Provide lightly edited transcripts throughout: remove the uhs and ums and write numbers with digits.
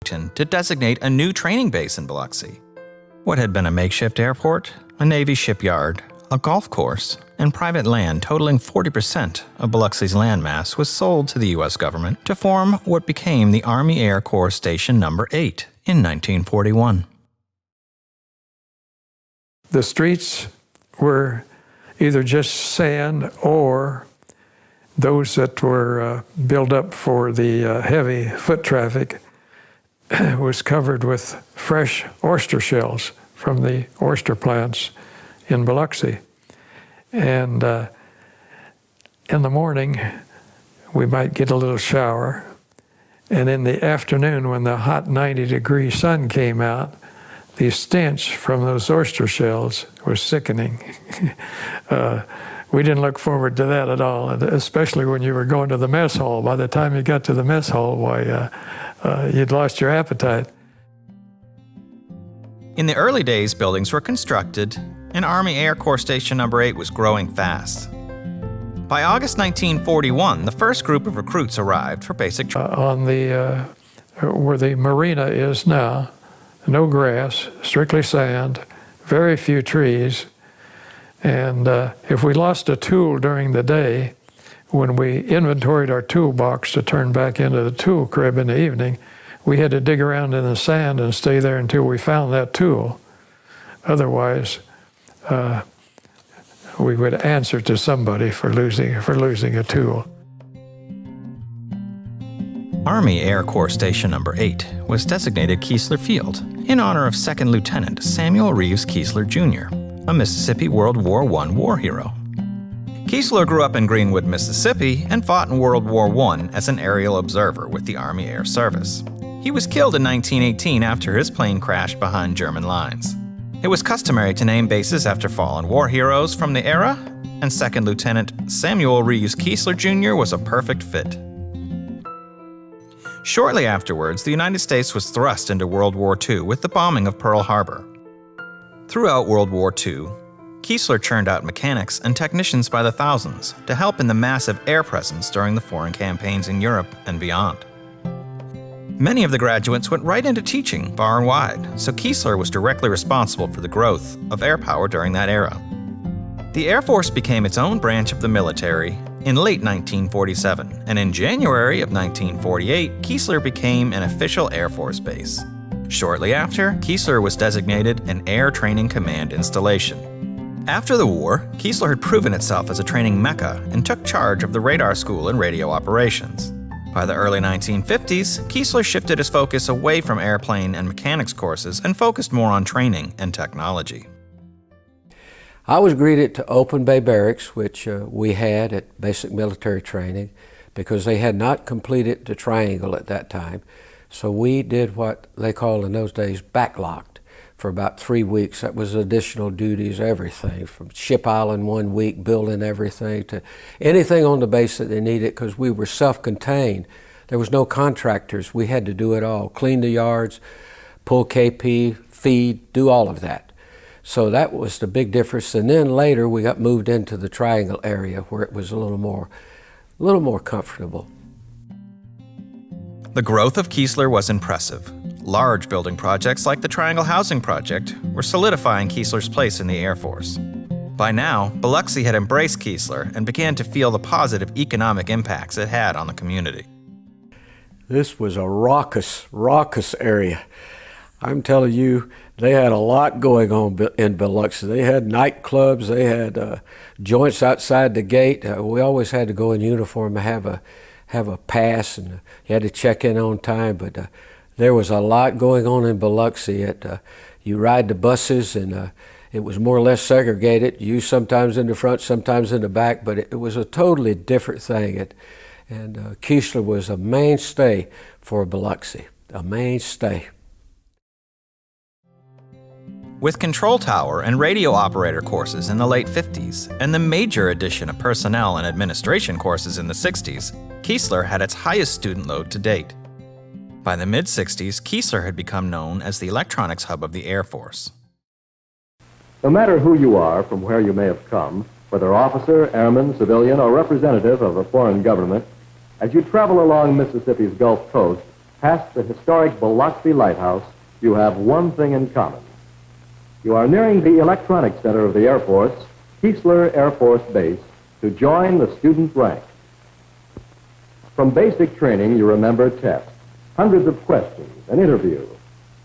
Washington to designate a new training base in Biloxi. What had been a makeshift airport, a Navy shipyard, a golf course, and private land totaling 40% of Biloxi's landmass was sold to the U.S. government to form what became the Army Air Corps Station No. 8 in 1941. The streets were either just sand or those that were built up for the heavy foot traffic was covered with fresh oyster shells from the oyster plants in Biloxi. And in the morning, we might get a little shower. And in the afternoon, when the hot 90-degree sun came out, the stench from those oyster shells was sickening. We didn't look forward to that at all, and especially when you were going to the mess hall. By the time you got to the mess hall, why, you'd lost your appetite. In the early days, buildings were constructed, and Army Air Corps Station No. 8 was growing fast. By August 1941, the first group of recruits arrived for basic training. On the, where the marina is now, no grass, strictly sand, very few trees. And if we lost a tool during the day, when we inventoried our toolbox to turn back into the tool crib in the evening, we had to dig around in the sand and stay there until we found that tool. Otherwise, we would answer to somebody for losing a tool. Army Air Corps Station No. 8 was designated Keesler Field in honor of 2nd Lieutenant Samuel Reeves Keesler, Jr., a Mississippi World War I war hero. Keesler grew up in Greenwood, Mississippi, and fought in World War I as an aerial observer with the Army Air Service. He was killed in 1918 after his plane crashed behind German lines. It was customary to name bases after fallen war heroes from the era, and 2nd Lieutenant Samuel Reeves Keesler, Jr. was a perfect fit. Shortly afterwards, the United States was thrust into World War II with the bombing of Pearl Harbor. Throughout World War II, Keesler churned out mechanics and technicians by the thousands to help in the massive air presence during the foreign campaigns in Europe and beyond. Many of the graduates went right into teaching far and wide, so Keesler was directly responsible for the growth of air power during that era. The Air Force became its own branch of the military in late 1947, and in January of 1948, Keesler became an official Air Force base. Shortly after, Keesler was designated an Air Training Command installation. After the war, Keesler had proven itself as a training mecca and took charge of the radar school and radio operations. By the early 1950s, Keesler shifted his focus away from airplane and mechanics courses and focused more on training and technology. I was greeted to Open Bay Barracks, which we had at basic military training, because they had not completed the triangle at that time. So we did what they called in those days backlocked for about 3 weeks. That was additional duties, everything from Ship Island 1 week, building everything, to anything on the base that they needed, because we were self-contained. There was no contractors. We had to do it all, clean the yards, pull KP, feed, do all of that. So that was the big difference. And then later we got moved into the triangle area where it was a little more comfortable. The growth of Keesler was impressive. Large building projects like the Triangle Housing Project were solidifying Keesler's place in the Air Force. By now, Biloxi had embraced Keesler and began to feel the positive economic impacts it had on the community. This was a raucous area. I'm telling you, they had a lot going on in Biloxi. They had nightclubs, they had joints outside the gate. We always had to go in uniform and have a pass, and you had to check in on time. But there was a lot going on in Biloxi. You ride the buses, and it was more or less segregated. You sometimes in the front, sometimes in the back, but it was a totally different thing. And Keesler was a mainstay for Biloxi, a mainstay. With control tower and radio operator courses in the late 50s and the major addition of personnel and administration courses in the 60s, Keesler had its highest student load to date. By the mid-60s, Keesler had become known as the electronics hub of the Air Force. No matter who you are, from where you may have come, whether officer, airman, civilian, or representative of a foreign government, as you travel along Mississippi's Gulf Coast, past the historic Biloxi Lighthouse, you have one thing in common. You are nearing the Electronics Center of the Air Force, Keesler Air Force Base, to join the student rank. From basic training, you remember tests, hundreds of questions, an interview,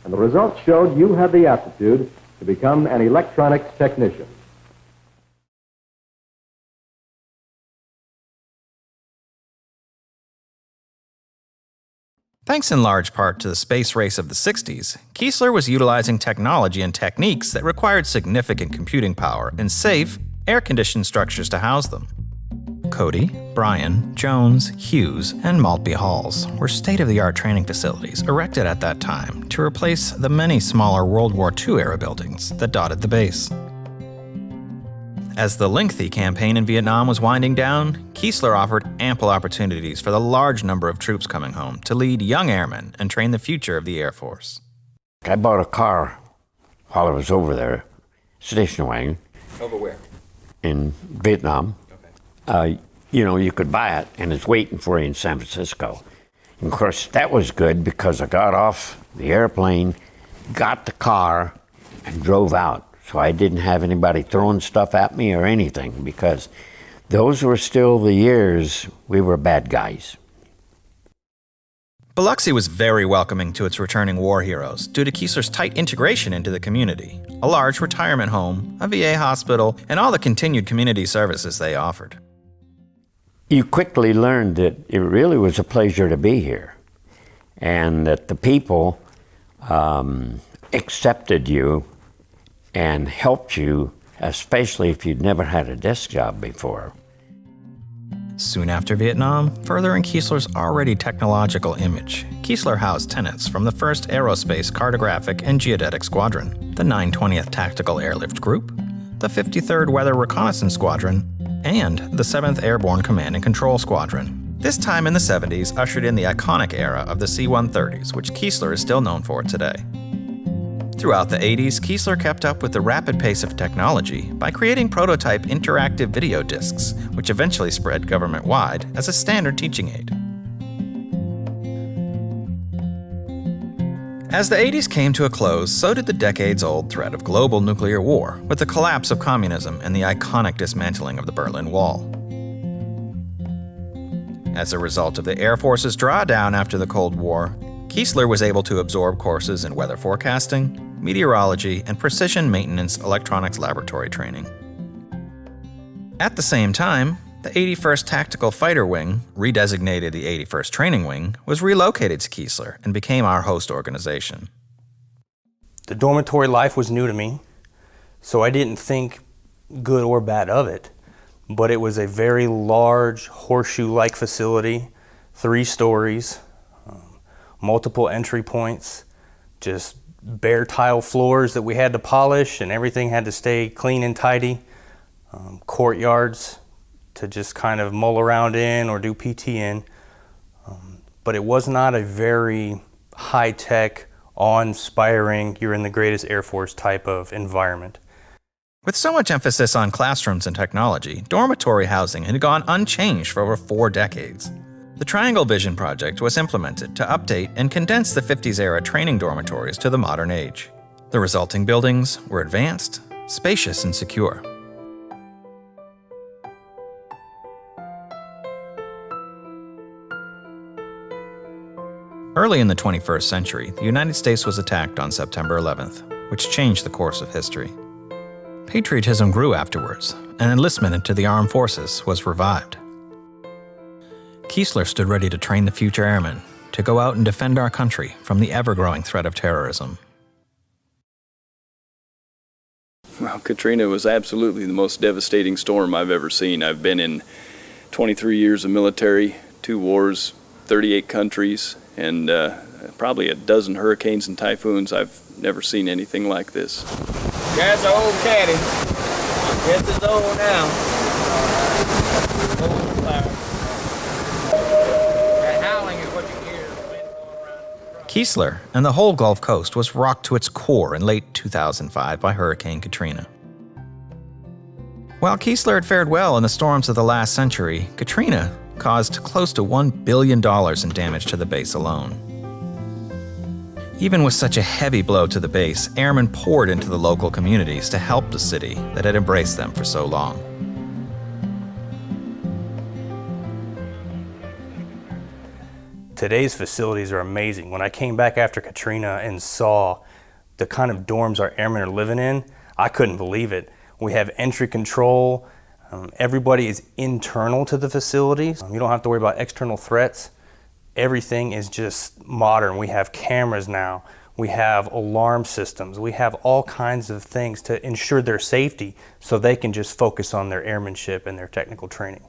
and the results showed you had the aptitude to become an electronics technician. Thanks in large part to the space race of the 60s, Keesler was utilizing technology and techniques that required significant computing power and safe, air-conditioned structures to house them. Cody, Bryan, Jones, Hughes, and Maltby Halls were state-of-the-art training facilities erected at that time to replace the many smaller World War II-era buildings that dotted the base. As the lengthy campaign in Vietnam was winding down, Keesler offered ample opportunities for the large number of troops coming home to lead young airmen and train the future of the Air Force. I bought a car while I was over there, station wagon. Over where? In Vietnam. Okay. You could buy it, and it's waiting for you in San Francisco. And of course, that was good because I got off the airplane, got the car, and drove out. So I didn't have anybody throwing stuff at me or anything, because those were still the years we were bad guys. Biloxi was very welcoming to its returning war heroes due to Keesler's tight integration into the community, a large retirement home, a VA hospital, and all the continued community services they offered. You quickly learned that it really was a pleasure to be here, and that the people accepted you and helped you, especially if you'd never had a desk job before. Soon after Vietnam, furthering Keesler's already technological image, Keesler housed tenants from the 1st Aerospace Cartographic and Geodetic Squadron, the 920th Tactical Airlift Group, the 53rd Weather Reconnaissance Squadron, and the 7th Airborne Command and Control Squadron. This time in the 70s ushered in the iconic era of the C-130s, which Keesler is still known for today. Throughout the 80s, Keesler kept up with the rapid pace of technology by creating prototype interactive video discs, which eventually spread government-wide as a standard teaching aid. As the 80s came to a close, so did the decades-old threat of global nuclear war, with the collapse of communism and the iconic dismantling of the Berlin Wall. As a result of the Air Force's drawdown after the Cold War, Keesler was able to absorb courses in weather forecasting, meteorology, and precision maintenance electronics laboratory training. At the same time, the 81st Tactical Fighter Wing, redesignated the 81st Training Wing, was relocated to Keesler and became our host organization. The dormitory life was new to me, so I didn't think good or bad of it, but it was a very large horseshoe-like facility, 3 stories, multiple entry points, just bare tile floors that we had to polish, and everything had to stay clean and tidy. Courtyards to just kind of mull around in or do PT in. But it was not a very high-tech, awe-inspiring, you're in the greatest Air Force type of environment. With so much emphasis on classrooms and technology, dormitory housing had gone unchanged for over 4 decades. The Triangle Vision project was implemented to update and condense the 50s-era training dormitories to the modern age. The resulting buildings were advanced, spacious, and secure. Early in the 21st century, the United States was attacked on September 11th, which changed the course of history. Patriotism grew afterwards, and enlistment into the armed forces was revived. Keesler stood ready to train the future airmen to go out and defend our country from the ever-growing threat of terrorism. Well, Katrina was absolutely the most devastating storm I've ever seen. I've been in 23 years of military, 2 wars, 38 countries, and probably a dozen hurricanes and typhoons. I've never seen anything like this. There's our old caddy. This is old now. Old fire. That howling is what you hear. The wind going around. Keesler and the whole Gulf Coast was rocked to its core in late 2005 by Hurricane Katrina. While Keesler had fared well in the storms of the last century, Katrina caused close to $1 billion in damage to the base alone. Even with such a heavy blow to the base, airmen poured into the local communities to help the city that had embraced them for so long. Today's facilities are amazing. When I came back after Katrina and saw the kind of dorms our airmen are living in, I couldn't believe it. We have entry control. Everybody is internal to the facilities. You don't have to worry about external threats. Everything is just modern. We have cameras now. We have alarm systems. We have all kinds of things to ensure their safety so they can just focus on their airmanship and their technical training.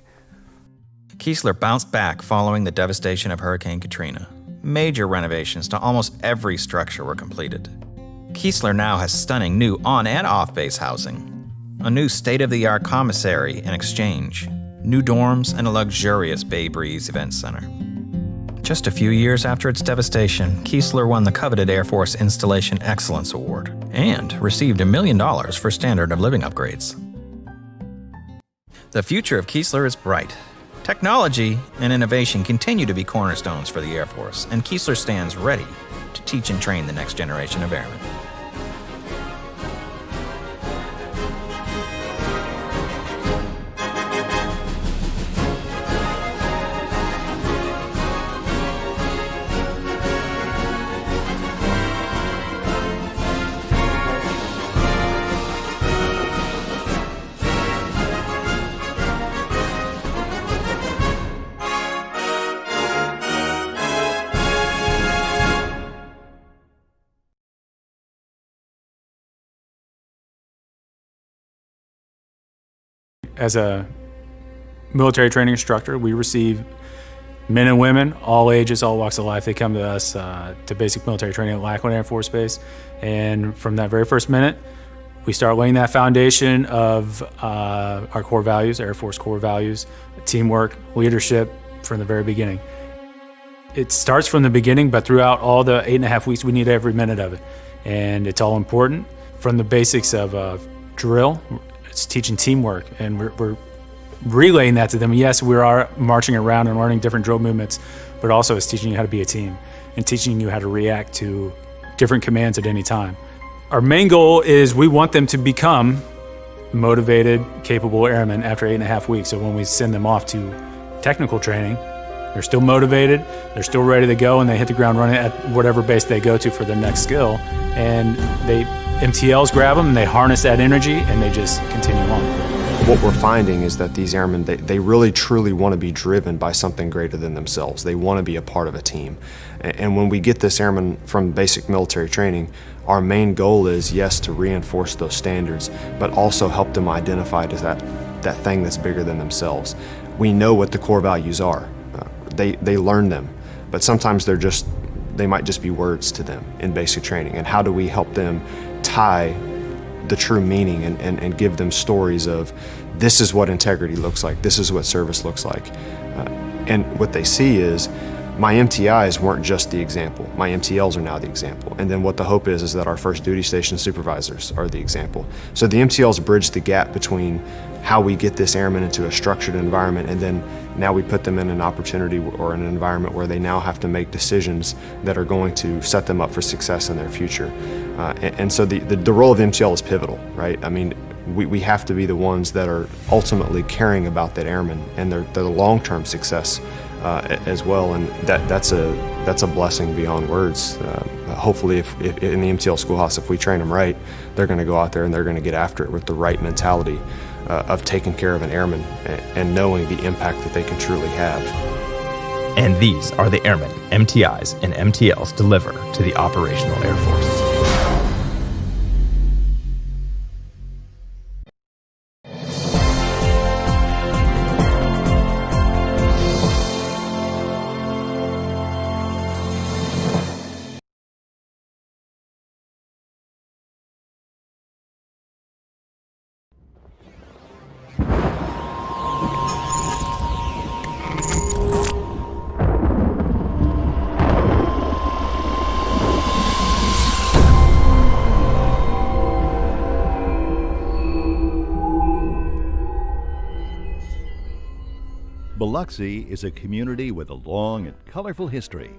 Keesler bounced back following the devastation of Hurricane Katrina. Major renovations to almost every structure were completed. Keesler now has stunning new on- and off-base housing, a new state-of-the-art commissary and exchange, new dorms, and a luxurious Bay Breeze event center. Just a few years after its devastation, Keesler won the coveted Air Force Installation Excellence Award and received $1 million for standard of living upgrades. The future of Keesler is bright. Technology and innovation continue to be cornerstones for the Air Force, and Keesler stands ready to teach and train the next generation of airmen. As a military training instructor, we receive men and women, all ages, all walks of life. They come to us to basic military training at Lackland Air Force Base. And from that very first minute, we start laying that foundation of our core values, Air Force core values, teamwork, leadership from the very beginning. It starts from the beginning, but throughout all the 8.5 weeks, we need every minute of it. And it's all important. From the basics of drill, it's teaching teamwork, and we're relaying that to them. Yes, we are marching around and learning different drill movements, but also it's teaching you how to be a team and teaching you how to react to different commands at any time. Our main goal is we want them to become motivated, capable airmen after 8.5 weeks. So when we send them off to technical training, they're still motivated, they're still ready to go, and they hit the ground running at whatever base they go to for their next skill. And MTLs grab them and they harness that energy and they just continue on. What we're finding is that these airmen, they really truly want to be driven by something greater than themselves. They want to be a part of a team. And when we get this airman from basic military training, our main goal is, yes, to reinforce those standards, but also help them identify as that thing that's bigger than themselves. We know what the core values are. They learn them, but sometimes they might just be words to them in basic training. And how do we help them tie the true meaning and give them stories of this is what integrity looks like, this is what service looks like. And what they see is my MTIs weren't just the example, my MTLs are now the example. And then what the hope is that our first duty station supervisors are the example. So the MTLs bridge the gap between how we get this airman into a structured environment, and then now we put them in an opportunity or an environment where they now have to make decisions that are going to set them up for success in their future. And so the role of MTL is pivotal, right? I mean, we have to be the ones that are ultimately caring about that airman and their long-term success as well, and that's a blessing beyond words. Hopefully, if in the MTL schoolhouse, if we train them right, they're going to go out there and they're going to get after it with the right mentality of taking care of an airman and knowing the impact that they can truly have. And these are the airmen MTIs and MTLs deliver to the operational Air Force. Biloxi is a community with a long and colorful history.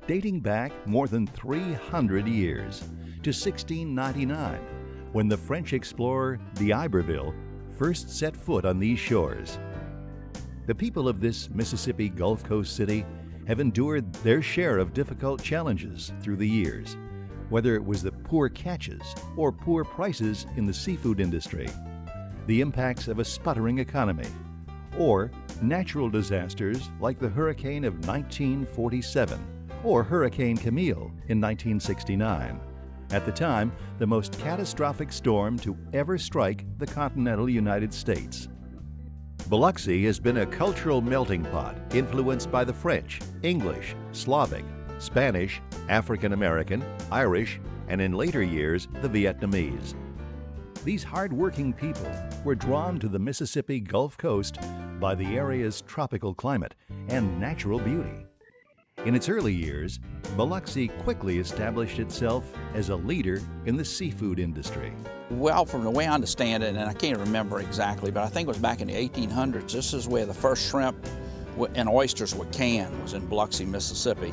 dating back more than 300 years to 1699, when the French explorer d'Iberville first set foot on these shores. The people of this Mississippi Gulf Coast city have endured their share of difficult challenges through the years, whether it was the poor catches or poor prices in the seafood industry, the impacts of a sputtering economy, or natural disasters like the hurricane of 1947 or Hurricane Camille in 1969. At the time, the most catastrophic storm to ever strike the continental United States. Biloxi has been a cultural melting pot influenced by the French, English, Slavic, Spanish, African American, Irish, and in later years, the Vietnamese. These hard-working people were drawn to the Mississippi Gulf Coast by the area's tropical climate and natural beauty. In its early years, Biloxi quickly established itself as a leader in the seafood industry. Well, from the way I understand it, and I can't remember exactly, but I think it was back in the 1800s, this is where the first shrimp and oysters were canned, was in Biloxi, Mississippi.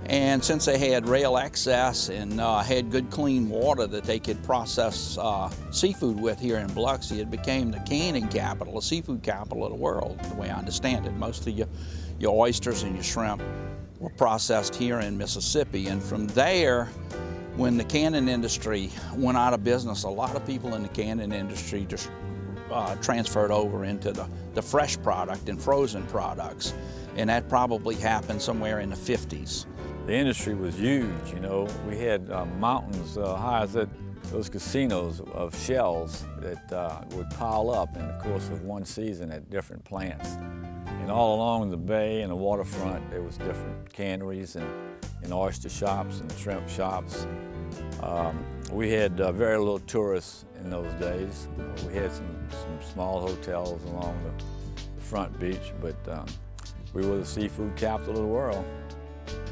And since they had rail access and had good clean water that they could process seafood with here in Biloxi, it became the canning capital, the seafood capital of the world, the way I understand it. Most of your oysters and your shrimp were processed here in Mississippi. And from there, when the canning industry went out of business, a lot of people in the canning industry just transferred over into the fresh product and frozen products. And that probably happened somewhere in the 50s. The industry was huge, you know. We had mountains high as those casinos of shells that would pile up in the course of one season at different plants. And all along the bay and the waterfront, there was different canneries and oyster shops and shrimp shops. We had very little tourists in those days. We had some small hotels along the front beach, but we were the seafood capital of the world.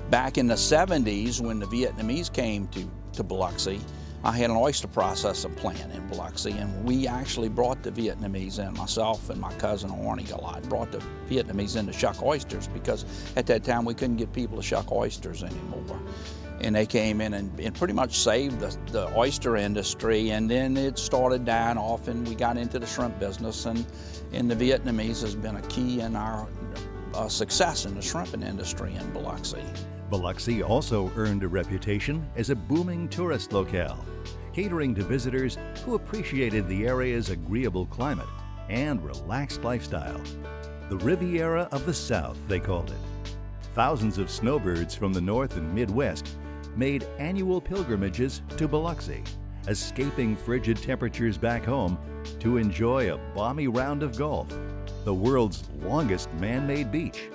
Back in the 70s, when the Vietnamese came to Biloxi, I had an oyster processing plant in Biloxi, and we actually brought the Vietnamese in, myself and my cousin Arnie a lot, brought the Vietnamese in to shuck oysters, because at that time we couldn't get people to shuck oysters anymore. And they came in and pretty much saved the oyster industry, and then it started dying off and we got into the shrimp business, and the Vietnamese has been a key in our success in the shrimping industry in Biloxi. Biloxi also earned a reputation as a booming tourist locale, catering to visitors who appreciated the area's agreeable climate and relaxed lifestyle. The Riviera of the South, they called it. Thousands of snowbirds from the North and Midwest made annual pilgrimages to Biloxi, escaping frigid temperatures back home to enjoy a balmy round of golf, the world's longest man-made beach,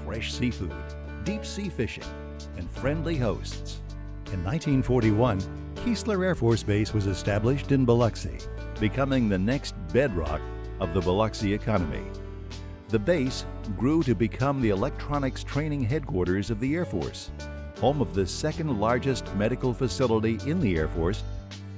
fresh seafood, deep sea fishing, and friendly hosts. In 1941, Keesler Air Force Base was established in Biloxi, becoming the next bedrock of the Biloxi economy. The base grew to become the electronics training headquarters of the Air Force, home of the second largest medical facility in the Air Force,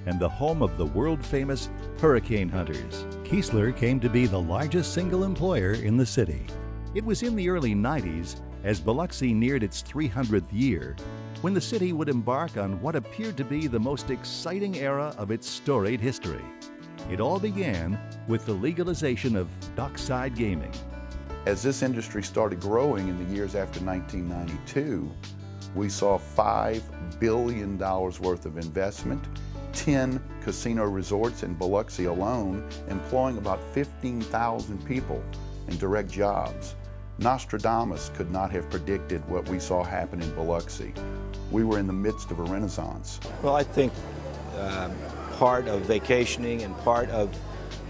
and the home of the world-famous hurricane hunters. Keesler came to be the largest single employer in the city. It was in the early 90s, as Biloxi neared its 300th year, when the city would embark on what appeared to be the most exciting era of its storied history. It all began with the legalization of dockside gaming. As this industry started growing in the years after 1992, we saw $5 billion worth of investment, 10 casino resorts in Biloxi alone, employing about 15,000 people in direct jobs. Nostradamus could not have predicted what we saw happen in Biloxi. We were in the midst of a renaissance. Well, I think part of vacationing and part of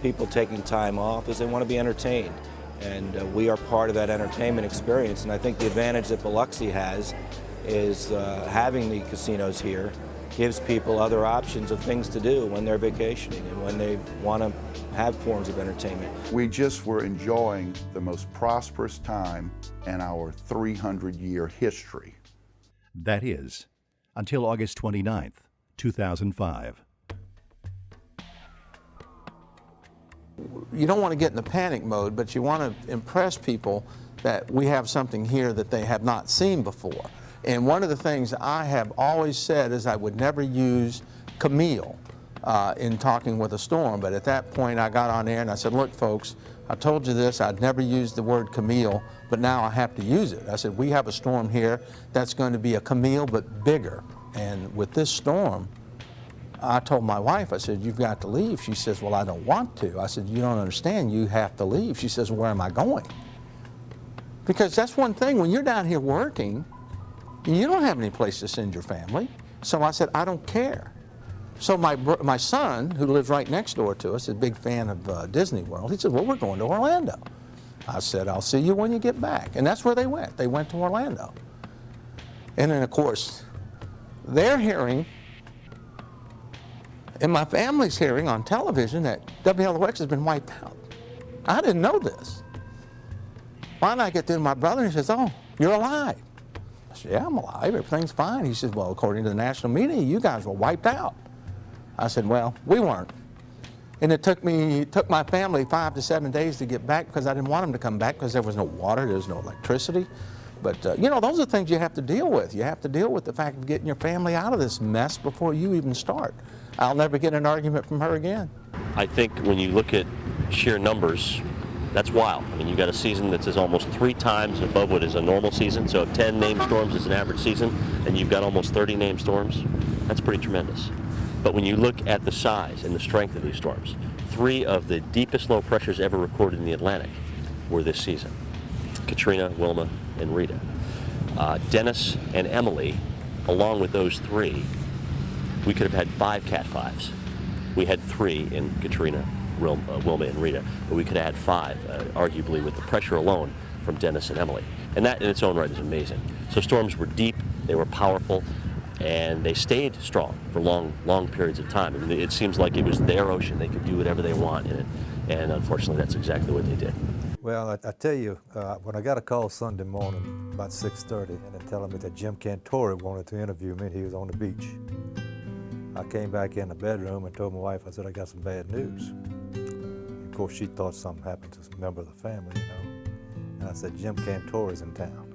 people taking time off is they want to be entertained. And we are part of that entertainment experience. And I think the advantage that Biloxi has is having the casinos here gives people other options of things to do when they're vacationing and when they want to have forms of entertainment. We just were enjoying the most prosperous time in our 300-year history. That is, until August 29th, 2005. You don't want to get in the panic mode, but you want to impress people that we have something here that they have not seen before. And one of the things I have always said is I would never use Camille in talking with a storm, but at that point I got on there and I said, look folks, I told you this, I'd never use the word Camille, but now I have to use it. I said, we have a storm here that's going to be a Camille but bigger. And with this storm, I told my wife, I said, you've got to leave. She says, well, I don't want to. I said, you don't understand, you have to leave. She says, where am I going? Because that's one thing, when you're down here working, you don't have any place to send your family. So I said, I don't care. So my son, who lives right next door to us, is a big fan of Disney World, he said, well, we're going to Orlando. I said, I'll see you when you get back. And that's where they went. They went to Orlando. And then, of course, they're hearing, and my family's hearing on television that WLOX has been wiped out. I didn't know this. Finally, I get to my brother and he says, oh, you're alive. I said, yeah, I'm alive. Everything's fine. He says, well, according to the national media, you guys were wiped out. I said, well, we weren't. And it took my family 5 to 7 days to get back because I didn't want them to come back because there was no water, there was no electricity. But, you know, those are things you have to deal with. You have to deal with the fact of getting your family out of this mess before you even start. I'll never get an argument from her again. I think when you look at sheer numbers, that's wild. I mean, you got a season that's almost 3 times above what is a normal season. So if 10 named storms is an average season, and you've got almost 30 named storms, that's pretty tremendous. But when you look at the size and the strength of these storms, 3 of the deepest low pressures ever recorded in the Atlantic were this season: Katrina, Wilma, and Rita. Dennis and Emily, along with those 3, we could have had 5 Cat 5s. We had 3 in Katrina, Wilma, and Rita, but we could have had 5, arguably with the pressure alone from Dennis and Emily. And that in its own right is amazing. So storms were deep, they were powerful, and they stayed strong for long periods of time. I mean, it seems like it was their ocean. They could do whatever they want in it, and unfortunately that's exactly what they did. Well, I tell you, when I got a call Sunday morning about 6:30 and they're telling me that Jim Cantore wanted to interview me and he was on the beach, I came back in the bedroom and told my wife, I said, I got some bad news. Of course, she thought something happened to some member of the family, you know. And I said, Jim Cantore is in town.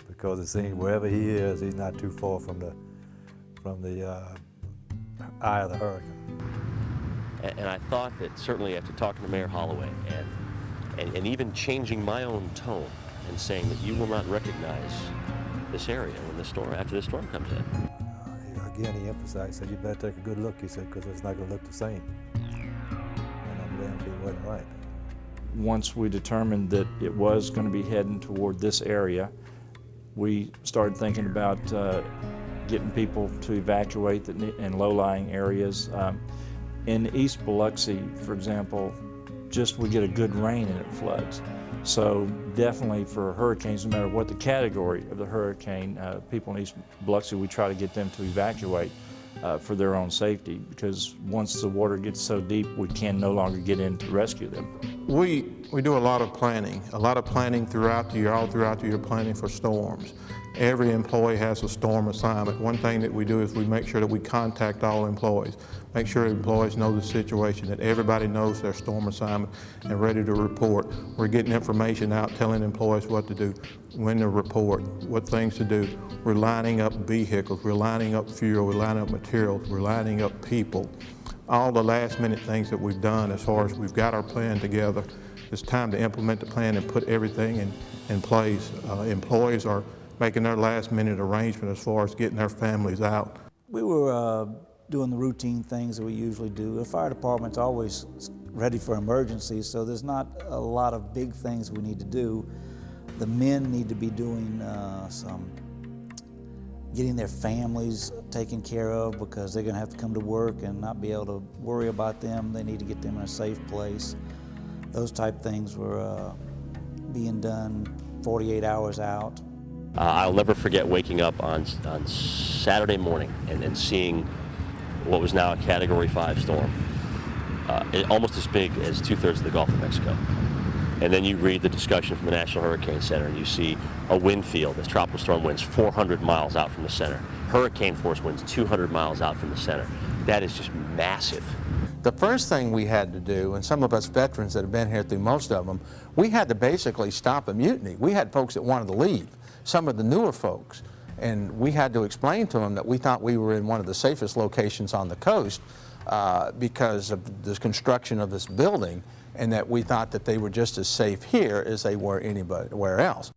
Because it seems wherever he is, he's not too far from the eye of the hurricane. And I thought that certainly after talking to Mayor Holloway and even changing my own tone and saying that you will not recognize this area when after the storm comes in. Again, he emphasized, he said, you better take a good look, he said, because it's not going to look the same. And I'm damned if he wasn't right. Once we determined that it was going to be heading toward this area, we started thinking about getting people to evacuate in low-lying areas. In East Biloxi, for example, we get a good rain and it floods. So definitely for hurricanes, no matter what the category of the hurricane, people in East Biloxi, we try to get them to evacuate for their own safety, because once the water gets so deep, we can no longer get in to rescue them. We do a lot of planning throughout the year, all throughout the year, planning for storms. Every employee has a storm assignment. One thing that we do is we make sure that we contact all employees, make sure employees know the situation, that everybody knows their storm assignment and ready to report. We're getting information out, telling employees what to do, when to report, what things to do. We're lining up vehicles, we're lining up fuel, we're lining up materials, we're lining up people. All the last minute things that we've done as far as we've got our plan together. It's time to implement the plan and put everything in place. Employees are making their last minute arrangement as far as getting their families out. We were doing the routine things that we usually do. The fire department's always ready for emergencies, so there's not a lot of big things we need to do. The men need to be doing getting their families taken care of, because they're gonna have to come to work and not be able to worry about them. They need to get them in a safe place. Those type things were being done 48 hours out. I'll never forget waking up on Saturday morning and seeing what was now a Category 5 storm, almost as big as 2/3 of the Gulf of Mexico. And then you read the discussion from the National Hurricane Center and you see a wind field, as tropical storm winds 400 miles out from the center. Hurricane force winds 200 miles out from the center. That is just massive. The first thing we had to do, and some of us veterans that have been here through most of them, we had to basically stop a mutiny. We had folks that wanted to leave. some of the newer folks. And we had to explain to them that we thought we were in one of the safest locations on the coast because of the construction of this building, and that we thought that they were just as safe here as they were anywhere else.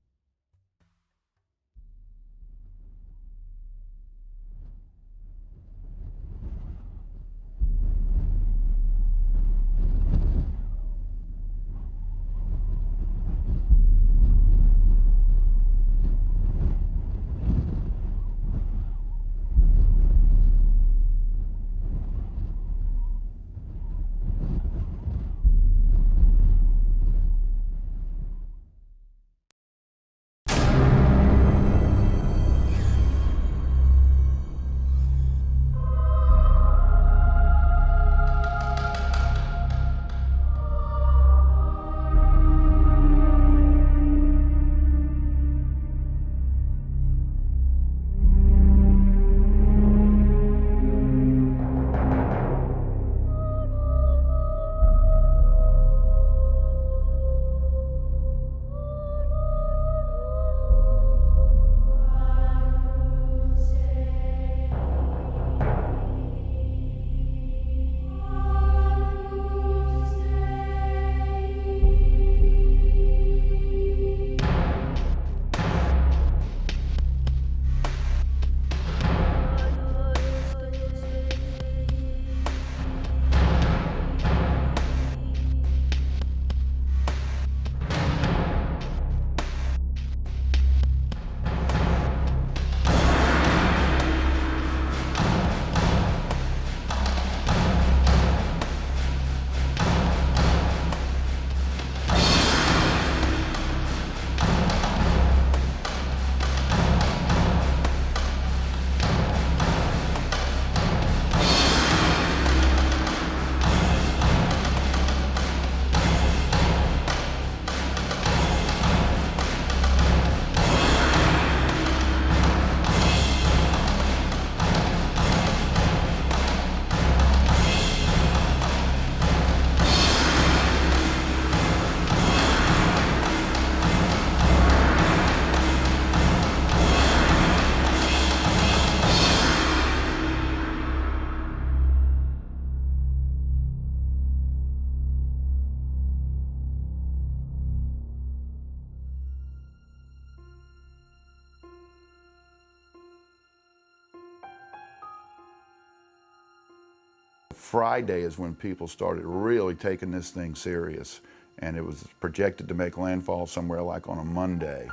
Friday is when people started really taking this thing serious, and it was projected to make landfall somewhere like on a Monday.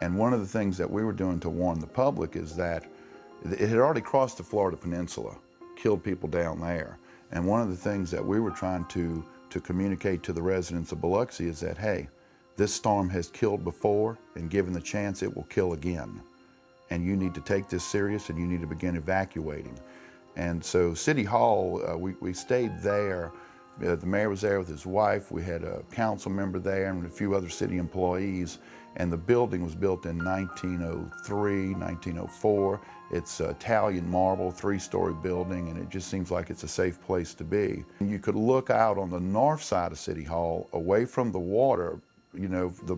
And one of the things that we were doing to warn the public is that it had already crossed the Florida Peninsula, killed people down there. And one of the things that we were trying to communicate to the residents of Biloxi is that, hey, this storm has killed before, and given the chance, it will kill again. And you need to take this serious, and you need to begin evacuating. And so City Hall, we stayed there. The mayor was there with his wife. We had a council member there and a few other city employees. And the building was built in 1903, 1904. It's Italian marble, 3-story building, and it just seems like it's a safe place to be. And you could look out on the north side of City Hall, away from the water. You know, the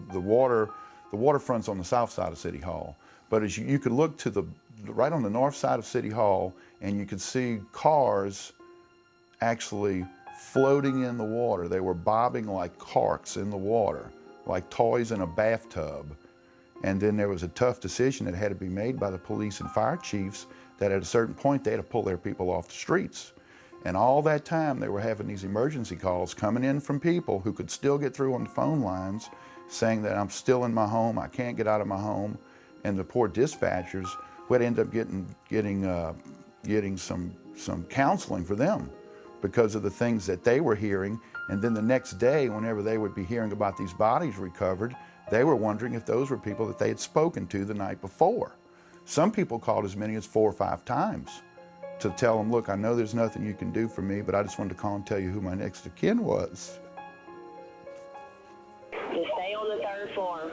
waterfront's on the south side of City Hall. But as you could look to right on the north side of City Hall, and you could see cars actually floating in the water. They were bobbing like corks in the water, like toys in a bathtub. And then there was a tough decision that had to be made by the police and fire chiefs that at a certain point they had to pull their people off the streets. And all that time they were having these emergency calls coming in from people who could still get through on the phone lines saying that I'm still in my home, I can't get out of my home. And the poor dispatchers would end up getting some counseling for them because of the things that they were hearing. And then the next day, whenever they would be hearing about these bodies recovered, they were wondering if those were people that they had spoken to the night before. Some people called as many as 4 or 5 times to tell them, look, I know there's nothing you can do for me, but I just wanted to call and tell you who my next of kin was. Just stay on the 3rd floor.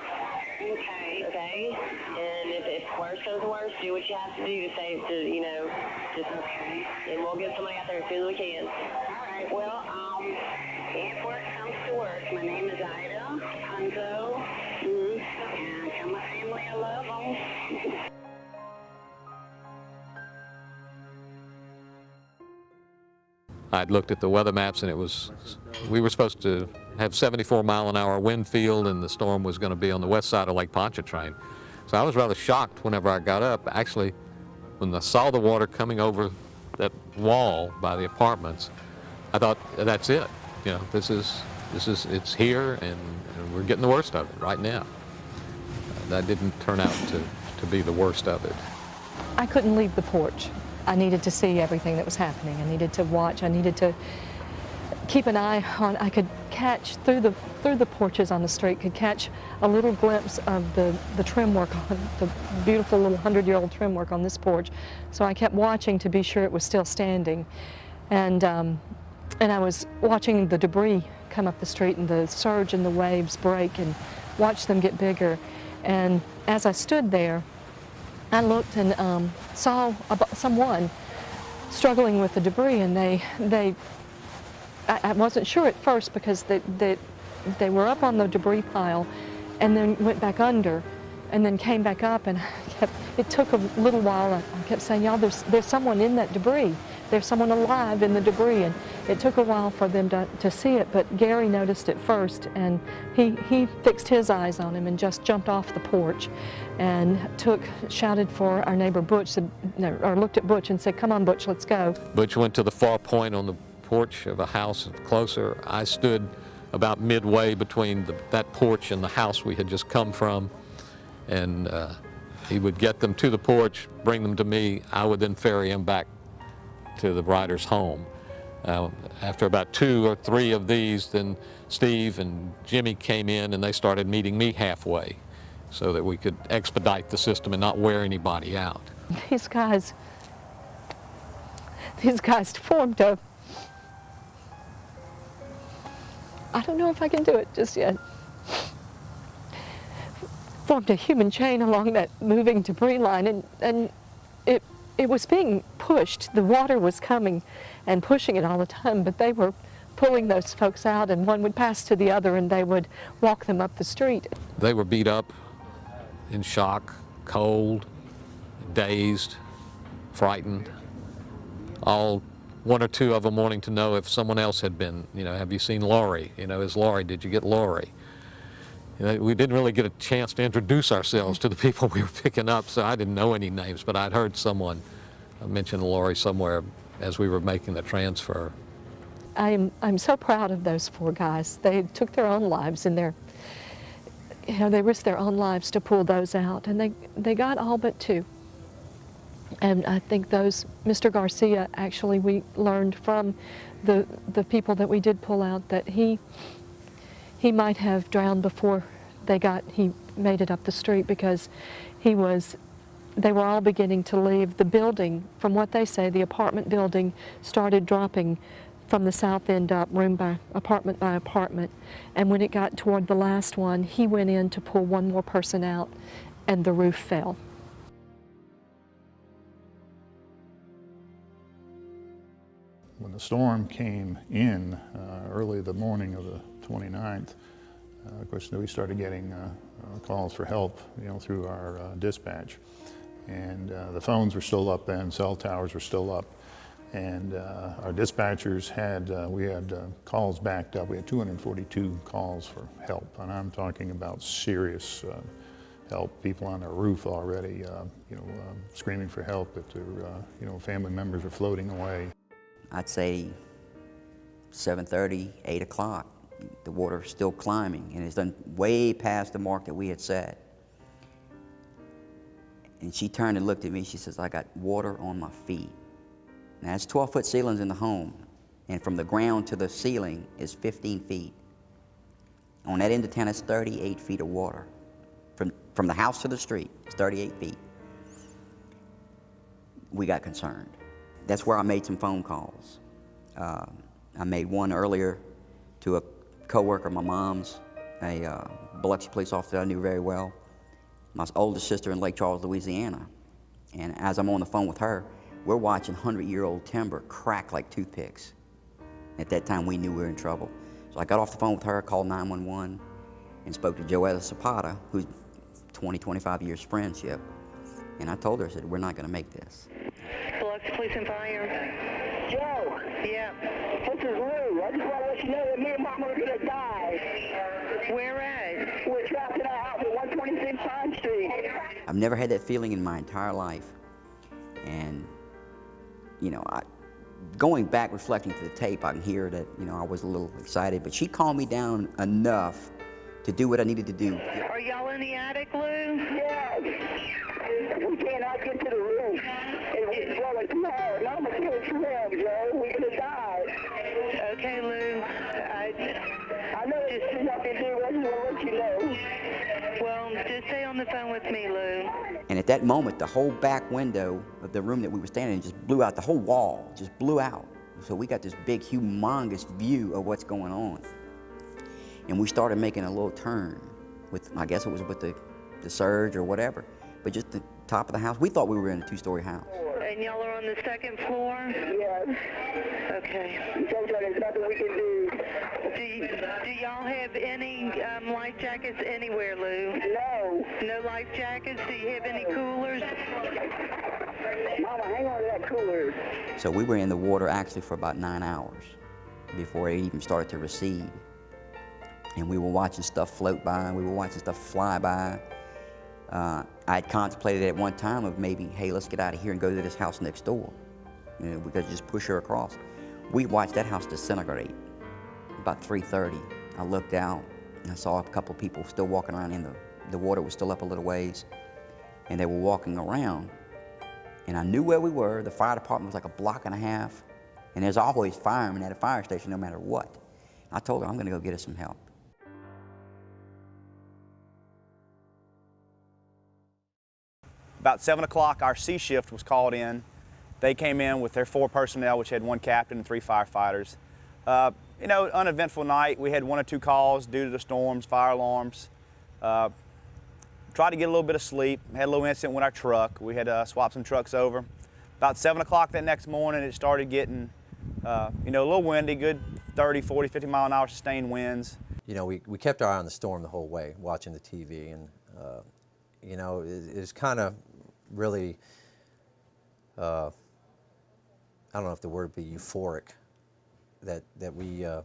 Okay. Okay? And if worse comes to worse, do what you have to do to save, and we'll get somebody out there as soon as we can. All right, well, if work comes to work, my name is Ida Hunzo, and I got my family I love them. I'd looked at the weather maps, and we were supposed to have 74-mile-an-hour wind field, and the storm was going to be on the west side of Lake Pontchartrain. So I was rather shocked whenever I got up. Actually, when I saw the water coming over that wall by the apartments, I thought, that's it. You know, it's here, and we're getting the worst of it right now. That didn't turn out to be the worst of it. I couldn't leave the porch. I needed to see everything that was happening. I needed to watch. I needed to keep an eye on. I could catch through the porches on the street, could catch a little glimpse of the trim work on the beautiful little 100-year-old trim work on this porch. So I kept watching to be sure it was still standing, and I was watching the debris come up the street and the surge and the waves break and watch them get bigger. And as I stood there, I looked and saw someone struggling with the debris, and I wasn't sure at first because they were up on the debris pile and then went back under and then came back up, and it took a little while. I kept saying, y'all, there's someone in that debris. There's someone alive in the debris, and it took a while for them to see it, but Gary noticed it first, and he fixed his eyes on him and just jumped off the porch and shouted for our neighbor Butch, or looked at Butch and said, come on, Butch, let's go. Butch went to the far point on the porch of a house closer. I stood about midway between that porch and the house we had just come from, and he would get them to the porch, bring them to me. I would then ferry them back to the rider's home. After about 2 or 3 of these, then Steve and Jimmy came in, and they started meeting me halfway so that we could expedite the system and not wear anybody out. These guys formed I don't know if I can do it just yet, formed a human chain along that moving debris line, and it was being pushed. The water was coming and pushing it all the time, but they were pulling those folks out, and one would pass to the other, and they would walk them up the street. They were beat up, in shock, cold, dazed, frightened, all 1 or 2 of them wanting to know if someone else had been, have you seen Laurie? Did you get Laurie? We didn't really get a chance to introduce ourselves to the people we were picking up, so I didn't know any names, but I'd heard someone mention Laurie somewhere as we were making the transfer. I'm so proud of those 4 guys. They took their own lives in they risked their own lives to pull those out, and they got all but 2. And I think Mr. Garcia, actually, we learned from the people that we did pull out that he might have drowned before he made it up the street, because they were all beginning to leave the building. From what they say, the apartment building started dropping from the south end up, room by apartment, and when it got toward the last one, he went in to pull one more person out, and the roof fell. When the storm came in early the morning of the 29th, of course, we started getting calls for help, through our dispatch. And the phones were still up then, cell towers were still up. And our dispatchers had calls backed up. We had 242 calls for help. And I'm talking about serious help. People on their roof already, screaming for help that their, family members are floating away. I'd say 7:30, 8 o'clock. The water's still climbing, and it's done way past the mark that we had set. And she turned and looked at me. She says, I got water on my feet. Now, it's 12-foot ceilings in the home, and from the ground to the ceiling is 15 feet. On that end of town, it's 38 feet of water. From the house to the street, it's 38 feet. We got concerned. That's where I made some phone calls. I made one earlier to a coworker of my mom's, a Biloxi police officer I knew very well, my oldest sister in Lake Charles, Louisiana. And as I'm on the phone with her, we're watching 100-year-old timber crack like toothpicks. At that time, we knew we were in trouble. So I got off the phone with her, called 911, and spoke to Joella Zapata, who's 20, 25 years friendship. And I told her, I said, we're not going to make this. Biloxi Police and Fire. Joe. Yeah. This is Lou. I just want to let you know that me and Mama are going to die. Where at? We're trapped in our house at 126 Pine Street. I've never had that feeling in my entire life. And, you know, going back, reflecting to the tape, I can hear that, you know, I was a little excited, but she calmed me down enough to do what I needed to do. Are y'all in the attic, Lou? Yes. We cannot get to the roof. It's blowing too hard. Mama can't swim, Joe. We're going to die. Okay, Lou. I know there's nothing to do. I just want to let you know. Well, just stay on the phone with me, Lou. And at that moment, the whole back window of the room that we were standing in just blew out. The whole wall just blew out. So we got this big, humongous view of what's going on. And we started making a little turn with, I guess it was with the surge or whatever, but just the top of the house. We thought we were in a two-story house. And y'all are on the second floor? Yes. Okay. So there's nothing we can do. Do y'all have any life jackets anywhere, Lou? No. No life jackets? Do you have any coolers? Mama, hang on to that cooler. So we were in the water actually for about 9 hours before it even started to recede. And we were watching stuff float by, we were watching stuff fly by. I had contemplated at one time of maybe, hey, let's get out of here and go to this house next door. You know, we could just push her across. We watched that house disintegrate. About 3:30, I looked out and I saw a couple of people still walking around in the water was still up a little ways, and they were walking around. And I knew where we were. The fire department was like a block and a half, and there's always firemen at a fire station no matter what. I told her I'm going to go get us some help. About 7 o'clock, our C shift was called in. They came in with their 4 personnel, which had 1 captain and 3 firefighters. You know, uneventful night. We had 1 or 2 calls due to the storms, fire alarms. Tried to get a little bit of sleep. Had a little incident with our truck. We had to swap some trucks over. About 7 o'clock that next morning, it started getting, you know, a little windy, good 30, 40, 50 mile an hour sustained winds. You know, we kept our eye on the storm the whole way, watching the TV, and you know, it's kind of really, I don't know if the word would be euphoric, that we were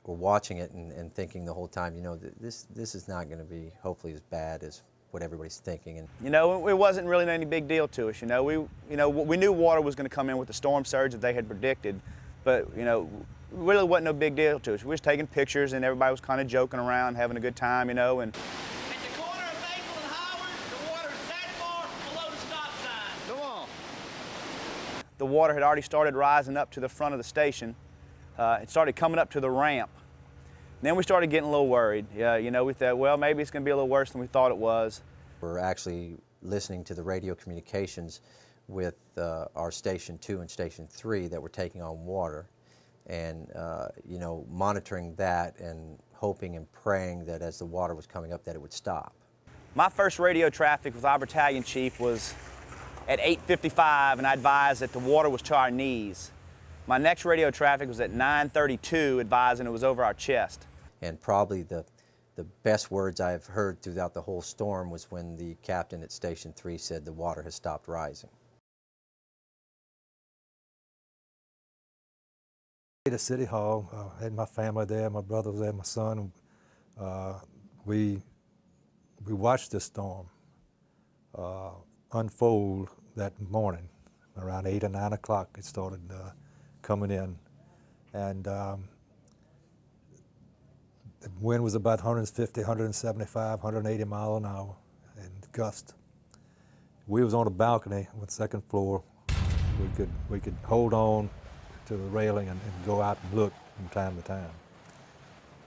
watching it and thinking the whole time, you know, this is not going to be hopefully as bad as what everybody's thinking. And you know, it wasn't really any big deal to us. You know, we knew water was going to come in with the storm surge that they had predicted, but you know, really wasn't no big deal to us. We were just taking pictures, and everybody was kind of joking around, having a good time, you know. And the water had already started rising up to the front of the station. It started coming up to the ramp. And then we started getting a little worried. You know, we thought, well, maybe it's going to be a little worse than we thought it was. we're actually listening to the radio communications with our Station 2 and Station 3 that were taking on water, and you know, monitoring that and hoping and praying that as the water was coming up that it would stop. My first radio traffic with our battalion chief was at 8:55, and I advised that the water was to our knees. My next radio traffic was at 9:32, advising it was over our chest. And probably the best words I've heard throughout the whole storm was when the captain at Station 3 said the water has stopped rising. At the City Hall, I had my family there, my brother was there, my son. We watched the storm unfold that morning. Around 8 or 9 o'clock it started coming in, and the wind was about 150, 175, 180 miles an hour and gust. We was on a balcony on the second floor. We could hold on to the railing and go out and look from time to time.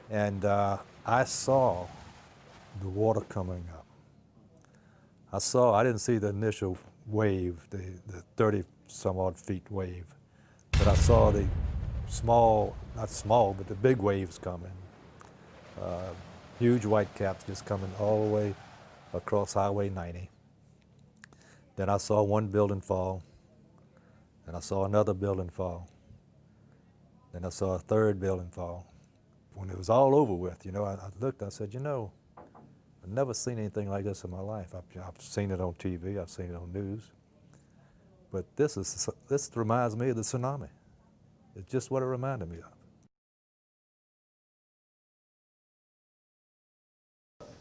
And I saw the water coming up. I didn't see the initial wave, the 30-some-odd feet wave, but I saw the small, not small, but the big waves coming. Huge white caps just coming all the way across Highway 90. Then I saw one building fall, and I saw another building fall. Then I saw a third building fall. When it was all over with, you know, I looked, I said, you know, I've never seen anything like this in my life. I've seen it on TV, I've seen it on news. But this reminds me of the tsunami. It's just what it reminded me of.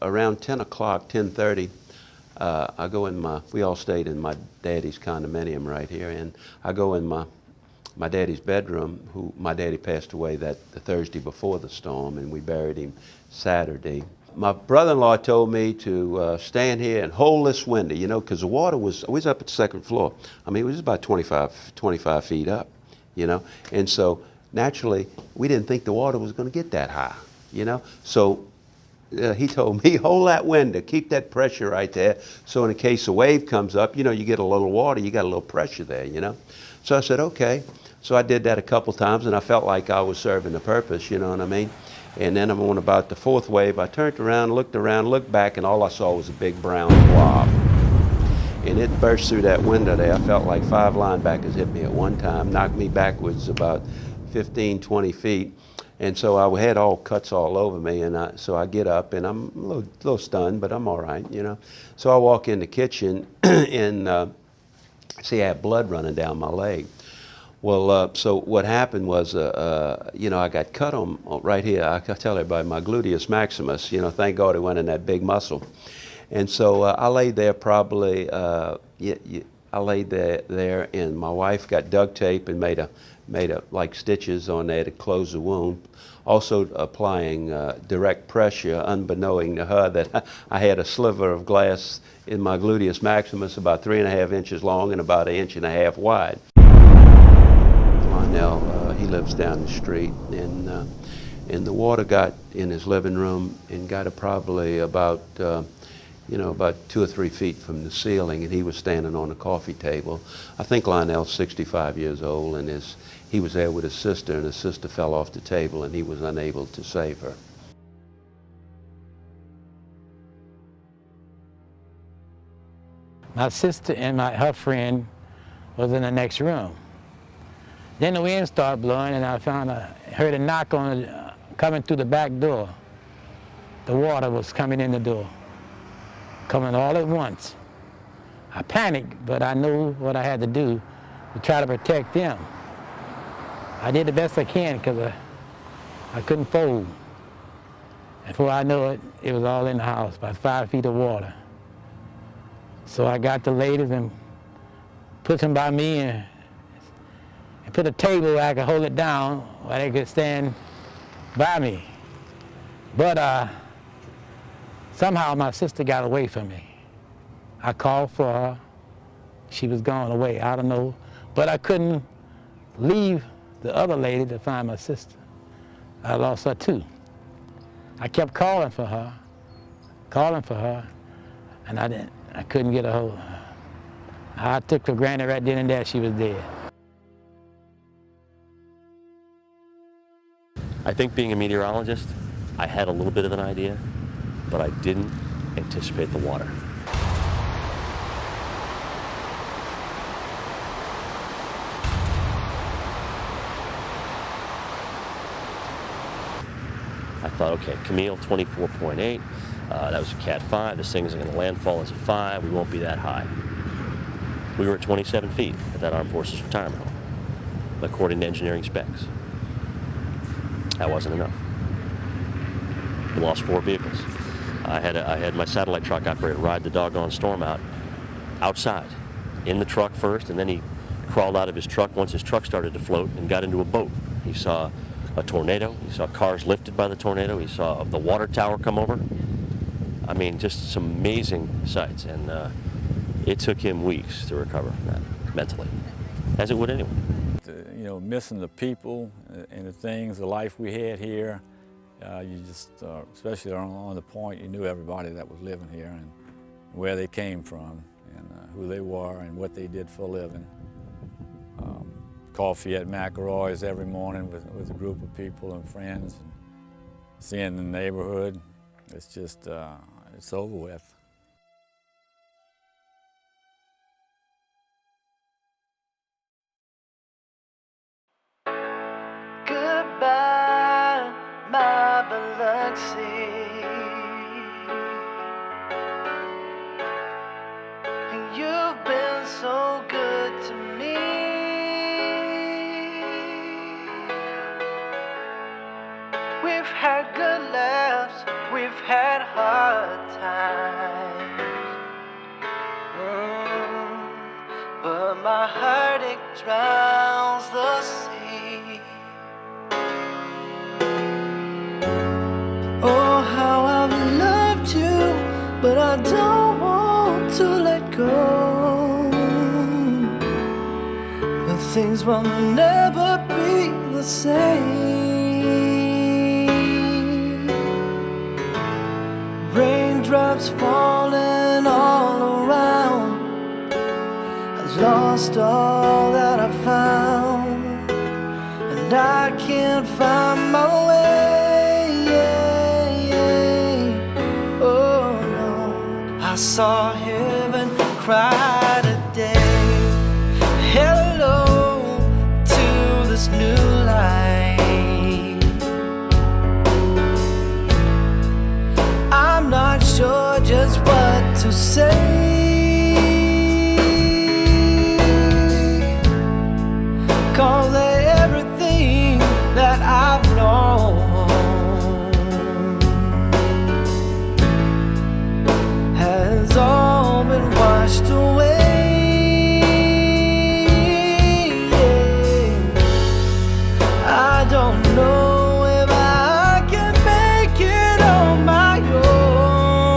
Around 10 o'clock, 10:30, I go in we all stayed in my daddy's condominium right here, and I go in my daddy's bedroom. My daddy passed away the Thursday before the storm, and we buried him Saturday. My brother-in-law told me to stand here and hold this window, you know, because the water we was up at the second floor. I mean, it was about 25 feet up, you know, and so naturally, we didn't think the water was going to get that high, you know, so he told me, hold that window, keep that pressure right there, so in case a wave comes up, you know, you get a little water, you got a little pressure there, you know. So I said, okay. So I did that a couple times, and I felt like I was serving a purpose, you know what I mean? And then on about the fourth wave, I turned around, looked back, and all I saw was a big brown blob. And it burst through that window there. I felt like 5 linebackers hit me at one time, knocked me backwards about 15, 20 feet. And so I had all cuts all over me, and so I get up, and I'm a little stunned, but I'm all right, you know. So I walk in the kitchen, and see I had blood running down my leg. Well, so what happened was, you know, I got cut on right here. I tell everybody, my gluteus maximus, you know, thank God it went in that big muscle. And so I laid there probably, I laid there, and my wife got duct tape and made like stitches on there to close the wound. Also applying direct pressure, unbeknown to her that I had a sliver of glass in my gluteus maximus about 3.5 inches long and about 1.5 inches wide. Lionel, he lives down the street, and the water got in his living room and got probably about, you know, about 2 or 3 feet from the ceiling, and he was standing on a coffee table. I think Lionel's 65 years old, and he was there with his sister, and his sister fell off the table, and he was unable to save her. My sister and her friend was in the next room. Then the wind started blowing, and I heard a knock on coming through the back door. The water was coming in the door, coming all at once. I panicked, but I knew what I had to do to try to protect them. I did the best I can because I couldn't fold. And before I knew it, it was all in the house, about 5 feet of water. So I got the ladies and put them by me and put a table where I could hold it down where they could stand by me. But somehow my sister got away from me. I called for her. She was gone away, I don't know. But I couldn't leave the other lady to find my sister. I lost her too. I kept calling for her, and I couldn't get a hold of her. I took for granted right then and there she was dead. I think being a meteorologist, I had a little bit of an idea, but I didn't anticipate the water. I thought, okay, Camille, 24.8, that was a Cat 5, this thing is going to landfall as a 5, we won't be that high. We were at 27 feet at that Armed Forces retirement home, according to engineering specs. That wasn't enough. We lost 4 vehicles. I had my satellite truck operator ride the doggone storm out, outside, in the truck first, and then he crawled out of his truck once his truck started to float and got into a boat. He saw a tornado, he saw cars lifted by the tornado, he saw the water tower come over. I mean, just some amazing sights, and it took him weeks to recover from that, mentally, as it would anyone. You know, missing the people and the things, the life we had here, you just, especially on the point, you knew everybody that was living here and where they came from and who they were and what they did for a living. Coffee at McElroy's every morning with a group of people and friends, and seeing the neighborhood. It's just, it's over with. Goodbye, my Biloxi. We've had good laughs, we've had hard times. But my heartache drowns the sea. Oh, how I've loved you, but I don't want to let go. But things will never be the same. Raindrops falling all around. Lost all that I found, and I can't find my way. Oh no, I saw heaven cry today. Hello to this new life. I'm not sure just what to say. 'Cause everything that I've known has all been washed away. I don't know if I can make it on my own.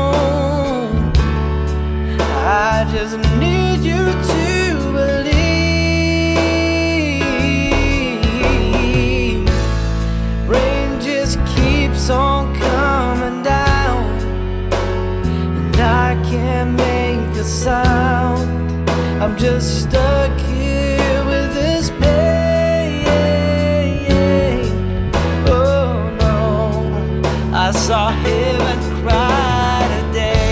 I just need you to believe. On coming down, and I can't make a sound. I'm just stuck here with this pain. Oh no, I saw heaven cry today.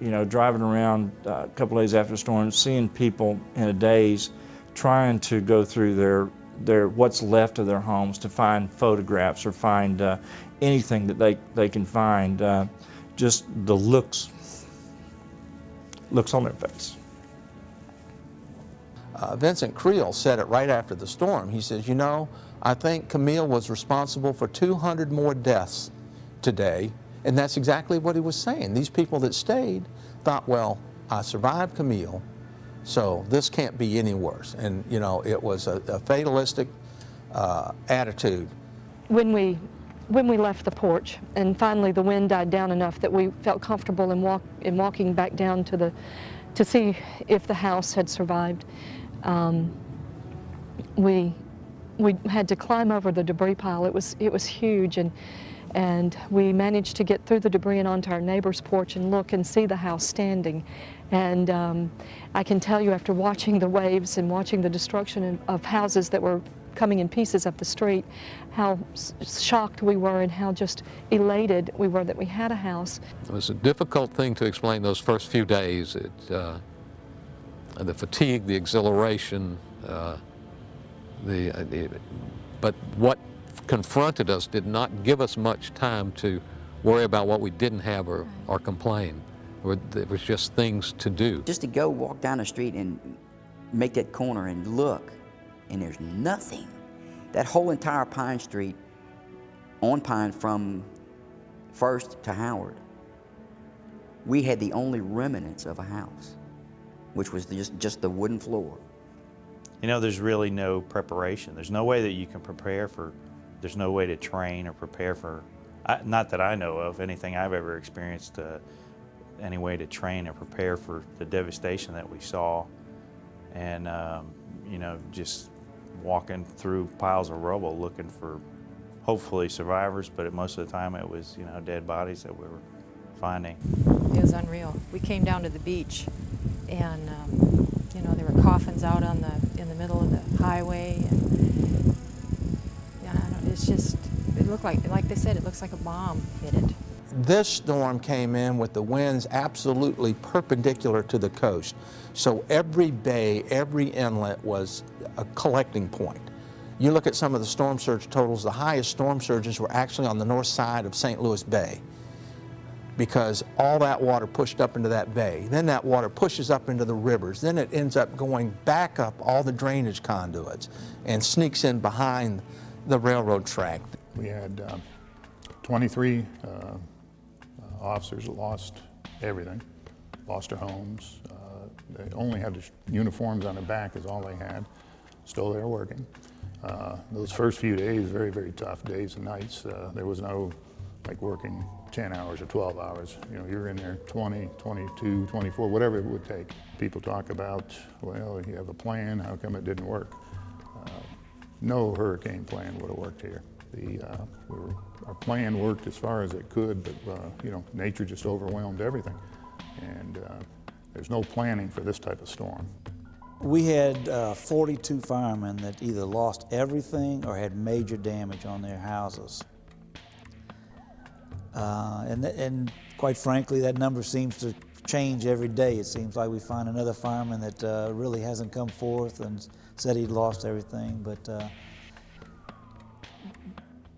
You know, driving around a couple days after the storm, seeing people in a daze trying to go through their what's left of their homes to find photographs or find anything that they can find, just the looks on their face. Vincent Creel said it right after the storm. He says, you know, I think Camille was responsible for 200 more deaths today. And that's exactly what he was saying. These people that stayed thought, well, I survived Camille, so this can't be any worse. And, you know, it was a fatalistic attitude. When we left the porch and finally the wind died down enough that we felt comfortable in walking back down to see if the house had survived, we had to climb over the debris pile. It was huge, and we managed to get through the debris and onto our neighbor's porch and look and see the house standing. And I can tell you, after watching the waves and watching the destruction of houses that were coming in pieces up the street, how shocked we were and how just elated we were that we had a house. It was a difficult thing to explain those first few days. The fatigue, the exhilaration, but what confronted us did not give us much time to worry about what we didn't have or complain. It was just things to do. Just to go walk down the street and make that corner and look, and there's nothing. That whole entire Pine Street, on Pine from First to Howard, we had the only remnants of a house, which was just the wooden floor. You know, there's really no preparation. There's no way that you can prepare for, there's no way to train or prepare for, not that I know of, anything I've ever experienced, any way to train or prepare for the devastation that we saw. And, you know, just walking through piles of rubble looking for hopefully survivors, but most of the time it was, you know, dead bodies that we were finding. It was unreal. We came down to the beach, and you know, there were coffins out on in the middle of the highway, and yeah, I don't know, it's just, it looked like they said, it looks like a bomb hit it. This storm came in with the winds absolutely perpendicular to the coast. So every bay, every inlet was a collecting point. You look at some of the storm surge totals, the highest storm surges were actually on the north side of St. Louis Bay, because all that water pushed up into that bay. Then that water pushes up into the rivers. Then it ends up going back up all the drainage conduits and sneaks in behind the railroad track. We had 23 officers that lost everything, lost their homes. They only had the uniforms on their back is all they had. Still there working. Those first few days, very, very tough days and nights. There was no like working 10 hours or 12 hours. You know, you're in there 20, 22, 24, whatever it would take. People talk about, well, you have a plan, how come it didn't work? No hurricane plan would have worked here. Our plan worked as far as it could, but you know, nature just overwhelmed everything. And there's no planning for this type of storm. We had 42 firemen that either lost everything or had major damage on their houses. And quite frankly, that number seems to change every day. It seems like we find another fireman that really hasn't come forth and said he'd lost everything. But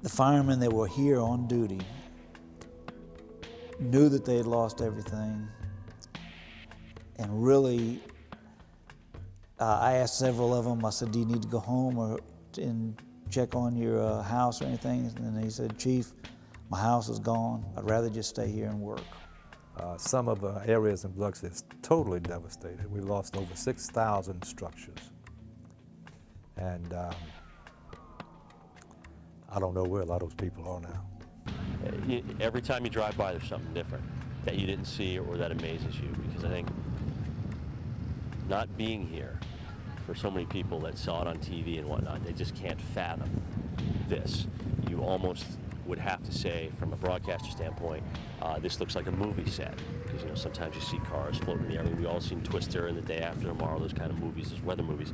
the firemen that were here on duty knew that they had lost everything, and really, I asked several of them, I said, do you need to go home or and check on your house or anything? And they said, Chief, my house is gone. I'd rather just stay here and work. Some of the areas in Biloxi is totally devastated. We lost over 6,000 structures. And I don't know where a lot of those people are now. Every time you drive by, there's something different that you didn't see or that amazes you, because I think not being here, for so many people that saw it on TV and whatnot, they just can't fathom this. You almost would have to say, from a broadcaster standpoint, this looks like a movie set, because you know sometimes you see cars floating in the air. I mean, we all seen Twister and The Day After Tomorrow, those kind of movies, those weather movies,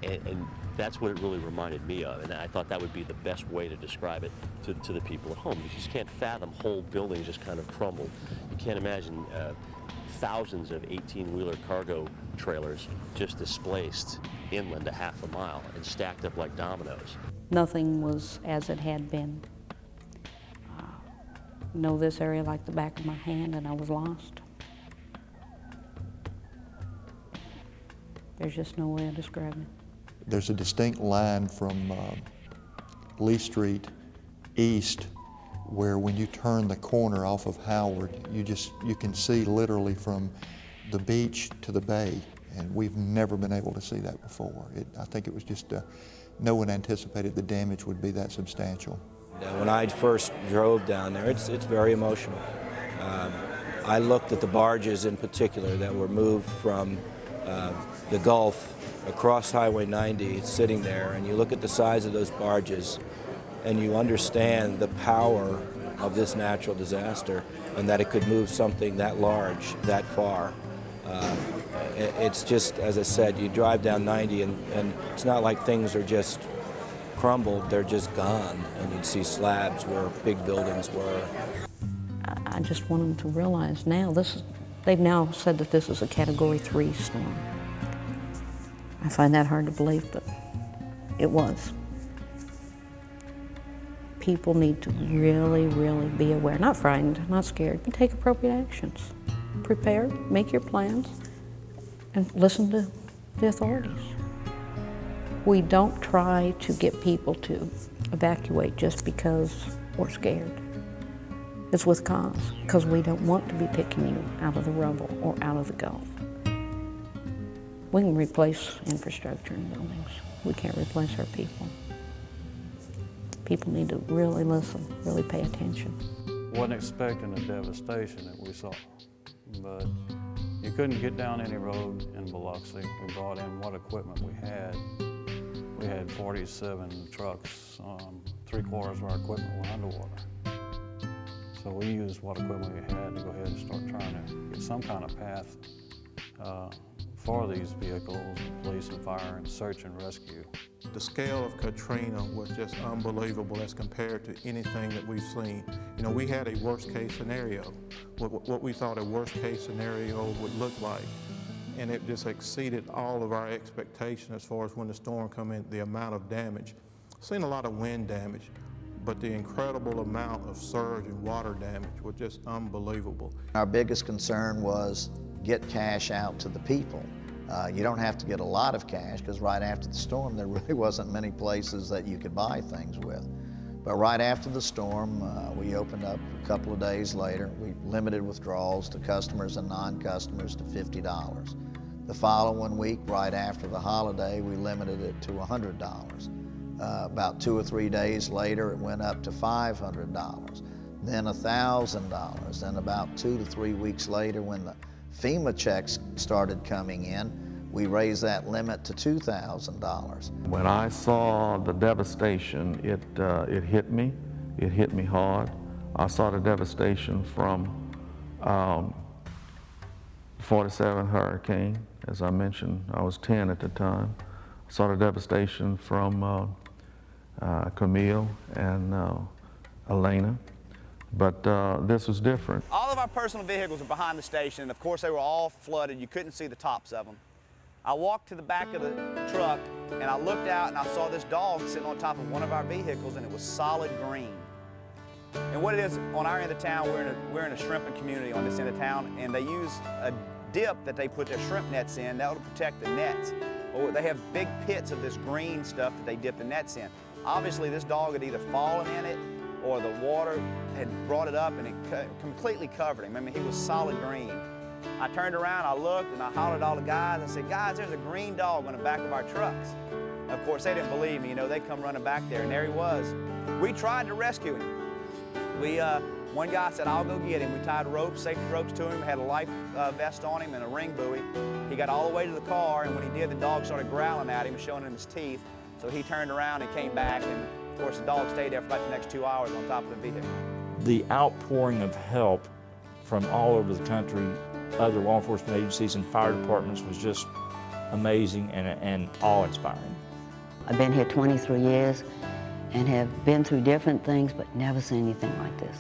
and that's what it really reminded me of. And I thought that would be the best way to describe it to the people at home. You just can't fathom whole buildings just kind of crumbled. You can't imagine thousands of 18-wheeler cargo trailers just displaced inland a half a mile and stacked up like dominoes. Nothing was as it had been. Know this area like the back of my hand, and I was lost. There's just no way of describing it. There's a distinct line from Lee Street east where when you turn the corner off of Howard, you can see literally from the beach to the bay, and we've never been able to see that before. I think it was just, no one anticipated the damage would be that substantial. When I first drove down there, it's very emotional. I looked at the barges in particular that were moved from the Gulf across Highway 90, sitting there, and you look at the size of those barges and you understand the power of this natural disaster and that it could move something that large, that far. It's just, as I said, you drive down 90 and it's not like things are just crumbled, they're just gone, and you'd see slabs where big buildings were. I just want them to realize now, they've now said that this is a Category 3 storm. I find that hard to believe, but it was. People need to really, really be aware, not frightened, not scared, but take appropriate actions. Prepare, make your plans, and listen to the authorities. We don't try to get people to evacuate just because we're scared. It's with cause, because we don't want to be picking you out of the rubble or out of the Gulf. We can replace infrastructure and buildings. We can't replace our people. People need to really listen, really pay attention. Wasn't expecting the devastation that we saw, but you couldn't get down any road in Biloxi. We brought in what equipment we had. We had 47 trucks. 3/4 of our equipment went underwater. So we used what equipment we had to go ahead and start trying to get some kind of path for these vehicles, police and fire, and search and rescue. The scale of Katrina was just unbelievable as compared to anything that we've seen. You know, we had a worst case scenario, what we thought a worst case scenario would look like. And it just exceeded all of our expectations as far as when the storm come in, the amount of damage. Seen a lot of wind damage, but the incredible amount of surge and water damage was just unbelievable. Our biggest concern was get cash out to the people. You don't have to get a lot of cash because right after the storm there really wasn't many places that you could buy things with. But right after the storm, we opened up a couple of days later. We limited withdrawals to customers and non-customers to $50. The following week, right after the holiday, we limited it to $100. About 2 or 3 days later, it went up to $500, then $1,000. Then about 2 to 3 weeks later, when the FEMA checks started coming in, we raised that limit to $2,000. When I saw the devastation, it hit me. It hit me hard. I saw the devastation from 47 hurricane. As I mentioned, I was 10 at the time. I saw the devastation from Camille and Elena. But this was different. All of our personal vehicles are behind the station, and of course they were all flooded. You couldn't see the tops of them. I walked to the back of the truck, and I looked out, and I saw this dog sitting on top of one of our vehicles, and it was solid green. And what it is, on our end of town, we're in a shrimping community on this end of town, and they use a dip that they put their shrimp nets in that will protect the nets. Well, they have big pits of this green stuff that they dip the nets in. Obviously, this dog had either fallen in it or the water had brought it up and it completely covered him. I mean, he was solid green. I turned around, I looked, and I hollered at all the guys. I said, guys, there's a green dog on the back of our trucks. And of course, they didn't believe me. You know, they come running back there, and there he was. We tried to rescue him. One guy said, I'll go get him. We tied ropes, safety ropes to him, had a life vest on him and a ring buoy. He got all the way to the car, and when he did, the dog started growling at him, showing him his teeth. So he turned around and came back, and of course, the dog stayed there for about the next 2 hours on top of the vehicle. The outpouring of help from all over the country, other law enforcement agencies and fire departments was just amazing and awe-inspiring. I've been here 23 years and have been through different things, but never seen anything like this.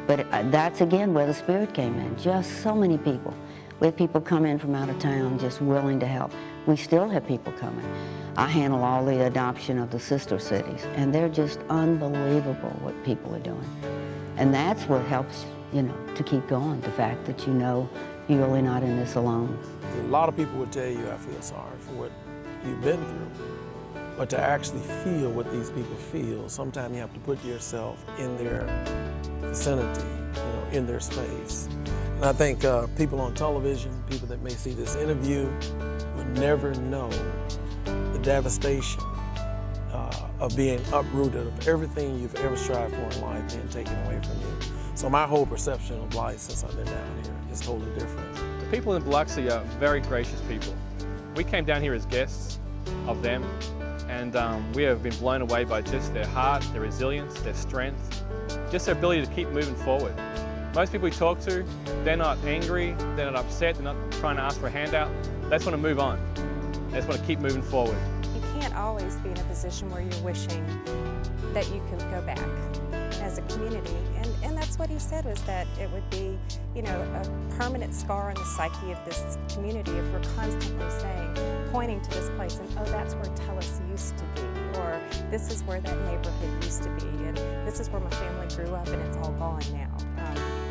But that's again where the spirit came in. Just so many people. We had people come in from out of town just willing to help. We still have people coming. I handle all the adoption of the sister cities, and they're just unbelievable what people are doing. And that's what helps, you know, to keep going, the fact that you know you're really not in this alone. A lot of people would tell you, I feel sorry for what you've been through. But to actually feel what these people feel, sometimes you have to put yourself in their vicinity, you know, in their space. And I think people on television, people that may see this interview, would never know the devastation of being uprooted, of everything you've ever strived for in life being taken away from you. So my whole perception of life since I've been down here is totally different. The people in Biloxi are very gracious people. We came down here as guests of them, and we have been blown away by just their heart, their resilience, their strength, just their ability to keep moving forward. Most people we talk to, they're not angry, they're not upset, they're not trying to ask for a handout. They just want to move on. They just want to keep moving forward. You can't always be in a position where you're wishing that you could go back as a community. And that's what he said, was that it would be, you know, a permanent scar on the psyche of this community if we're constantly saying, pointing to this place, and oh, that's where Telus used to be, or this is where that neighborhood used to be, and this is where my family grew up, and it's all gone now.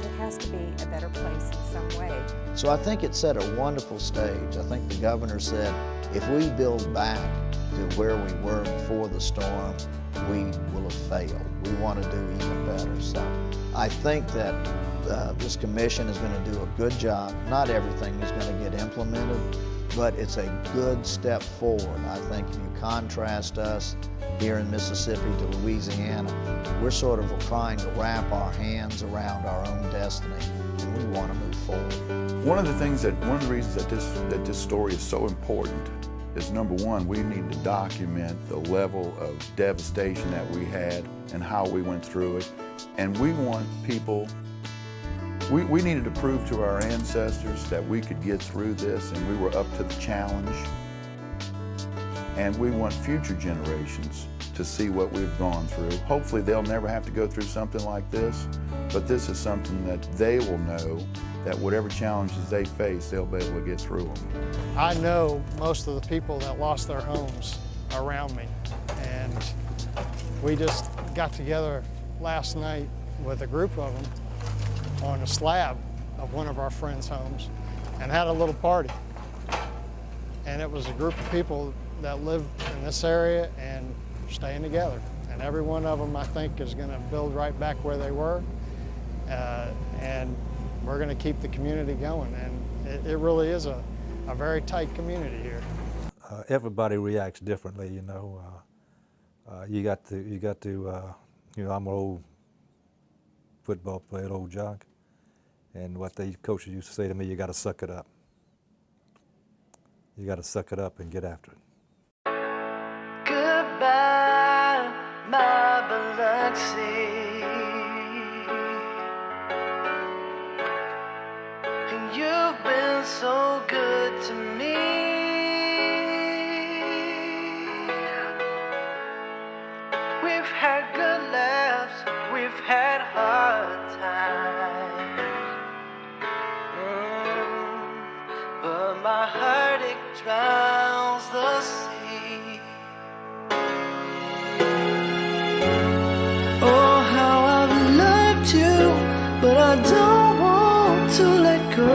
It has to be a better place in some way. So I think it set a wonderful stage. I think the governor said, if we build back to where we were before the storm, we will have failed. We want to do even better. So I think that this commission is going to do a good job. Not everything is going to get implemented, but it's a good step forward. I think if you contrast us here in Mississippi to Louisiana, we're sort of trying to wrap our hands around our own destiny, and we want to move forward. One of the reasons that this story is so important is, number one, we need to document the level of devastation that we had and how we went through it. And we want people, we needed to prove to our ancestors that we could get through this and we were up to the challenge. And we want future generations to see what we've gone through. Hopefully they'll never have to go through something like this, but this is something that they will know that whatever challenges they face, they'll be able to get through them. I know most of the people that lost their homes around me, and we just got together last night with a group of them on a slab of one of our friends' homes and had a little party. And it was a group of people that live in this area and staying together. And every one of them, I think, is going to build right back where they were. And we're going to keep the community going. And it really is a very tight community here. Everybody reacts differently, you know. You got to, you know, I'm an old football player, old jock. And what the coaches used to say to me, you got to suck it up. You got to suck it up and get after it. Goodbye, my Biloxi. And you've been so good to me. We've had good laughs, we've had hard times. But my heartache drowns the sea. Oh, how I've loved you, but I don't want to let go.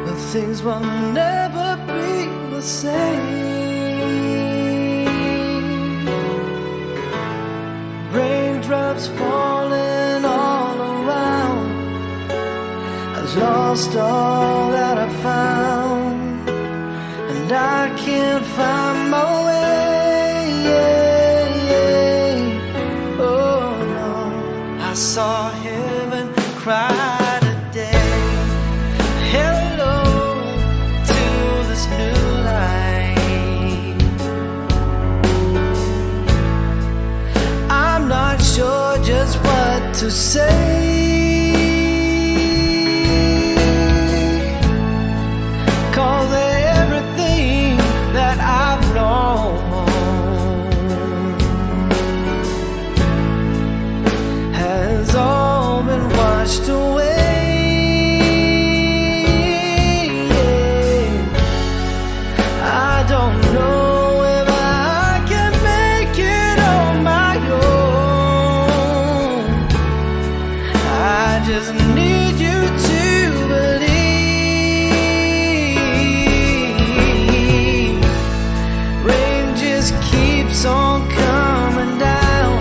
But things will never be the same. Raindrops falling all around. I've lost all that I found, and I can't find my way. Oh no, I saw heaven cry today. Hello to this new life. I'm not sure just what to say. Cause everything that I've known has all been washed away. I don't know if I can make it on my own. I just need you to believe. On coming down,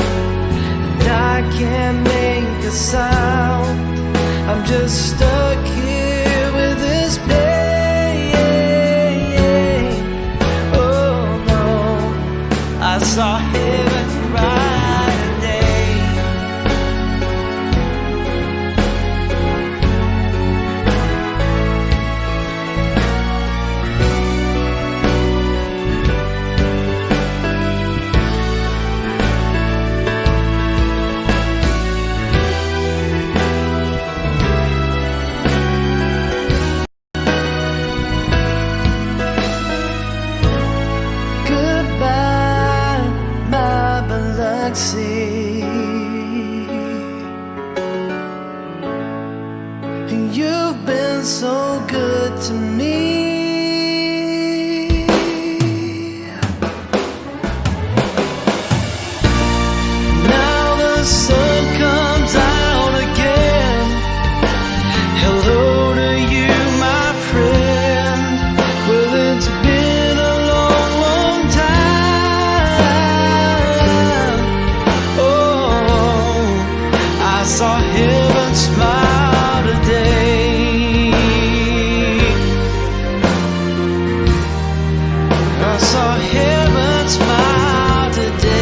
and I can't make a sound. I'm just stuck here with this pain. Oh no, I saw heaven right today. You've been so good to me. Now the sun comes out again. Hello to you, my friend. Well, it's been a long, long time. Oh, I saw heaven smile today. I saw heaven smile today.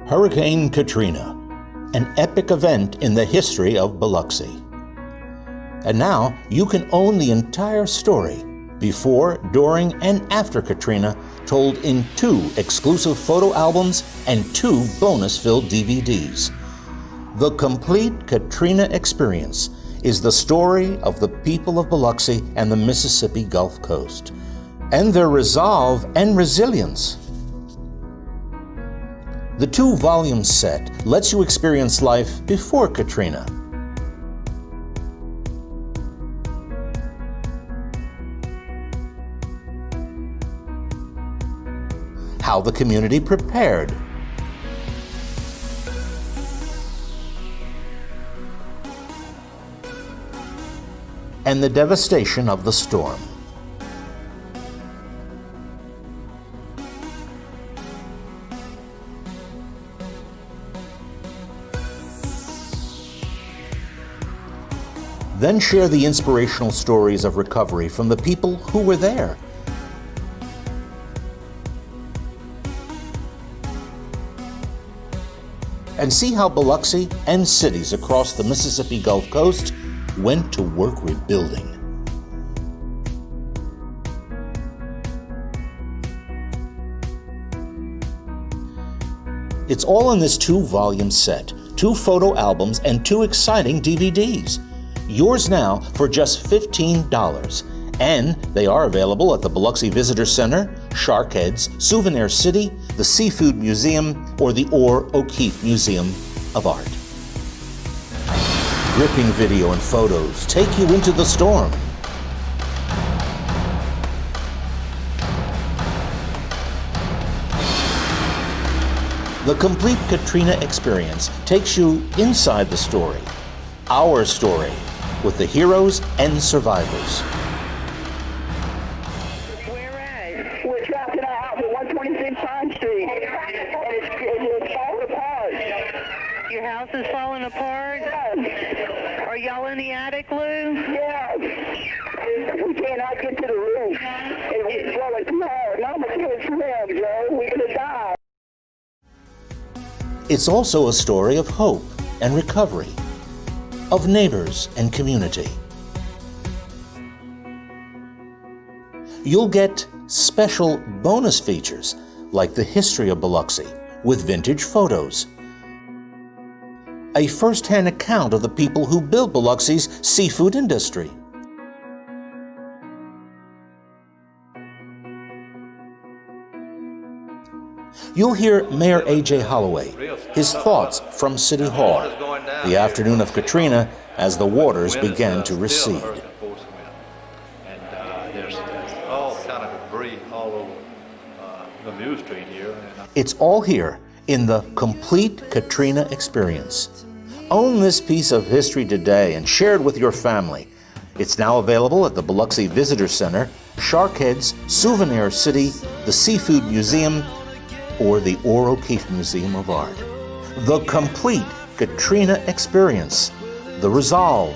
Hurricane Katrina, an epic event in the history of Biloxi. And now you can own the entire story, before, during, and after Katrina, told in 2 exclusive photo albums and 2 bonus-filled DVDs. The Complete Katrina Experience is the story of the people of Biloxi and the Mississippi Gulf Coast, and their resolve and resilience. The 2-volume set lets you experience life before Katrina. How the community prepared. And the devastation of the storm. Then share the inspirational stories of recovery from the people who were there. And see how Biloxi and cities across the Mississippi Gulf Coast went to work rebuilding. It's all in this 2-volume set, 2 photo albums, and 2 exciting DVDs. Yours now for just $15. And they are available at the Biloxi Visitor Center, Shark Heads, Souvenir City, the Seafood Museum, or the Orr O'Keefe Museum of Art. Gripping video and photos take you into the storm. The Complete Katrina Experience takes you inside the story, our story, with the heroes and survivors. We're trapped in our house at 126 Pine Street, and it's falling apart. Your house is falling apart? Yes. Are y'all in the attic, Lou? Yes. We cannot get to the roof. It's too hard. Mama can't swim, Joe. We're going to die. It's also a story of hope and recovery, of neighbors and community. You'll get special bonus features like the history of Biloxi with vintage photos, a first-hand account of the people who built Biloxi's seafood industry, you'll hear Mayor A.J. Holloway, his thoughts from City Hall, the afternoon of Katrina as the waters began to recede. There's all kind of debris all over the view street here. It's all here in the Complete Katrina Experience. Own this piece of history today and share it with your family. It's now available at the Biloxi Visitor Center, Shark Heads, Souvenir City, the Seafood Museum, or the Orr O'Keefe Museum of Art. The Complete Katrina Experience. The resolve,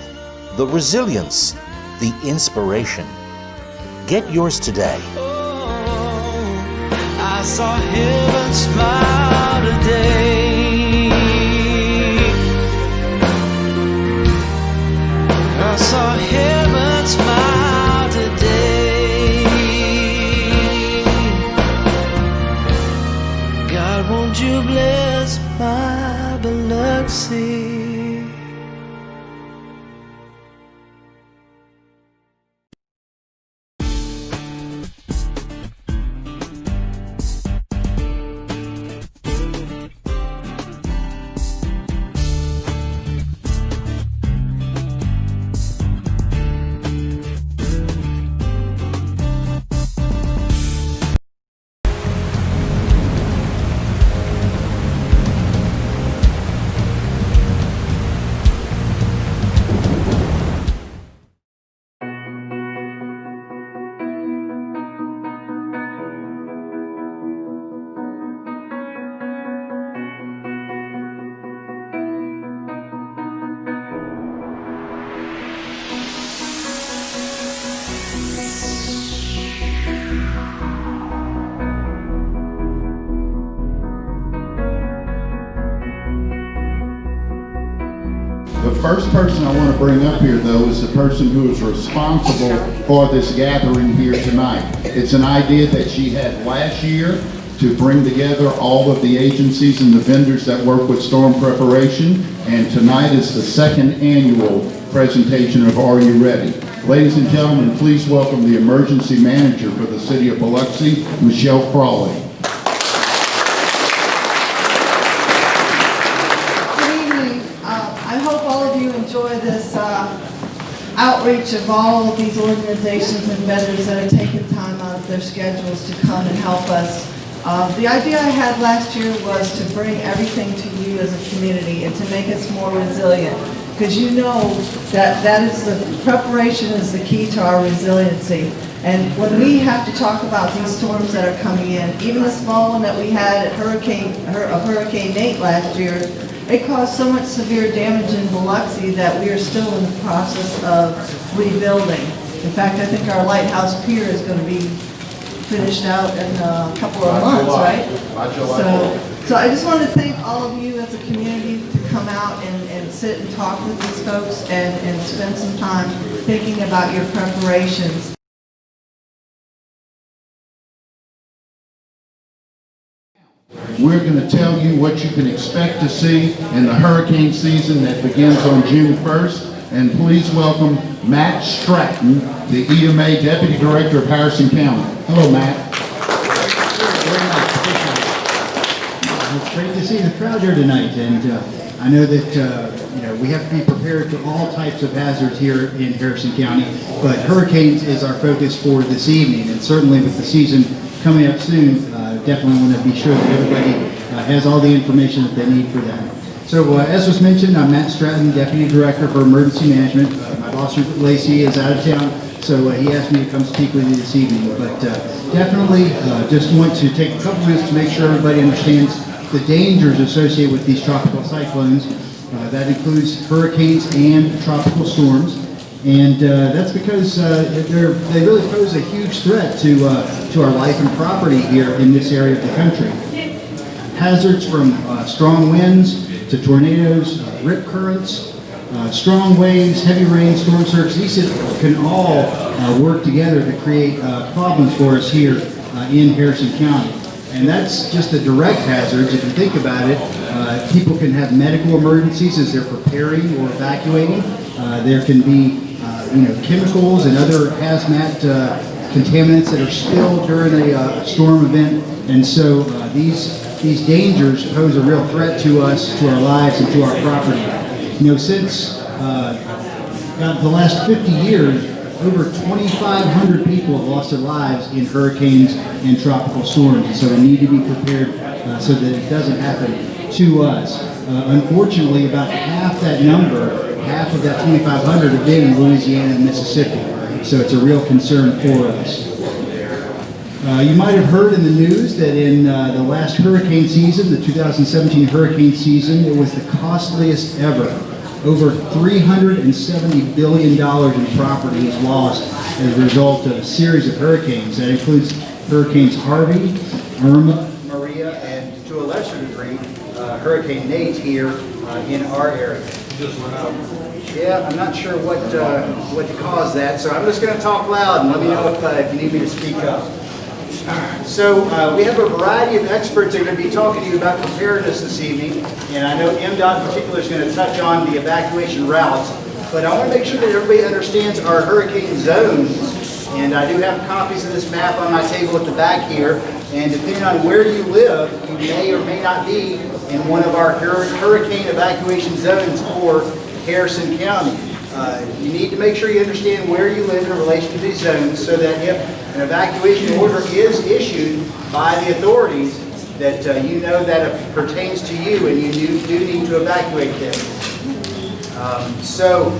the resilience, the inspiration. Get yours today. I saw heaven smile today. I saw heaven smile today. God, won't you bless my Biloxi? first person I want to bring up here, though, is the person who is responsible for this gathering here tonight. It's an idea that she had last year to bring together all of the agencies and the vendors that work with storm preparation, and tonight is the second annual presentation of Are You Ready? Ladies and gentlemen, please welcome the emergency manager for the city of Biloxi, Michelle Crawley. I hope all of you enjoy this outreach of all of these organizations and vendors that are taking time out of their schedules to come and help us. The idea I had last year was to bring everything to you as a community and to make us more resilient, because you know that is the preparation is the key to our resiliency. And when we have to talk about these storms that are coming in, even the small one that we had at Hurricane Nate last year, it caused so much severe damage in Biloxi that we are still in the process of rebuilding. In fact, I think our lighthouse pier is going to be finished out in a couple of months, right? So I just want to thank all of you as a community to come out and sit and talk with these folks and spend some time thinking about your preparations. We're going to tell you what you can expect to see in the hurricane season that begins on June 1st. And please welcome Matt Stratton, the EMA Deputy Director of Harrison County. Hello, Matt. It's great to see the crowd here tonight, and I know that we have to be prepared for all types of hazards here in Harrison County, but hurricanes is our focus for this evening, and certainly with the season coming up soon, definitely want to be sure that everybody has all the information that they need for that. So as was mentioned, I'm Matt Stratton, Deputy Director for Emergency Management. My boss, Lacey, is out of town, so he asked me to come speak with you this evening. But definitely just want to take a couple minutes to make sure everybody understands the dangers associated with these tropical cyclones. That includes hurricanes and tropical storms. And that's because they really pose a huge threat to our life and property here in this area of the country. Hazards from strong winds to tornadoes, rip currents, strong waves, heavy rain, storm surge, these can all work together to create problems for us here in Harrison County. And that's just the direct hazards. If you think about it, people can have medical emergencies as they're preparing or evacuating. There can be chemicals and other hazmat contaminants that are spilled during a storm event. And so these dangers pose a real threat to us, to our lives, and to our property. Since the last 50 years, over 2,500 people have lost their lives in hurricanes and tropical storms. And so we need to be prepared so that it doesn't happen to us. Unfortunately, about half that number, half of that 2,500 have been in Louisiana and Mississippi. So it's a real concern for us. You might have heard in the news that in the last hurricane season, the 2017 hurricane season, it was the costliest ever. Over $370 billion in property was lost as a result of a series of hurricanes. That includes Hurricanes Harvey, Irma, Maria, and to a lesser degree, Hurricane Nate here in our area. Yeah, I'm not sure what caused that, so I'm just going to talk loud and let me know if you need me to speak up. So we have a variety of experts that are going to be talking to you about preparedness this evening, and I know MDOT in particular is going to touch on the evacuation routes, but I want to make sure that everybody understands our hurricane zones, and I do have copies of this map on my table at the back here, and depending on where you live, you may or may not be in one of our hurricane evacuation zones for Harrison County. You need to make sure you understand where you live in relation to these zones so that if an evacuation order is issued by the authorities, that you know that it pertains to you and you do need to evacuate them. So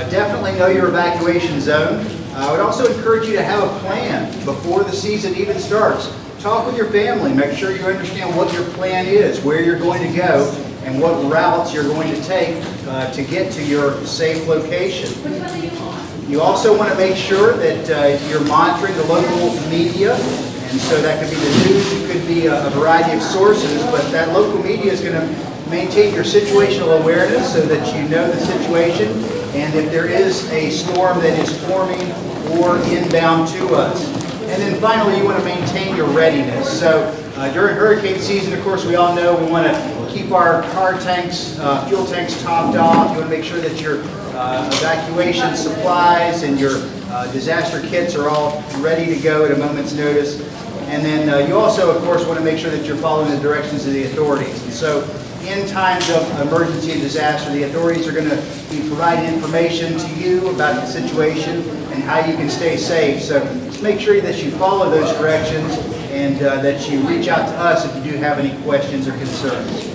definitely know your evacuation zone. I would also encourage you to have a plan before the season even starts. Talk with your family, make sure you understand what your plan is, where you're going to go, and what routes you're going to take to get to your safe location. You also want to make sure that you're monitoring the local media, and so that could be the news, it could be a variety of sources, but that local media is going to maintain your situational awareness so that you know the situation and if there is a storm that is forming or inbound to us. And then finally, you want to maintain your readiness. So during hurricane season, of course, we all know we want to keep our car tanks, fuel tanks topped off. You want to make sure that your evacuation supplies and your disaster kits are all ready to go at a moment's notice. And then you also, of course, want to make sure that you're following the directions of the authorities. And so in times of emergency and disaster, the authorities are going to be providing information to you about the situation and how you can stay safe. So just make sure that you follow those directions and that you reach out to us if you do have any questions or concerns.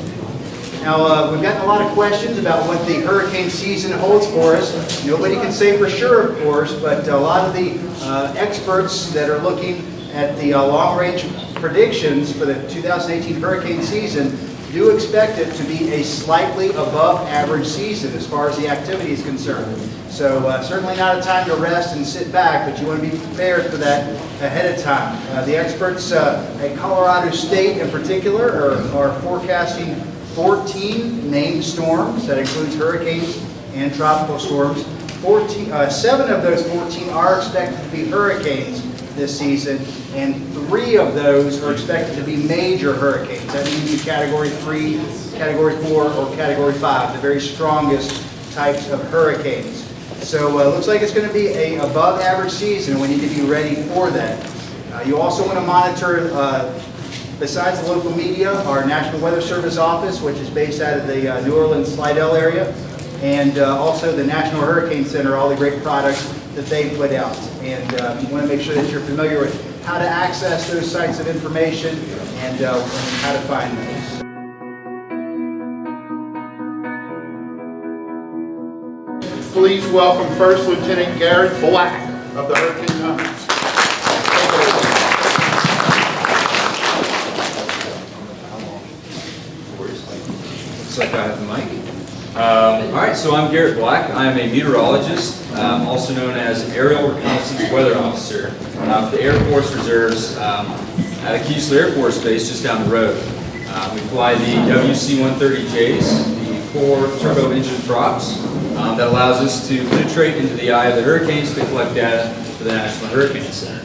Now, we've gotten a lot of questions about what the hurricane season holds for us. Nobody can say for sure, of course, but a lot of the experts that are looking at the long-range predictions for the 2018 hurricane season do expect it to be a slightly above average season as far as the activity is concerned. So certainly not a time to rest and sit back, but you want to be prepared for that ahead of time. The experts at Colorado State in particular are forecasting 14 named storms. That includes hurricanes and tropical storms. 7 of those 14 are expected to be hurricanes this season, and 3 of those are expected to be major hurricanes. That means Category 3, Category 4, or Category 5, the very strongest types of hurricanes. So it looks like it's going to be an above average season, and we need to be ready for that. You also want to monitor, besides the local media, our National Weather Service office, which is based out of the New Orleans-Slidell area, and also the National Hurricane Center, all the great products that they put out. And you want to make sure that you're familiar with how to access those sites of information and how to find those. Please welcome First Lieutenant Garrett Black of the Hurricane Hunters. Looks like I have the mic. All right, so I'm Garrett Black. I'm a meteorologist, also known as an Aerial Reconnaissance Weather Officer for the Air Force Reserves at Keesler Air Force Base just down the road. We fly the WC-130Js, the 4 turbo engine props that allows us to penetrate into the eye of the hurricanes to collect data for the National Hurricane Center.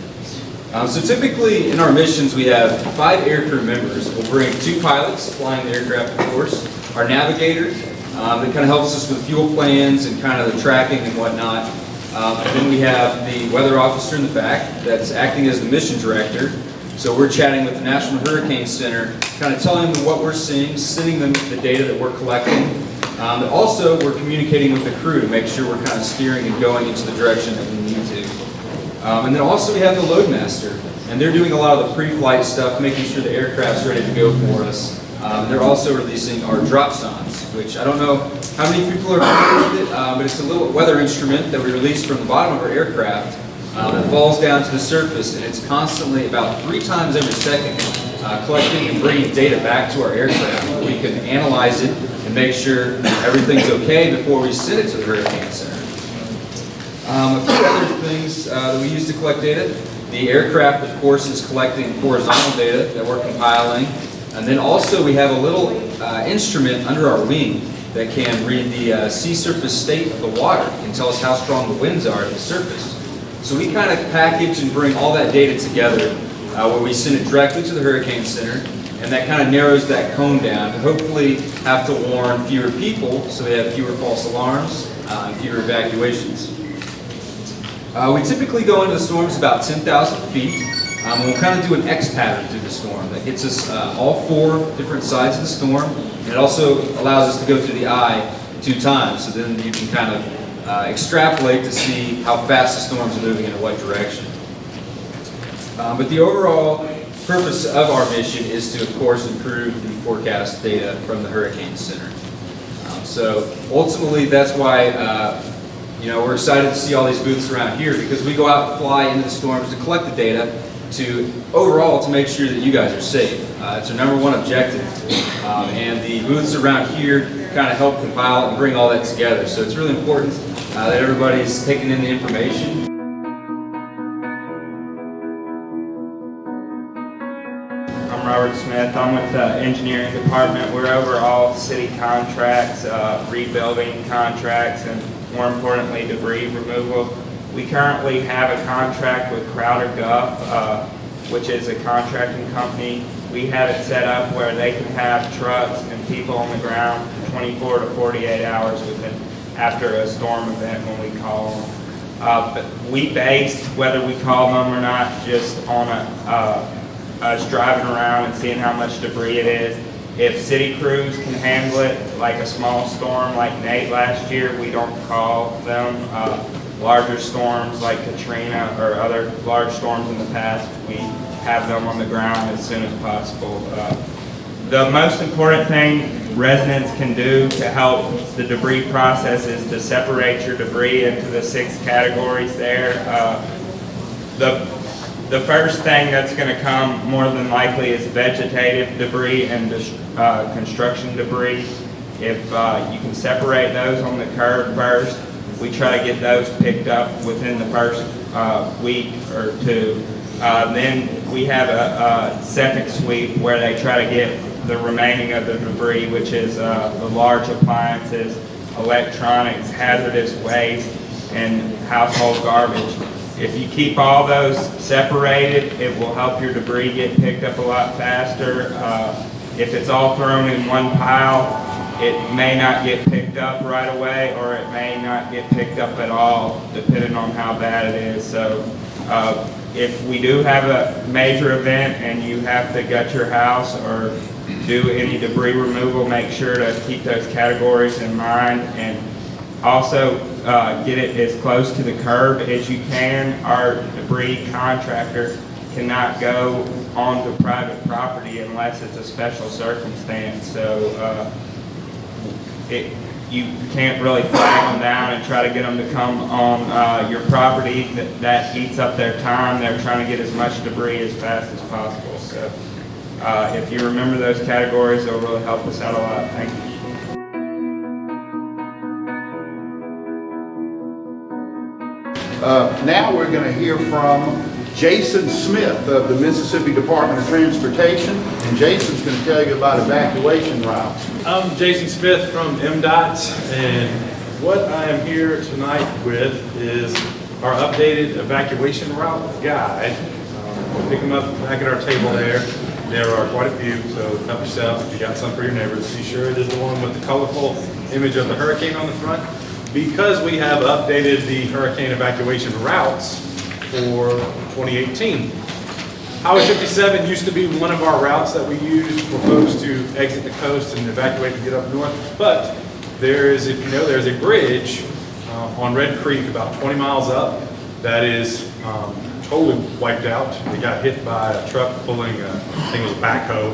So typically in our missions we have 5 aircrew members. We'll bring 2 pilots flying the aircraft, of course, our navigator, that kind of helps us with fuel plans and kind of the tracking and whatnot. And then we have the weather officer in the back that's acting as the mission director. So we're chatting with the National Hurricane Center, kind of telling them what we're seeing, sending them the data that we're collecting. But also we're communicating with the crew to make sure we're kind of steering and going into the direction that we need to. And then also we have the loadmaster, and they're doing a lot of the pre-flight stuff, making sure the aircraft's ready to go for us. They're also releasing our dropsondes, which I don't know how many people are familiar with it, but it's a little weather instrument that we release from the bottom of our aircraft that falls down to the surface, and it's constantly about 3 times every second collecting and bringing data back to our aircraft where we can analyze it and make sure everything's okay before we send it to the Hurricane Center. A few other things that we use to collect data. The aircraft, of course, is collecting horizontal data that we're compiling. And then also we have a little instrument under our wing that can read the sea surface state of the water. It can tell us how strong the winds are at the surface. So we kind of package and bring all that data together where we send it directly to the Hurricane Center, and that kind of narrows that cone down to hopefully have to warn fewer people so we have fewer false alarms and fewer evacuations. We typically go into the storms about 10,000 feet. And we'll kind of do an X pattern through the storm that gets us all 4 different sides of the storm, and it also allows us to go through the eye 2 times, so then you can kind of extrapolate to see how fast the storms are moving and in what direction. But the overall purpose of our mission is to, of course, improve the forecast data from the Hurricane Center. So ultimately, that's why we're excited to see all these booths around here, because we go out and fly into the storms to collect the data overall to make sure that you guys are safe. It's our #1 objective. And the booths around here kind of help compile and bring all that together. So it's really important that everybody's taking in the information. I'm I'm Robert Smith. I'm with the engineering department. We're over all city contracts, rebuilding contracts, and more importantly, debris removal. We currently have a contract with Crowder Guff, which is a contracting company. We have it set up where they can have trucks and people on the ground 24 to 48 hours after a storm event when we call them. But we base whether we call them or not just on us driving around and seeing how much debris it is. If city crews can handle it, like a small storm like Nate last year, we don't call them. Larger storms like Katrina or other large storms in the past, we have them on the ground as soon as possible. The most important thing residents can do to help the debris process is to separate your debris into the 6 categories there. The first thing that's going to come more than likely is vegetative debris and construction debris. If you can separate those on the curb first, we try to get those picked up within the first week or 2. Then we have a second sweep where they try to get the remaining of the debris, which is the large appliances, electronics, hazardous waste, and household garbage. If you keep all those separated, it will help your debris get picked up a lot faster. If it's all thrown in one pile, it may not get picked up right away, or it may not get picked up at all, depending on how bad it is. So if we do have a major event and you have to gut your house or do any debris removal, make sure to keep those categories in mind, and also get it as close to the curb as you can. Our debris contractor cannot go onto private property unless it's a special circumstance. So you can't really flag them down and try to get them to come on your property. That eats up their time. They're trying to get as much debris as fast as possible. So if you remember those categories, it'll really help us out a lot. Thank you. Now we're going to hear from Jason Smith of the Mississippi Department of Transportation, and Jason's going to tell you about evacuation routes. I'm Jason Smith from MDOT, and what I am here tonight with is our updated evacuation route guide. We'll pick them up back at our table there. There are quite a few, so help yourself. If you got some for your neighbors, be sure it is the one with the colorful image of the hurricane on the front, because we have updated the hurricane evacuation routes for 2018. Highway 57 used to be one of our routes that we used for folks to exit the coast and evacuate to get up north, but there is, if you know, there's a bridge on Red Creek about 20 miles up that is totally wiped out. It got hit by a truck pulling, I think it was a backhoe,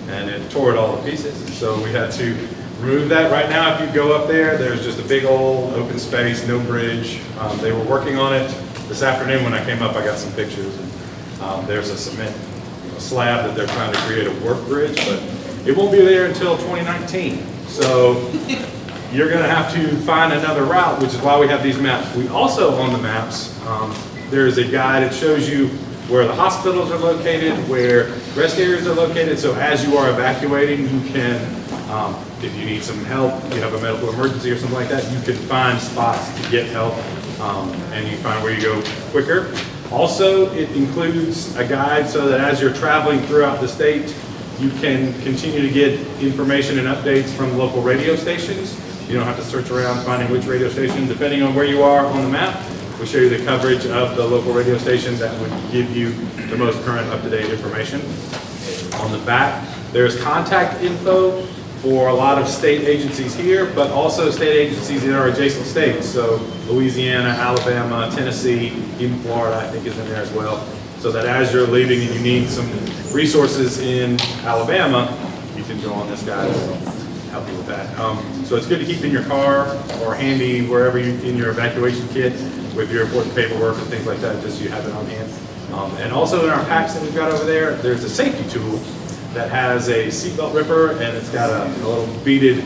and it tore it all to pieces. So we had to remove that. Right now, if you go up there, there's just a big old open space, no bridge. They were working on it. This afternoon when I came up, I got some pictures. And, there's a cement slab that they're trying to create a work bridge, but it won't be there until 2019. So you're going to have to find another route, which is why we have these maps. We also, on the maps, there's a guide that shows you where the hospitals are located, where rest areas are located. So as you are evacuating, you can, if you need some help, you have a medical emergency or something like that, you can find spots to get help, and you find where you go quicker. Also, it includes a guide so that as you're traveling throughout the state, you can continue to get information and updates from local radio stations. You don't have to search around finding which radio station. Depending on where you are on the map, we show you the coverage of the local radio station that would give you the most current up-to-date information. On the back, there's contact info for a lot of state agencies here, but also state agencies in our adjacent states. So Louisiana, Alabama, Tennessee, even Florida, I think is in there as well. So that as you're leaving and you need some resources in Alabama, you can go on this guide and help you with that. So it's good to keep in your car or handy wherever you in your evacuation kit with your important paperwork and things like that, just so you have it on hand. And also in our packs that we've got over there, there's a safety tool that has a seatbelt ripper, and it's got a little beaded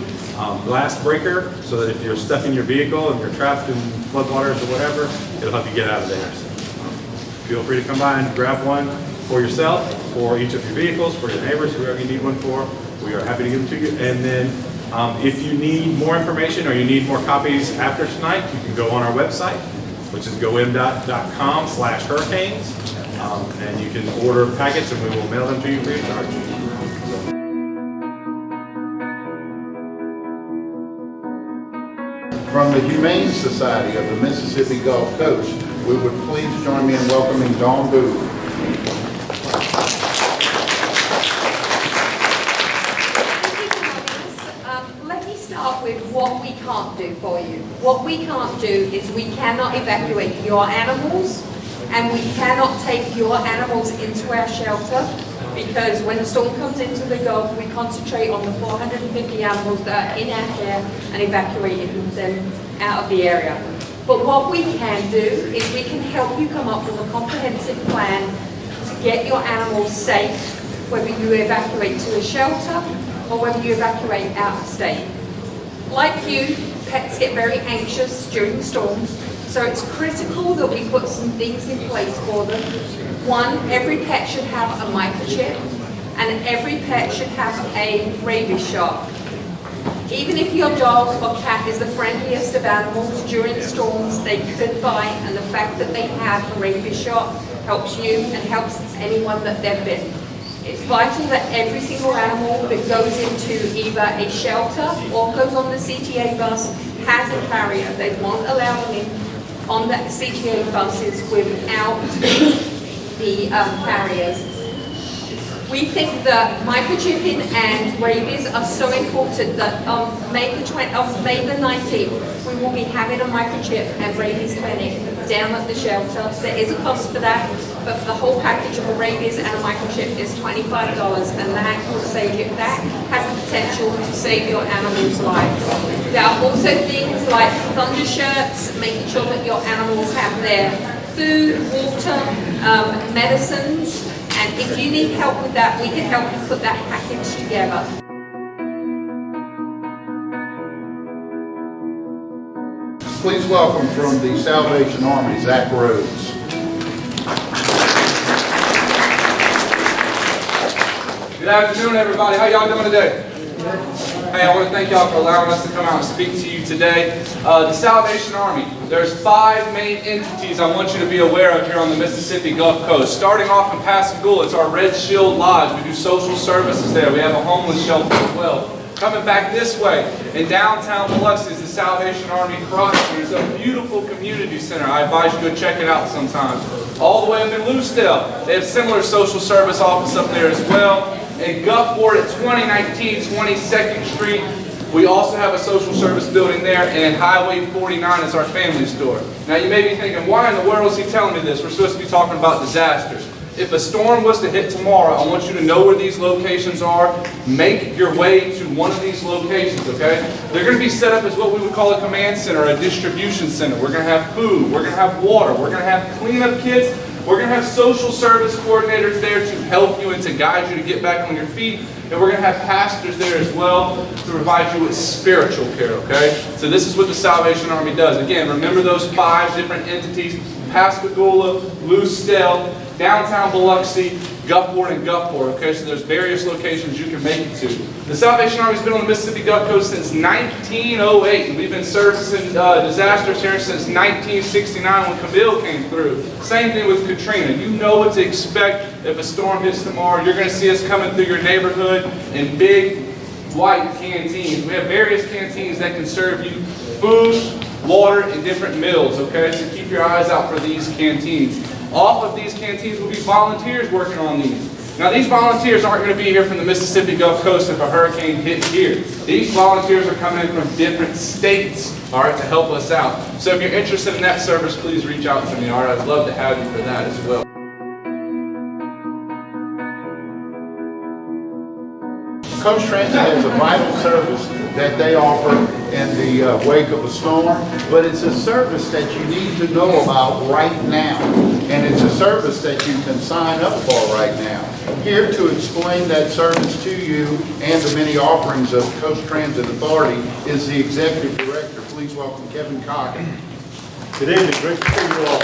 blast breaker, so that if you're stuck in your vehicle and you're trapped in floodwaters or whatever, it'll help you get out of there. So, feel free to come by and grab one. for yourself, for each of your vehicles, for your neighbors, whoever you need one for. We are happy to give them to you. And then if you need more information or you need more copies after tonight, you can go on our website, which is gomdot.com/hurricanes, and you can order packets and we will mail them to you free of charge. From the Humane Society of the Mississippi Gulf Coast, we would please join me in welcoming Dawn Booth. Let me start with what we can't do for you. What we can't do is we cannot evacuate your animals, and we cannot take your animals into our shelter, because when the storm comes into the Gulf, we concentrate on the 450 animals that are in our care and evacuating them out of the area. But what we can do is we can help you come up with a comprehensive plan to get your animals safe, whether you evacuate to a shelter or whether you evacuate out of state. Like you, pets get very anxious during storms, so it's critical that we put some things in place for them. One, every pet should have a microchip, and every pet should have a rabies shot. Even if your dog or cat is the friendliest of animals, during storms they could bite, and the fact that they have a rabies shot helps you and helps anyone that they've bitten. It's vital that every single animal that goes into either a shelter or goes on the CTA bus has a carrier. They won't allow them in on the CTA buses without the carriers. We think that microchipping and rabies are so important that on May the 19th, we will be having a microchip and rabies clinic down at the shelter. There is a cost for that, but for the whole package of a rabies and a microchip is $25, and that will save you. That has the potential to save your animal's life. There are also things like thunder shirts, making sure that your animals have their food, water, medicines. And if you need help with that, we can help you put that package together. Please welcome from the Salvation Army, Zach Rhodes. Good afternoon, everybody. How y'all doing today? Hey, I want to thank y'all for allowing us to come out and speak to you today. The Salvation Army, there's 5 main entities I want you to be aware of here on the Mississippi Gulf Coast. Starting off in Pascagoula, it's our Red Shield Lodge. We do social services there. We have a homeless shelter as well. Coming back this way, in downtown Biloxi is the Salvation Army Cross. It's a beautiful community center. I advise you to go check it out sometime. All the way up in Lucedale, they have similar social service office up there as well. In Gulfport at 2019 22nd Street, we also have a social service building there, and Highway 49 is our family store. Now you may be thinking, why in the world is he telling me this? We're supposed to be talking about disasters. If a storm was to hit tomorrow, I want you to know where these locations are. Make your way to one of these locations, okay? They're going to be set up as what we would call a command center, a distribution center. We're going to have food, we're going to have water, we're going to have cleanup kits, we're going to have social service coordinators there to help you and to guide you to get back on your feet. And we're going to have pastors there as well to provide you with spiritual care, okay? So this is what the Salvation Army does. Again, remember those 5 different entities: Pascagoula, Lucedale, downtown Biloxi, Gulfport, and Gulfport, okay? So there's various locations you can make it to. The Salvation Army's been on the Mississippi Gulf Coast since 1908, and we've been servicing disasters here since 1969 when Kabil came through. Same thing with Katrina. You know what to expect if a storm hits tomorrow. You're going to see us coming through your neighborhood in big white canteens. We have various canteens that can serve you food, water, and different meals, okay? So keep your eyes out for these canteens. Off of these canteens will be volunteers working on these. Now these volunteers aren't going to be here from the Mississippi Gulf Coast if a hurricane hits here. These volunteers are coming in from different states, all right, to help us out. So if you're interested in that service, please reach out to me, all right? I'd love to have you for that as well. Coast Transit has a vital service that they offer in the wake of a storm, but it's a service that you need to know about right now, and it's a service that you can sign up for right now. Here to explain that service to you and the many offerings of Coast Transit Authority is the Executive Director. Please welcome Kevin Cocken. Good evening, great to see you all.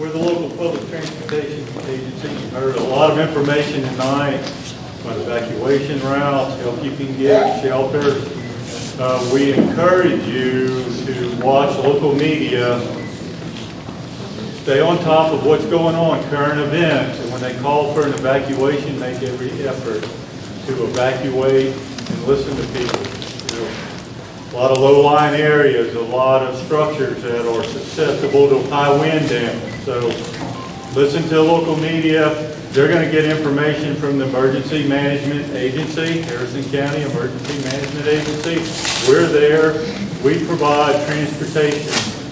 We're the local public transportation agency. You heard a lot of information tonight on evacuation routes, help you can get, shelter. We encourage you to watch local media, stay on top of what's going on, current events, and when they call for an evacuation, make every effort to evacuate and listen to people. You know, a lot of low-lying areas, a lot of structures that are susceptible to high wind damage. So listen to local media. They're going to get information from the Emergency Management Agency, Harrison County Emergency Management Agency. We're there. We provide transportation,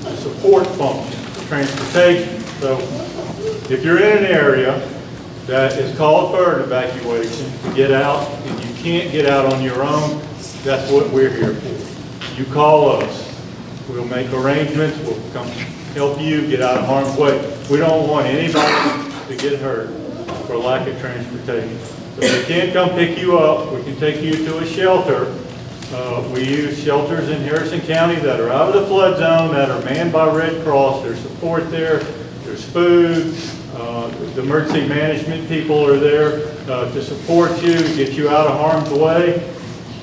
a support function for transportation. So if you're in an area that is called for an evacuation to get out and you can't get out on your own, that's what we're here for. You call us. We'll make arrangements. We'll come help you get out of harm's way. We don't want anybody to get hurt for lack of transportation. So we can't come pick you up. We can take you to a shelter. We use shelters in Harrison County that are out of the flood zone, that are manned by Red Cross. There's support there. There's food. The emergency management people are there to support you, to get you out of harm's way.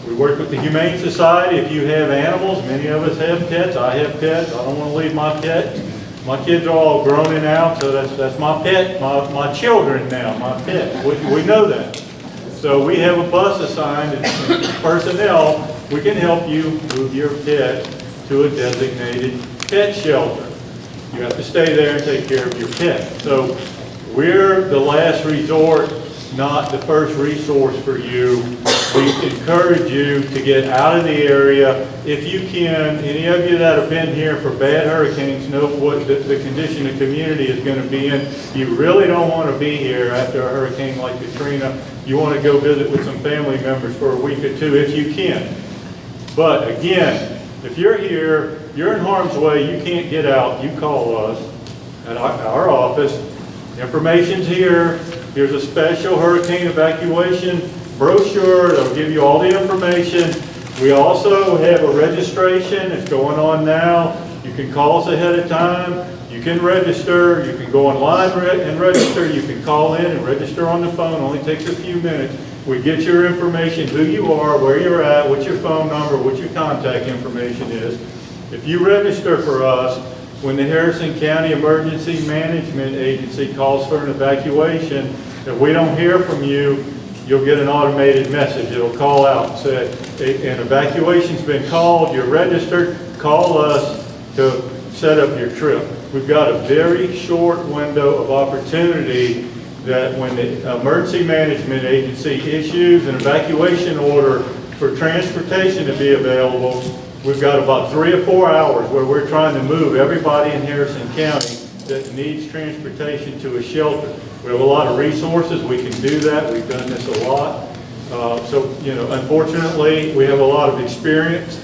We work with the Humane Society. If you have animals, many of us have pets. I have pets. I don't want to leave my pets. My kids are all grown and out, so that's my pet, my children now, my pet. We know that. So we have a bus assigned and personnel. We can help you move your pet to a designated pet shelter. You have to stay there and take care of your pet. So we're the last resort, not the first resource for you. We encourage you to get out of the area if you can. Any of you that have been here for bad hurricanes know what the condition the community is going to be in. You really don't want to be here after a hurricane like Katrina. You want to go visit with some family members for a week or two if you can. But again, if you're here, you're in harm's way, you can't get out, you call us at our office. Information's here. Here's a special hurricane evacuation brochure that'll give you all the information. We also have a registration. It's going on now. You can call us ahead of time. You can register. You can go online and register. You can call in and register on the phone. It only takes a few minutes. We get your information, who you are, where you're at, what your phone number, what your contact information is. If you register for us, when the Harrison County Emergency Management Agency calls for an evacuation, if we don't hear from you, you'll get an automated message. It'll call out and say, an evacuation's been called, you're registered, call us to set up your trip. We've got a very short window of opportunity that when the Emergency Management Agency issues an evacuation order for transportation to be available, we've got about 3 or 4 hours where we're trying to move everybody in Harrison County that needs transportation to a shelter. We have a lot of resources. We can do that. We've done this a lot. So, you know, unfortunately, we have a lot of experience.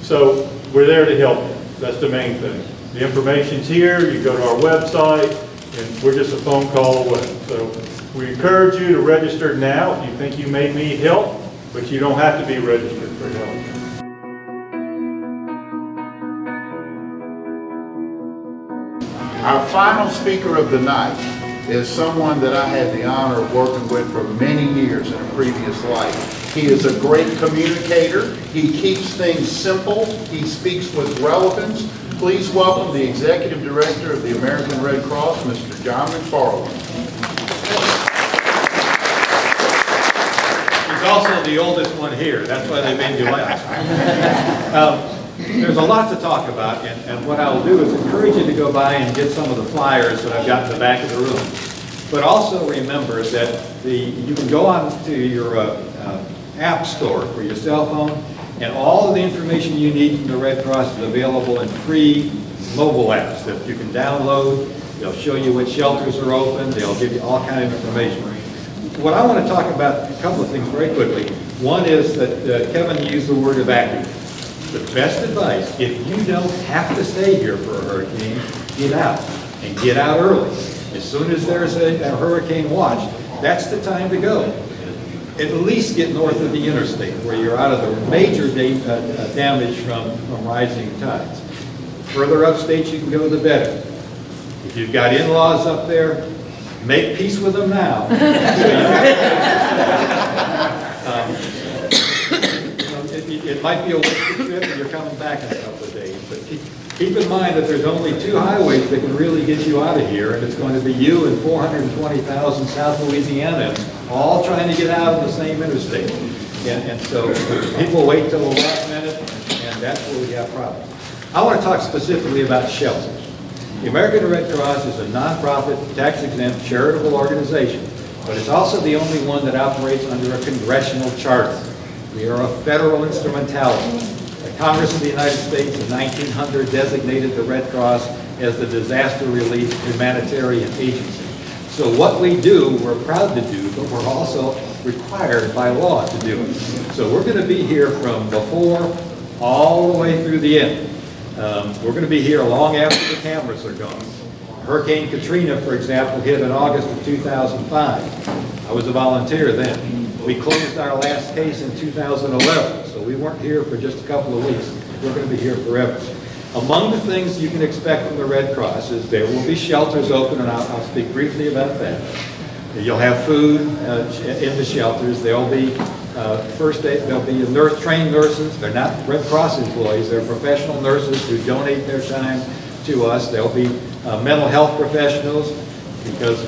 So we're there to help you. That's the main thing. The information's here. You go to our website, and we're just a phone call away. So we encourage you to register now if you think you may need help, but you don't have to be registered for help. Our final speaker of the night is someone that I had the honor of working with for many years in a previous life. He is a great communicator. He keeps things simple. He speaks with relevance. Please welcome the Executive Director of the American Red Cross, Mr. John McFarland. He's also the oldest one here. That's why they made you laugh. There's a lot to talk about, and what I'll do is encourage you to go by and get some of the flyers that I've got in the back of the room. But also remember that you can go on to your app store for your cell phone, and all of the information you need from the Red Cross is available in free mobile apps that you can download. They'll show you which shelters are open. They'll give you all kind of information. What I want to talk about, a couple of things very quickly. One is that Kevin used the word evacuate. The best advice, if you don't have to stay here for a hurricane, get out, and get out early. As soon as there's a hurricane watch, that's the time to go. At least get north of the interstate, where you're out of the major damage from rising tides. Further upstate you can go, the better. If you've got in-laws up there, make peace with them now. It might be a wasted trip and you're coming back in a couple of days, but keep in mind that there's only 2 highways that can really get you out of here, and it's going to be you and 420,000 South Louisianans all trying to get out of the same interstate. And so people wait till the last minute, and that's where we have problems. I want to talk specifically about shelters. The American Red Cross is a nonprofit, tax-exempt, charitable organization, but it's also the only one that operates under a congressional charter. We are a federal instrumentality. The Congress of the United States in 1900 designated the Red Cross as the disaster relief humanitarian agency. So what we do, we're proud to do, but we're also required by law to do it. So we're going to be here from before all the way through the end. We're going to be here long after the cameras are gone. Hurricane Katrina, for example, hit in August of 2005. I was a volunteer then. We closed our last case in 2011, so we weren't here for just a couple of weeks. We're going to be here forever. Among the things you can expect from the Red Cross is there will be shelters open, and I'll speak briefly about that. You'll have food in the shelters. There'll be first aid. There'll be trained nurses. They're not Red Cross employees. They're professional nurses who donate their time to us. There'll be mental health professionals because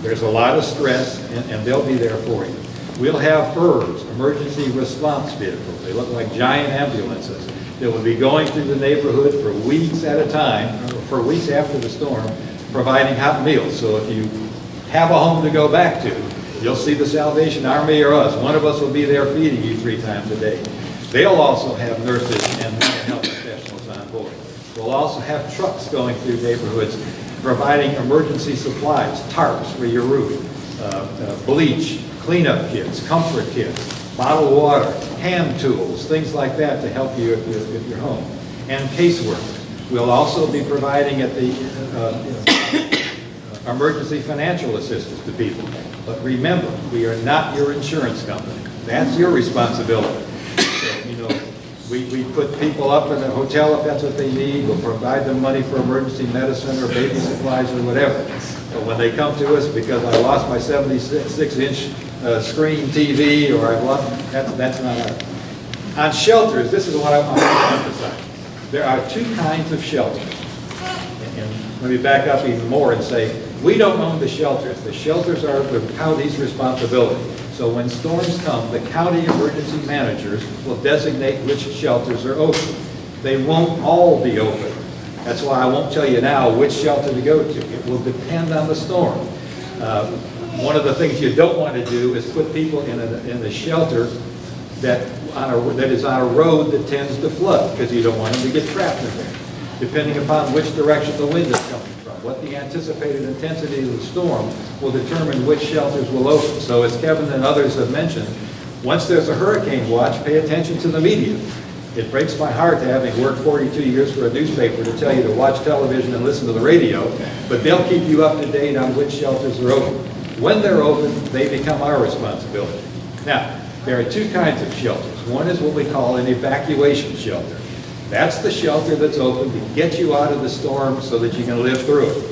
there's a lot of stress, and they'll be there for you. We'll have ERVs, emergency response vehicles. They look like giant ambulances that will be going through the neighborhood for weeks at a time, for weeks after the storm, providing hot meals. So if you have a home to go back to, you'll see the Salvation Army or us. One of us will be there feeding you 3 times a day. They'll also have nurses and mental health professionals on board. We'll also have trucks going through neighborhoods providing emergency supplies, tarps for your roof, bleach, cleanup kits, comfort kits, bottled water, hand tools, things like that to help you if you're home, and caseworkers. We'll also be providing at the emergency financial assistance to people. But remember, we are not your insurance company. That's your responsibility. So, we put people up in a hotel if that's what they need. We'll provide them money for emergency medicine or baby supplies or whatever. But when they come to us because I lost my 76-inch screen TV or I've lost, that's not us. On shelters, this is what I want to emphasize. There are 2 kinds of shelters. And let me back up even more and say, we don't own the shelters. The shelters are the county's responsibility. So when storms come, the county emergency managers will designate which shelters are open. They won't all be open. That's why I won't tell you now which shelter to go to. It will depend on the storm. One of the things you don't want to do is put people in a shelter that is on a road that tends to flood, because you don't want them to get trapped in there. Depending upon which direction the wind is coming from, what the anticipated intensity of the storm will determine which shelters will open. So as Kevin and others have mentioned, once there's a hurricane watch, pay attention to the media. It breaks my heart to having worked 42 years for a newspaper to tell you to watch television and listen to the radio, but they'll keep you up to date on which shelters are open. When they're open, they become our responsibility. Now, there are 2 kinds of shelters. One is what we call an evacuation shelter. That's the shelter that's open to get you out of the storm so that you can live through it.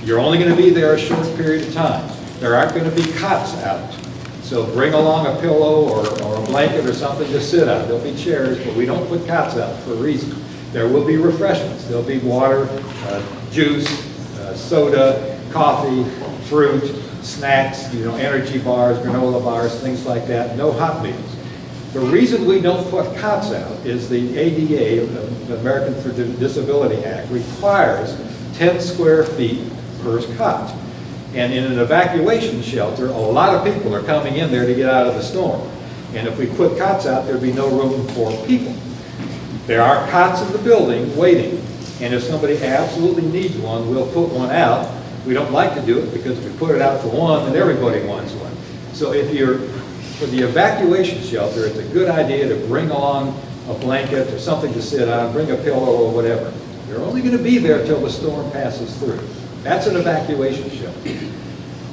You're only going to be there a short period of time. There aren't going to be cots out. So bring along a pillow or a blanket or something to sit on. There'll be chairs, but we don't put cots out for a reason. There will be refreshments. There'll be water, juice, soda, coffee, fruit, snacks, energy bars, granola bars, things like that. No hot meals. The reason we don't put cots out is the ADA, the Americans with Disability Act, requires 10 square feet per cot. And in an evacuation shelter, a lot of people are coming in there to get out of the storm. And if we put cots out, there'd be no room for people. There are cots in the building waiting. And if somebody absolutely needs one, we'll put one out. We don't like to do it because if we put it out for one, then everybody wants one. So for the evacuation shelter, it's a good idea to bring along a blanket or something to sit on, bring a pillow or whatever. You're only going to be there until the storm passes through. That's an evacuation shelter.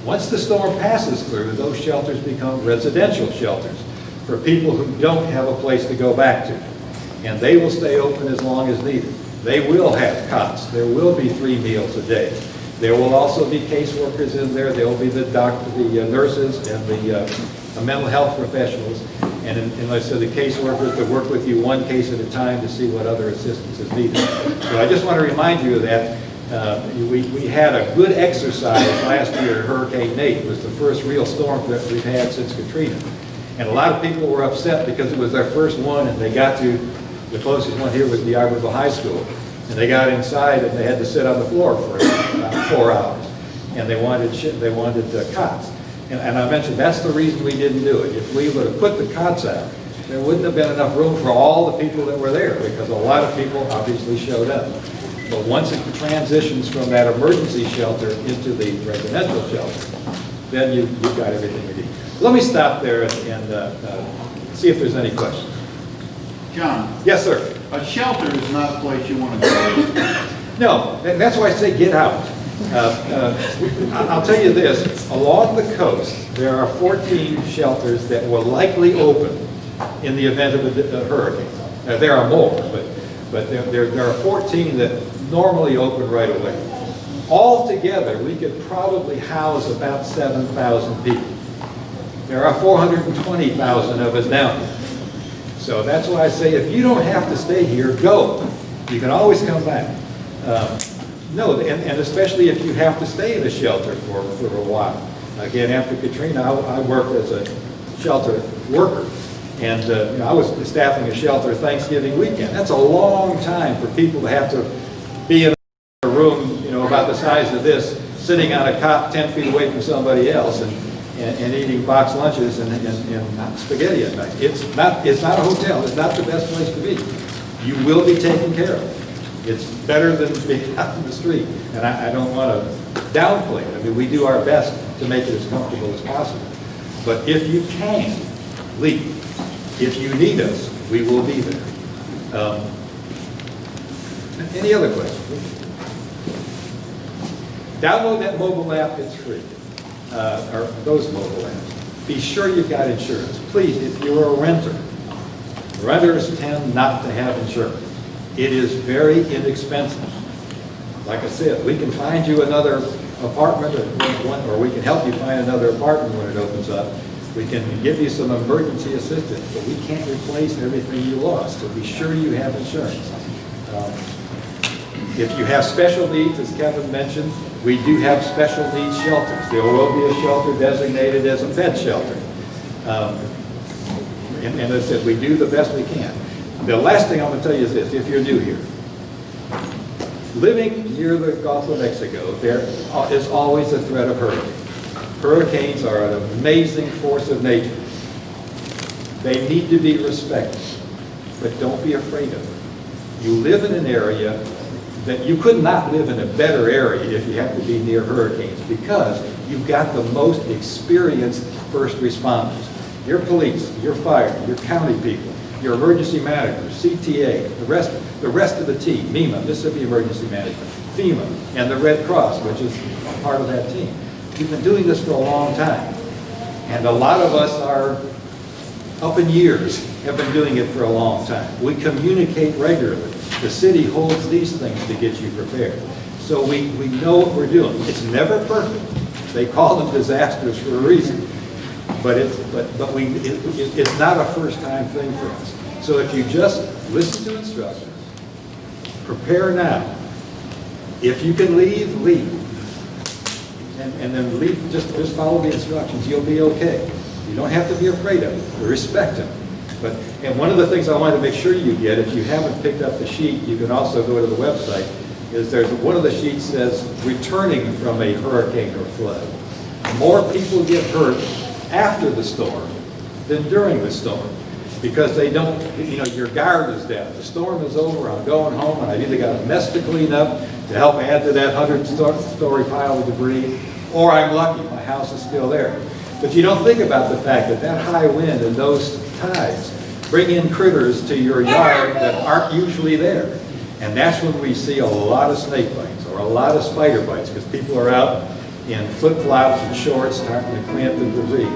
Once the storm passes through, those shelters become residential shelters for people who don't have a place to go back to. And they will stay open as long as needed. They will have cots. There will be 3 meals a day. There will also be caseworkers in there. There will be the nurses and the mental health professionals. And like I said, the caseworkers to work with you one case at a time to see what other assistance is needed. So I just want to remind you of that. We had a good exercise last year. Hurricane Nate was the first real storm that we've had since Katrina. And a lot of people were upset because it was their first one, and they got to, the closest one here was the Iberville High School. And they got inside and they had to sit on the floor for about 4 hours. And they wanted cots. And I mentioned that's the reason we didn't do it. If we would have put the cots out, there wouldn't have been enough room for all the people that were there, because a lot of people obviously showed up. But once it transitions from that emergency shelter into the residential shelter, then you've got everything you need. Let me stop there and see if there's any questions. John? Yes, sir. A shelter is not a place you want to go. No, that's why I say get out. I'll tell you this, along the coast, there are 14 shelters that will likely open in the event of a hurricane. There are more, but there are 14 that normally open right away. Altogether, we could probably house about 7,000 people. There are 420,000 of us down here. So that's why I say if you don't have to stay here, go. You can always come back. No, and especially if you have to stay in a shelter for a while. Again, after Katrina, I worked as a shelter worker. And you know, I was staffing a shelter Thanksgiving weekend. That's a long time for people to have to be in a room, you know, about the size of this, sitting on a cot 10 feet away from somebody else and eating box lunches and spaghetti at night. It's not a hotel. It's not the best place to be. You will be taken care of. It's better than being out in the street. And I don't want to downplay it. I mean, we do our best to make it as comfortable as possible. But if you can, leave. If you need us, we will be there. Any other questions? Download that mobile app, it's free. Or those mobile apps. Be sure you've got insurance. Please, if you're a renter, renters tend not to have insurance. It is very inexpensive. Like I said, we can find you another apartment or we can help you find another apartment when it opens up. We can give you some emergency assistance, but we can't replace everything you lost. So be sure you have insurance. If you have special needs, as Kevin mentioned, we do have special needs shelters. There will be a shelter designated as a pet shelter. And as I said, we do the best we can. The last thing I'm going to tell you is this, if you're new here. Living near the Gulf of Mexico, there is always a threat of hurricane. Hurricanes are an amazing force of nature. They need to be respected, but don't be afraid of them. You live in an area that you could not live in a better area if you have to be near hurricanes, because you've got the most experienced first responders. Your police, your fire, your county people, your emergency managers, CTA, the rest of the team, MEMA, Mississippi Emergency Management, FEMA, and the Red Cross, which is part of that team. We've been doing this for a long time. And a lot of us are up in years, have been doing it for a long time. We communicate regularly. The city holds these things to get you prepared. So we know what we're doing. It's never perfect. They call them disasters for a reason. But it's not a first-time thing for us. So if you just listen to instructions, prepare now. If you can leave, leave. And then leave, just follow the instructions. You'll be okay. You don't have to be afraid of it. Respect them. And one of the things I wanted to make sure you get, if you haven't picked up the sheet, you can also go to the website, is there's one of the sheets says returning from a hurricane or flood. More people get hurt after the storm than during the storm, because they don't, you know, your guard is down. The storm is over, I'm going home, and I've either got a mess to clean up to help add to that 100-story pile of debris, or I'm lucky, my house is still there. But you don't think about the fact that that high wind and those tides bring in critters to your yard that aren't usually there. And that's when we see a lot of snake bites or a lot of spider bites, because people are out in flip-flops and shorts starting to clean up the debris.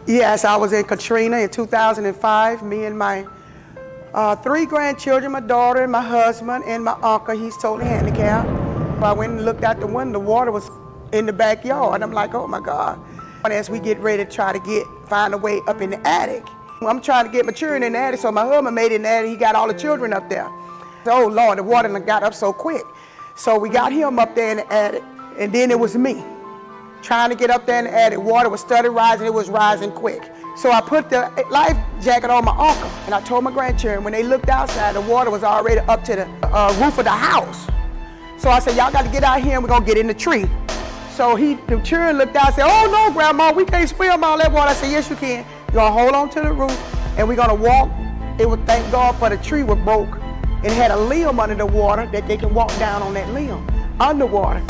Yes, I was in Katrina in 2005. Me and my 3 grandchildren, my daughter, my husband, and my uncle. He's totally handicapped. I went and looked out the window. The water was in the backyard. I'm like, oh my God. And as we get ready to try to find a way up in the attic, I'm trying to get my children in the attic, so my husband made it in the attic. He got all the children up there. Oh Lord, the water got up so quick. So we got him up there in the attic, and then it was me trying to get up there in the attic. Water was steady rising, it was rising quick. So I put the life jacket on my uncle, and I told my grandchildren, when they looked outside, the water was already up to the roof of the house. So I said, y'all got to get out here and we're going to get in the tree. So the children looked out and said, oh no, Grandma, we can't swim all that water. I said, yes, you can. You're going to hold on to the roof, and we're going to walk. It was, thank God for the tree was broke. It had a limb under the water that they can walk down on that limb underwater.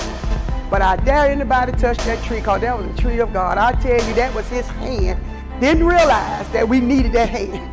But I dare anybody touch that tree, because that was the tree of God. I tell you, that was his hand. Didn't realize that we needed that hand.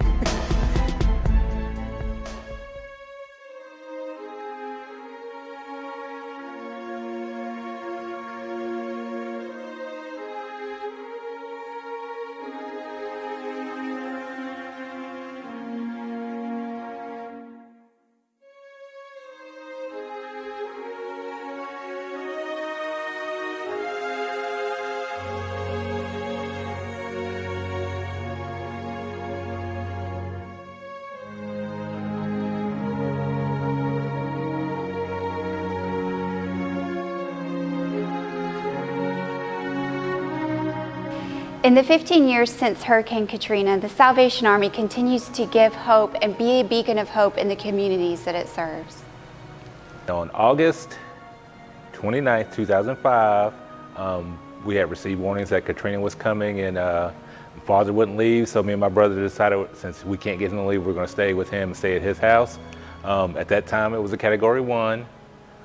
In the 15 years since Hurricane Katrina, the Salvation Army continues to give hope and be a beacon of hope in the communities that it serves. On August 29, 2005, we had received warnings that Katrina was coming, and my father wouldn't leave, so me and my brother decided, since we can't get him to leave, we're going to stay with him and stay at his house. At that time, it was a Category 1.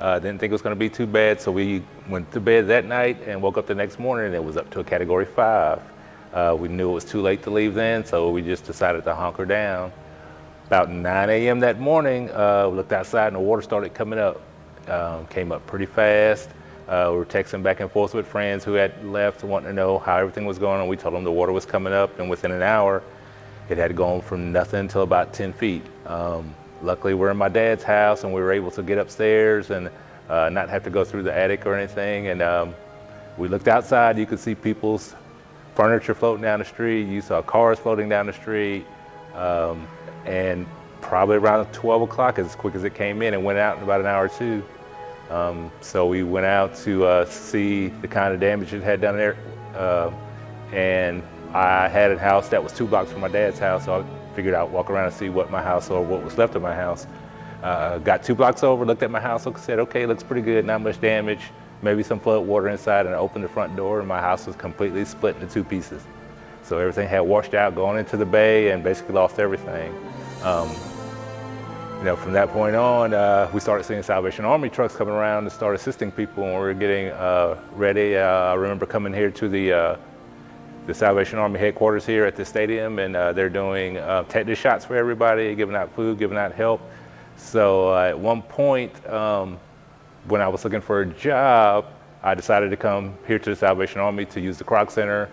Didn't think it was going to be too bad, so we went to bed that night and woke up the next morning and it was up to a Category 5. We knew it was too late to leave then, so we just decided to hunker down. About 9 a.m. that morning, we looked outside and the water started coming up. Came up pretty fast. We were texting back and forth with friends who had left, wanting to know how everything was going on. We told them the water was coming up, and within an hour, it had gone from nothing to about 10 feet. Luckily, we're in my dad's house, and we were able to get upstairs and not have to go through the attic or anything. And we looked outside. You could see people's furniture floating down the street. You saw cars floating down the street. And probably around 12 o'clock, as quick as it came in, and went out in about an hour or two. So we went out to see the kind of damage it had done there. And I had a house that was 2 blocks from my dad's house, so I figured I'd walk around and see what my house, or what was left of my house. Got 2 blocks over, looked at my house, said, okay, looks pretty good, not much damage, maybe some flood water inside, and I opened the front door and my house was completely split into 2 pieces. So everything had washed out, going into the bay, and basically lost everything. You know, from that point on, we started seeing Salvation Army trucks coming around to start assisting people, and we were getting ready. I remember coming here to the Salvation Army headquarters here at the stadium, and they're doing tetanus shots for everybody, giving out food, giving out help. So at one point, when I was looking for a job, I decided to come here to the Salvation Army to use the Croc Center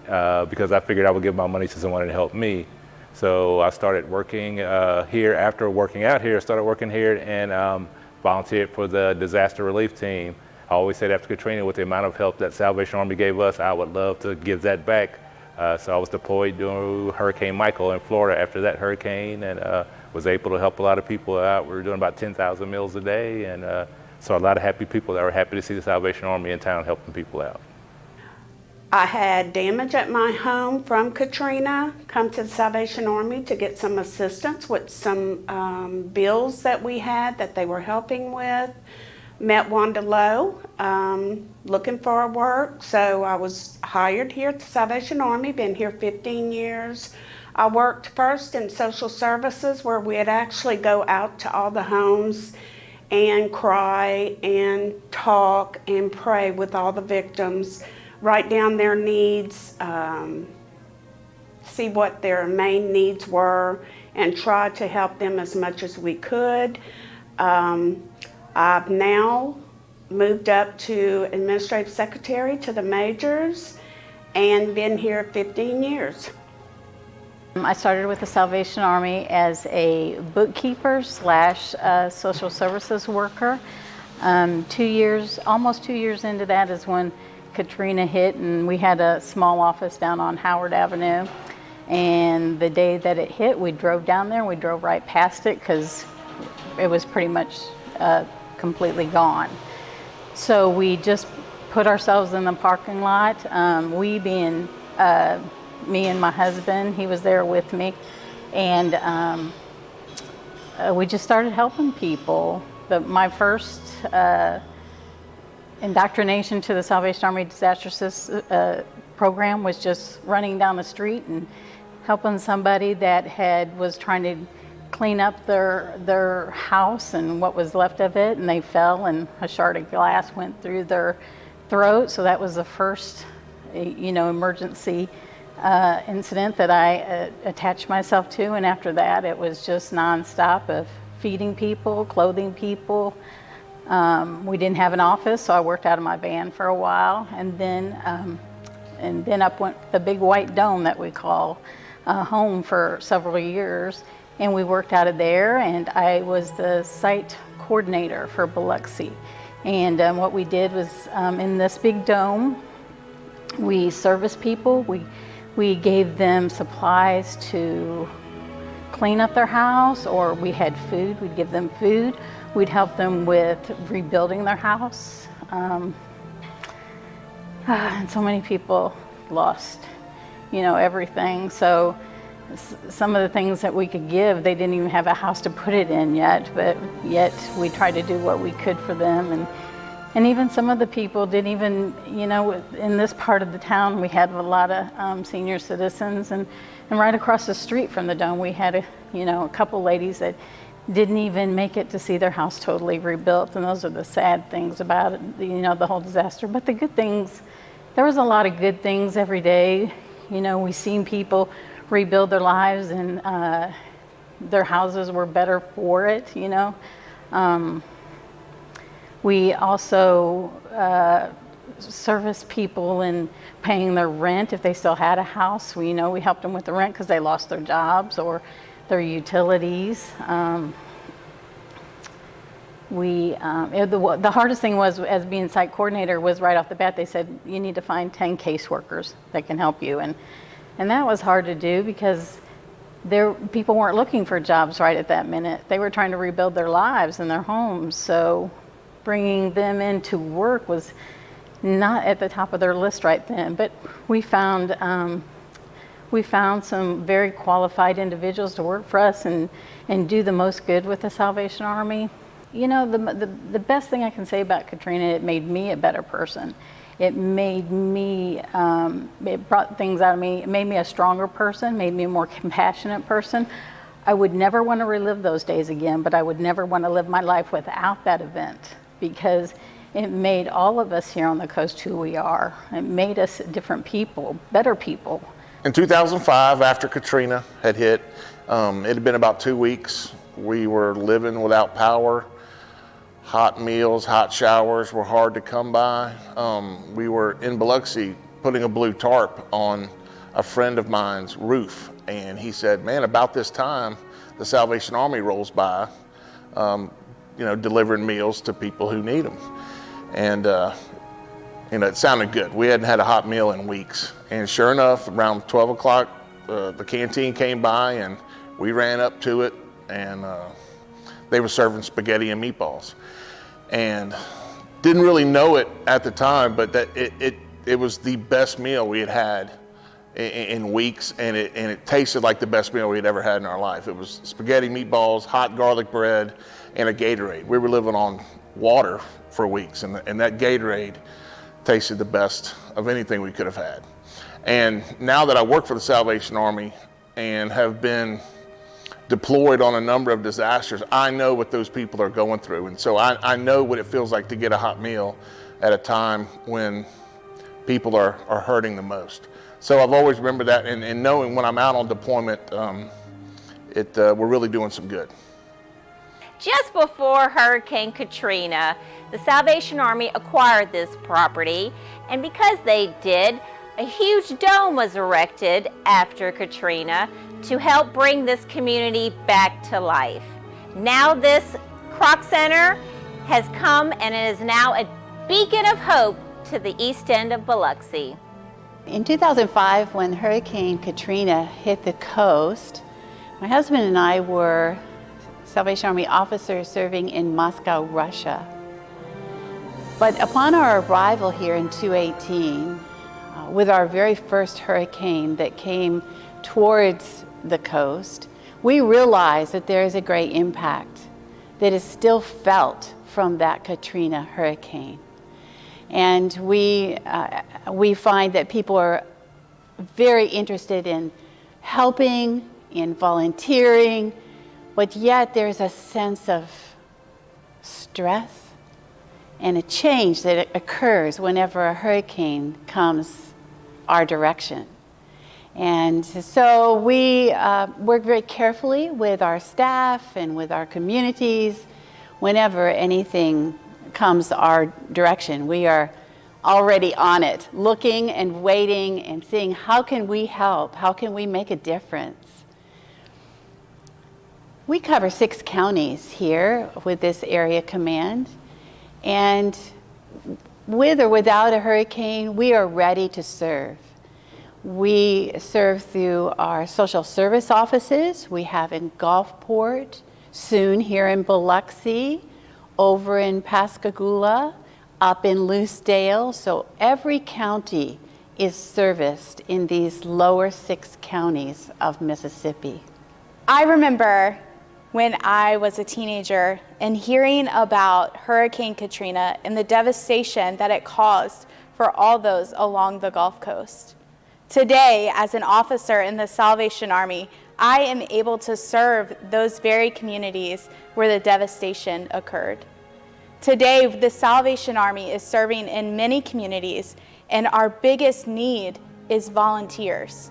because I figured I would give my money to someone to help me. So I started working here. After working out here, I started working here and volunteered for the disaster relief team. I always said after Katrina, with the amount of help that Salvation Army gave us, I would love to give that back. So I was deployed during Hurricane Michael in Florida after that hurricane, and was able to help a lot of people out. We were doing about 10,000 meals a day, and saw a lot of happy people that were happy to see the Salvation Army in town helping people out. I had damage at my home from Katrina, come to the Salvation Army to get some assistance with some bills that we had that they were helping with. Met Wanda Lowe, looking for work, so I was hired here at the Salvation Army, been here 15 years. I worked first in social services, where we'd actually go out to all the homes and cry and talk and pray with all the victims, write down their needs, see what their main needs were, and try to help them as much as we could. I've now moved up to administrative secretary to the majors, and been here 15 years. I started with the Salvation Army as a bookkeeper slash social services worker. 2 years, almost 2 years into that is when Katrina hit, and we had a small office down on Howard Avenue. And the day that it hit, we drove down there. We drove right past it because it was pretty much completely gone. So we just put ourselves in the parking lot. We being me and my husband, he was there with me, and we just started helping people. My first indoctrination to the Salvation Army Disaster Assist program was just running down the street and helping somebody that was trying to clean up their house and what was left of it, and they fell and a shard of glass went through their throat. So that was the first, emergency incident that I attached myself to, and after that it was just nonstop of feeding people, clothing people. We didn't have an office, so I worked out of my van for a while, and then up went the big white dome that we call home for several years, and we worked out of there, and I was the site coordinator for Biloxi. And what we did was in this big dome, we serviced people. We gave them supplies to clean up their house, or we had food, we'd give them food. We'd help them with rebuilding their house. And so many people lost, everything. So some of the things that we could give, they didn't even have a house to put it in yet, but yet we tried to do what we could for them. And even some of the people didn't even, in this part of the town, we had a lot of senior citizens, and right across the street from the dome, we had a couple ladies that didn't even make it to see their house totally rebuilt, and those are the sad things about it, the whole disaster. But the good things, there was a lot of good things every day. We seen people rebuild their lives, and their houses were better for it, We also service people in paying their rent if they still had a house. We helped them with the rent because they lost their jobs or their utilities. The hardest thing was, as being site coordinator, was right off the bat, they said, you need to find 10 caseworkers that can help you. And that was hard to do because people weren't looking for jobs right at that minute. They were trying to rebuild their lives and their homes. So bringing them into work was not at the top of their list right then. But we found some very qualified individuals to work for us and do the most good with the Salvation Army. The best thing I can say about Katrina, it made me a better person. It made me, it brought things out of me. It made me a stronger person, made me a more compassionate person. I would never want to relive those days again, but I would never want to live my life without that event, because it made all of us here on the coast who we are. It made us different people, better people. In 2005, after Katrina had hit, it had been about 2 weeks. We were living without power. Hot meals, hot showers were hard to come by. We were in Biloxi putting a blue tarp on a friend of mine's roof, and he said, man, about this time, the Salvation Army rolls by, delivering meals to people who need them. And it sounded good. We hadn't had a hot meal in weeks. And sure enough, around 12 o'clock, the canteen came by, and we ran up to it, and they were serving spaghetti and meatballs. And didn't really know it at the time, but that it was the best meal we had had in weeks, and it tasted like the best meal we had ever had in our life. It was spaghetti, meatballs, hot garlic bread, and a Gatorade. We were living on water for weeks, and that Gatorade tasted the best of anything we could have had. And now that I work for the Salvation Army and have been deployed on a number of disasters, I know what those people are going through. And so I know what it feels like to get a hot meal at a time when people are hurting the most. So I've always remembered that, and knowing when I'm out on deployment, we're really doing some good. Just before Hurricane Katrina, the Salvation Army acquired this property, and because they did, A huge dome was erected after Katrina to help bring this community back to life. Now this Croc Center has come and it is now a beacon of hope to the east end of Biloxi. In 2005, when Hurricane Katrina hit the coast, my husband and I were Salvation Army officers serving in Moscow, Russia. But upon our arrival here in 2018, with our very first hurricane that came towards the coast, we realized that there is a great impact that is still felt from that Katrina hurricane. And we find that people are very interested in helping, in volunteering, but yet there's a sense of stress and a change that occurs whenever a hurricane comes our direction. And so we work very carefully with our staff and with our communities whenever anything comes our direction. We are already on it, looking and waiting and seeing how can we help, how can we make a difference. We cover 6 counties here with this area command, and with or without a hurricane, we are ready to serve. We serve through our social service offices. We have in Gulfport, soon here in Biloxi, over in Pascagoula, up in Loosedale. So every county is serviced in these lower 6 counties of Mississippi. I remember when I was a teenager and hearing about Hurricane Katrina and the devastation that it caused for all those along the Gulf Coast. Today, as an officer in the Salvation Army, I am able to serve those very communities where the devastation occurred. Today, the Salvation Army is serving in many communities, and our biggest need is volunteers.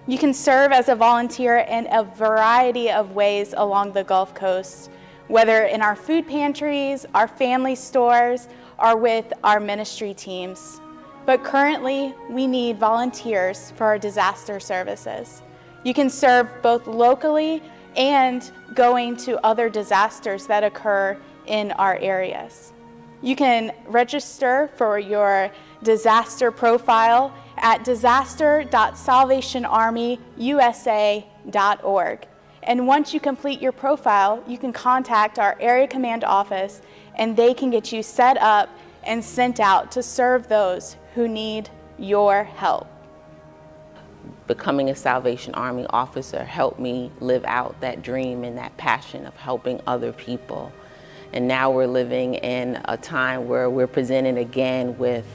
You can serve as a volunteer in a variety of ways along the Gulf Coast, whether in our food pantries, our family stores, or with our ministry teams. But currently, we need volunteers for our disaster services. You can serve both locally and going to other disasters that occur in our areas. You can register for your disaster profile at disaster.salvationarmyusa.org. And once you complete your profile, you can contact our area command office and they can get you set up and sent out to serve those who need your help. Becoming a Salvation Army officer helped me live out that dream and that passion of helping other people. And now we're living in a time where we're presented again with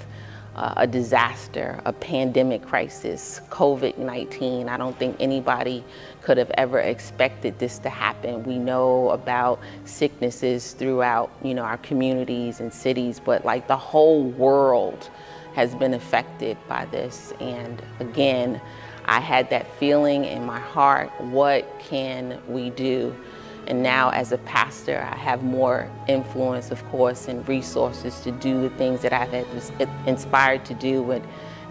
a disaster, a pandemic crisis, COVID-19. I don't think anybody could have ever expected this to happen. We know about sicknesses throughout, our communities and cities, but like the whole world has been affected by this. And again, I had that feeling in my heart, what can we do? And now as a pastor, I have more influence, of course, and resources to do the things that I was inspired to do when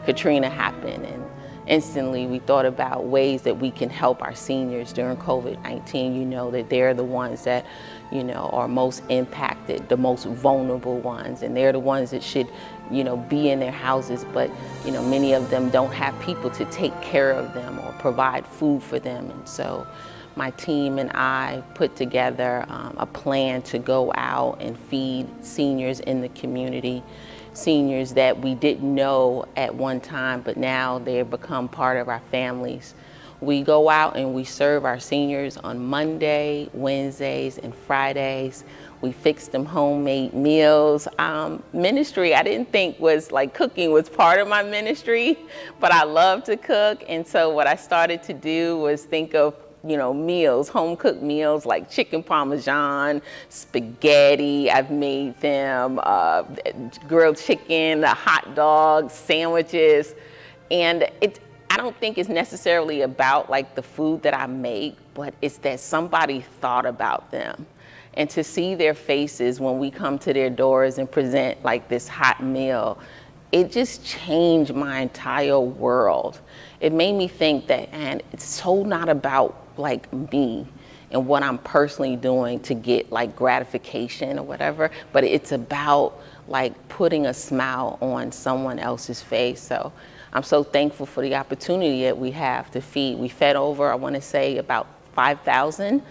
Katrina happened. And instantly we thought about ways that we can help our seniors during COVID-19. You know that they're the ones that, are most impacted, the most vulnerable ones, and they're the ones that should, be in their houses, but, many of them don't have people to take care of them or provide food for them. And so my team and I put together a plan to go out and feed seniors in the community, seniors that we didn't know at one time, but now they've become part of our families. We go out and we serve our seniors on Monday, Wednesdays, and Fridays. We fix them homemade meals. Ministry, I didn't think was like cooking was part of my ministry, but I love to cook. And so what I started to do was think of meals, home cooked meals like chicken parmesan, spaghetti. I've made them, grilled chicken, hot dogs, sandwiches. And I don't think it's necessarily about like the food that I make, but it's that somebody thought about them. And to see their faces when we come to their doors and present like this hot meal, it just changed my entire world. It made me think that, and it's so not about like me and what I'm personally doing to get like gratification or whatever, but it's about like putting a smile on someone else's face. So I'm so thankful for the opportunity that we have to feed. We fed over, I want to say, about 5,000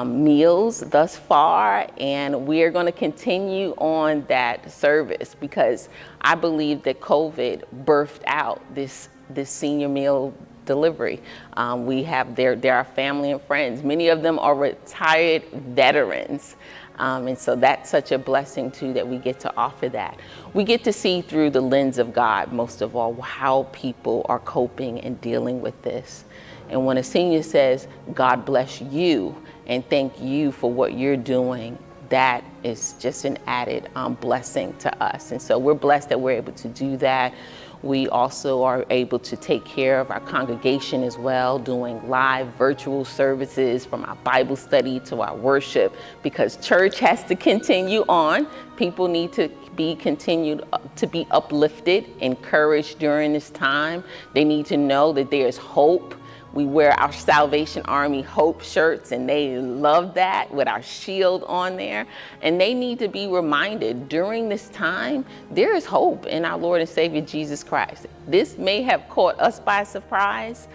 meals thus far, and we are going to continue on that service because I believe that COVID birthed out this senior meal delivery. They're our family and friends. Many of them are retired veterans. And so that's such a blessing too that we get to offer that. We get to see through the lens of God, most of all, how people are coping and dealing with this. And when a senior says, God bless you and thank you for what you're doing, that is just an added blessing to us. And so we're blessed that we're able to do that. We also are able to take care of our congregation as well, doing live virtual services from our Bible study to our worship, because church has to continue on. People need to be continued to be uplifted, encouraged during this time. They need to know that there's hope. We wear our Salvation Army Hope shirts, and they love that with our shield on there. And they need to be reminded during this time, there is hope in our Lord and Savior Jesus Christ. This may have caught us by surprise,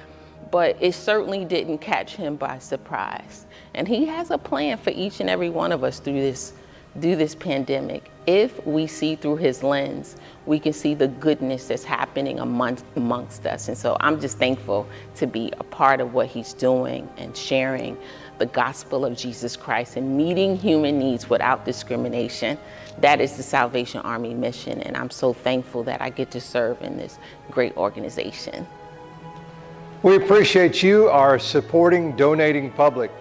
but it certainly didn't catch him by surprise. And he has a plan for each and every one of us through this pandemic. If we see through his lens, we can see the goodness that's happening amongst us. And so I'm just thankful to be a part of what he's doing and sharing the gospel of Jesus Christ and meeting human needs without discrimination. That is the Salvation Army mission. And I'm so thankful that I get to serve in this great organization. We appreciate you, our supporting, donating public.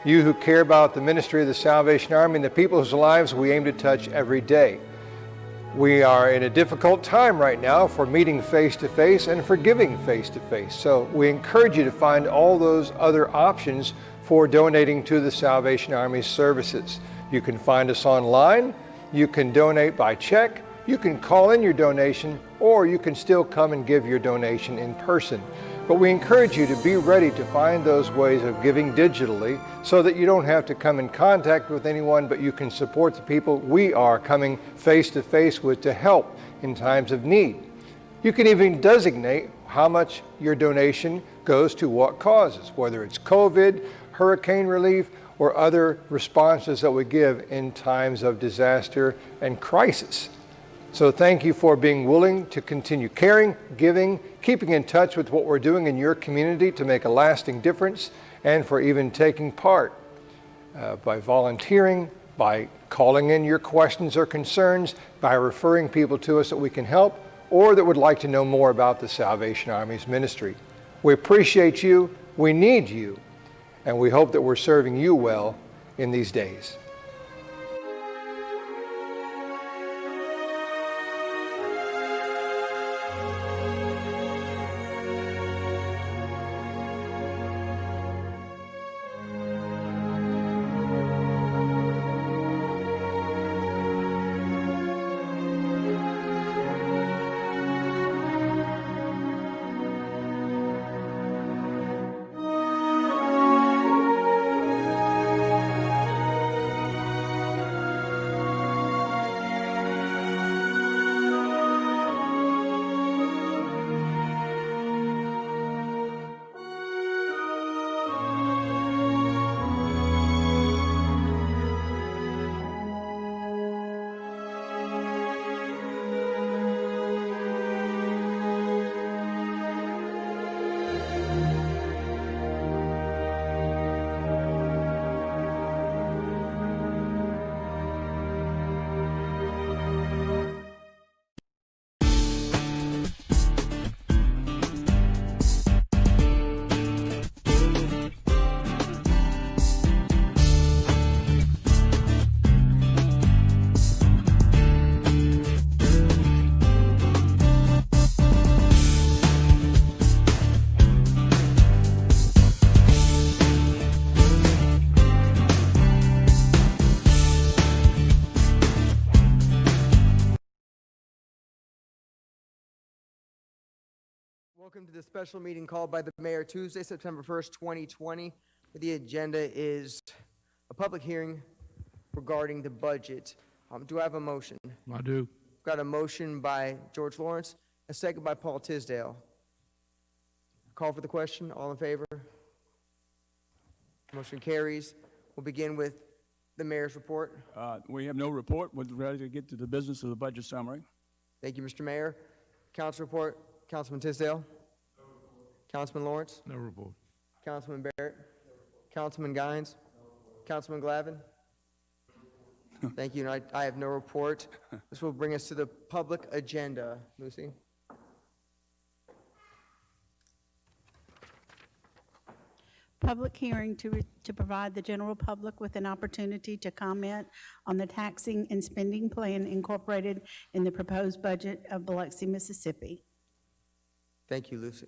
You who care about the ministry of the Salvation Army and the people whose lives we aim to touch every day. We are in a difficult time right now for meeting face-to-face and for giving face-to-face. So we encourage you to find all those other options for donating to the Salvation Army services. You can find us online, you can donate by check, you can call in your donation, or you can still come and give your donation in person. But we encourage you to be ready to find those ways of giving digitally so that you don't have to come in contact with anyone, but you can support the people we are coming face to face with to help in times of need. You can even designate how much your donation goes to what causes, whether it's COVID, hurricane relief, or other responses that we give in times of disaster and crisis. So thank you for being willing to continue caring, giving, keeping in touch with what we're doing in your community to make a lasting difference, and for even taking part by volunteering, by calling in your questions or concerns, by referring people to us that we can help or that would like to know more about the Salvation Army's ministry. We appreciate you, we need you, and we hope that we're serving you well in these days. Welcome to the special meeting called by the mayor Tuesday, September 1st, 2020. The agenda is a public hearing regarding the budget. Do I have a motion? I do. Got a motion by George Lawrence, a second by Paul Tisdale. Call for the question. All in favor? Motion carries. We'll begin with the mayor's report. We have no report. We're ready to get to the business of the budget summary. Thank you, Mr. Mayor. Council report. Councilman Tisdale? No report. Councilman Lawrence? No report. Councilman Barrett? No report. Councilman Guines? No Councilman Glavin? Thank you. And I have no report. This will bring us to the public agenda. Lucy? Public hearing to provide the general public with an opportunity to comment on the taxing and spending plan incorporated in the proposed budget of Biloxi, Mississippi. Thank you, Lucy.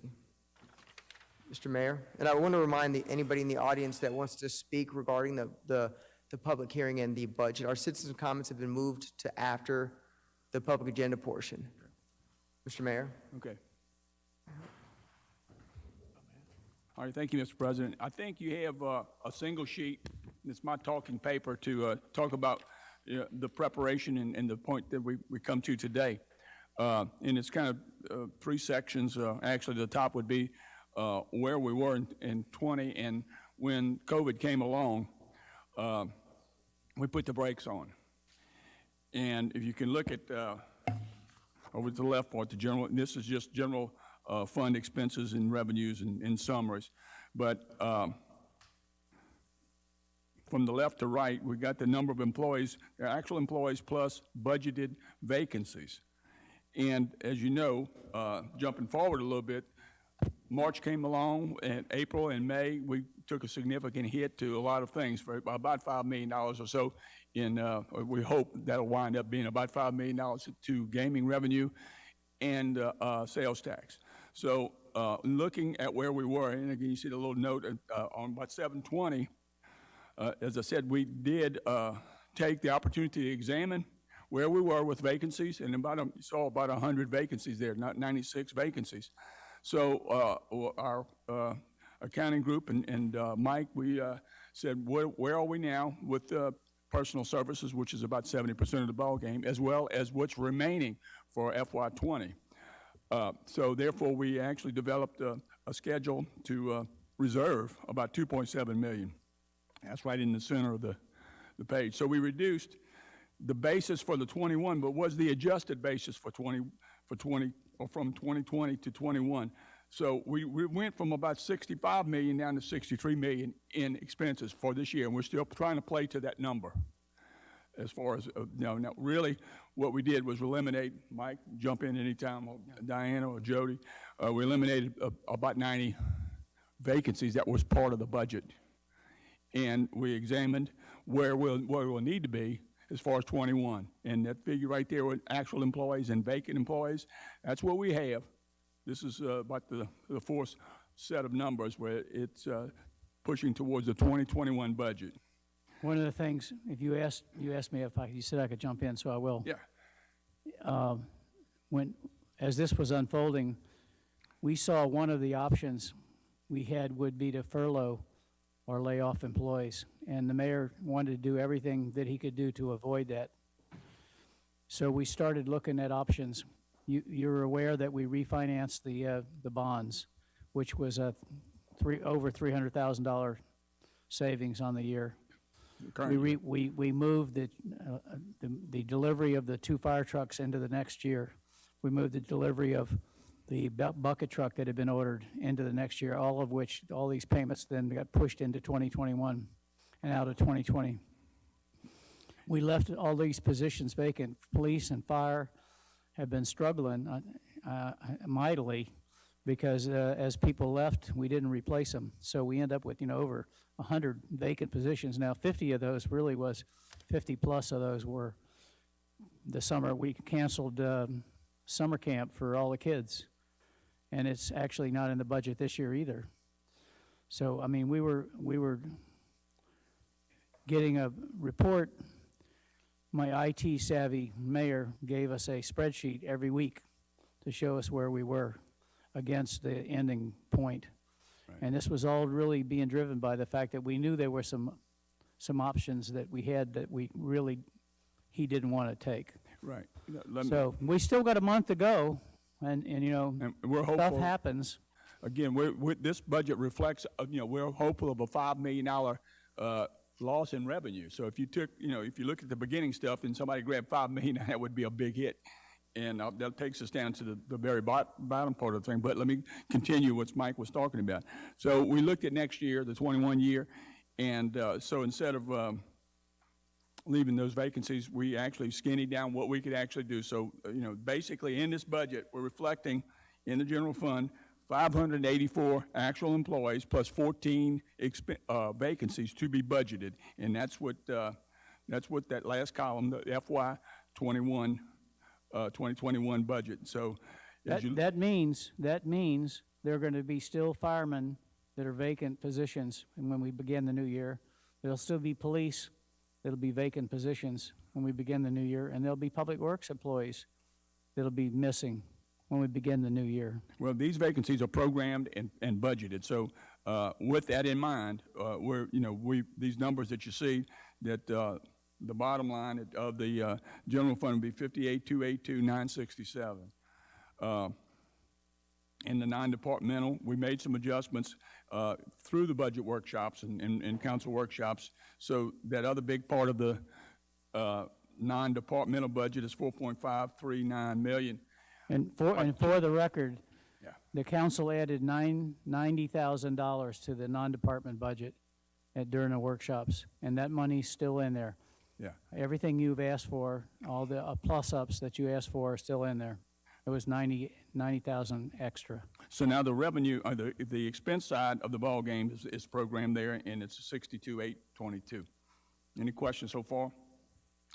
Mr. Mayor, and I want to remind anybody in the audience that wants to speak regarding the public hearing and the budget, our citizens' comments have been moved to after the public agenda portion. Mr. Mayor? Okay. All right, thank you, Mr. President. I think you have a single sheet. It's my talking paper to talk about the preparation and the point that we come to today. And it's kind of three sections. Actually, the top would be where we were in 20, and when COVID came along, we put the brakes on. And if you can look at over to the left part, the general. This is just general fund expenses and revenues and summaries. But from the left to right, we got the number of employees, actual employees plus budgeted vacancies. And as you know, jumping forward a little bit, March came along, and April and May, we took a significant hit to a lot of things for about $5 million or so. We hope that'll wind up being about $5 million to gaming revenue and sales tax. So looking at where we were, and again, you see the little note on about 720, as I said, we did take the opportunity to examine where we were with vacancies, and you saw about 100 vacancies there, not 96 vacancies. So our accounting group and Mike, we said, where are we now with personal services, which is about 70% of the ball game, as well as what's remaining for FY20. So therefore, we actually developed a schedule to reserve about $2.7 million. That's right in the center of the page. So we reduced the basis for the 21, but was the adjusted basis for 20 or from 2020 to 21. So we went from about 65 million down to 63 million in expenses for this year, and we're still trying to play to that number. As far as now really, what we did was eliminate. Mike, jump in anytime, or Diana or Jody. We eliminated about 90 vacancies that was part of the budget, and we examined where we'll need to be as far as 21. And that figure right there with actual employees and vacant employees, that's what we have. This is about the fourth set of numbers where it's pushing towards the 2021 budget. One of the things, if you asked me if you said I could jump in, so I will. Yeah. As this was unfolding, we saw one of the options we had would be to furlough or lay off employees, and the mayor wanted to do everything that he could do to avoid that. So we started looking at options. You're aware that we refinanced the bonds, which was over $300,000 savings on the year. We moved the delivery of the 2 fire trucks into the next year. We moved the delivery of the bucket truck that had been ordered into the next year, all these payments then got pushed into 2021 and out of 2020. We left all these positions vacant. Police and fire have been struggling mightily because as people left, we didn't replace them. So we end up with over 100 vacant positions. Now 50 of those really was, 50 plus of those were the summer. We canceled summer camp for all the kids. And it's actually not in the budget this year either. So, I mean, we were getting a report. My IT savvy mayor gave us a spreadsheet every week to show us where we were. against the ending point. And this was all really being driven by the fact that we knew there were some options that we had that he didn't want to take. Right. So we still got a month to go, and you know, and we're hopeful, stuff happens. Again, this budget reflects, we're hopeful of a $5 million loss in revenue. So if you if you look at the beginning stuff and somebody grabbed $5 million, that would be a big hit. And that takes us down to the very bottom part of the thing. But let me continue what Mike was talking about. So we looked at next year, the 21 year, and so instead of leaving those vacancies, we actually skinny down what we could actually do. So, basically in this budget, we're reflecting in the general fund 584 actual employees plus 14 vacancies to be budgeted. And that's what that last column, the FY 2021 budget. So that means there are going to be still firemen that are vacant positions, and when we begin the new year, there'll still be police that'll be vacant positions when we begin the new year, and there'll be public works employees that'll be missing when we begin the new year. Well, these vacancies are programmed and budgeted. So with that in mind, these numbers that you see, that the bottom line of the general fund would be 58,282,967. In the non-departmental, we made some adjustments through the budget workshops and council workshops, so that other big part of the non-departmental budget is $4.539 million. And for the record, the council added $90,000 to the non-department budget during the workshops, and that money's still in there. Yeah. Everything you've asked for, all the plus-ups that you asked for are still in there. It was 90,000 extra. So now the revenue, the expense side of the ball game is programmed there, and it's 62,822. Any questions so far?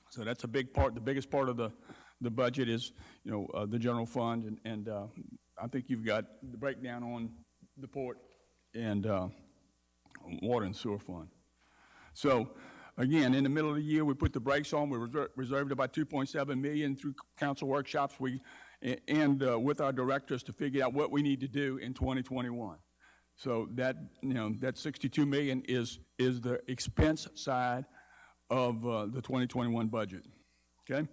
So that's a big part. The biggest part of the budget is, the general fund, and I think you've got the breakdown on the port and water and sewer fund. So again, in the middle of the year, we put the brakes on. We reserved about $2.7 million through council workshops. With our directors to figure out what we need to do in 2021. So that $62 million is the expense side of the 2021 budget. Okay.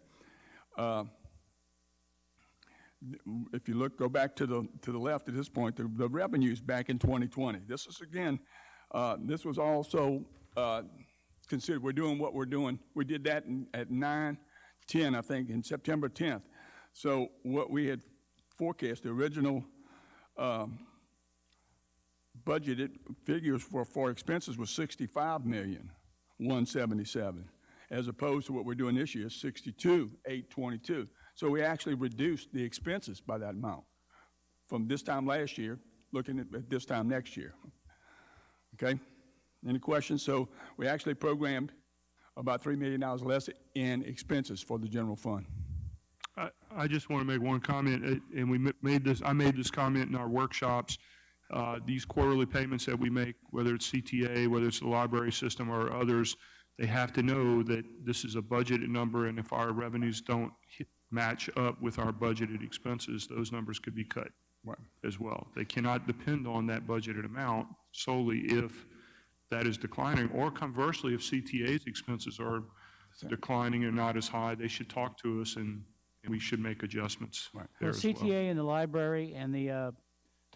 If you go back to the left at this point, the revenues back in 2020. This is again, this was also considered. We're doing what we're doing. We did that at 9/10, I think, in September 10th. So what we had forecast, the original budgeted figures for expenses was $65,177,000, as opposed to what we're doing this year, $62,822. So we actually reduced the expenses by that amount from this time last year, looking at this time next year. Okay? Any questions? So we actually programmed about $3 million less in expenses for the general fund. I just want to make one comment, and I made this comment in our workshops. These quarterly payments that we make, whether it's CTA, whether it's the library system or others, they have to know that this is a budgeted number, and if our revenues don't match up with our budgeted expenses, those numbers could be cut as well. They cannot depend on that budgeted amount solely if that is declining, or conversely, if CTA's expenses are declining and not as high, they should talk to us and we should make adjustments there as well. CTA in the library and the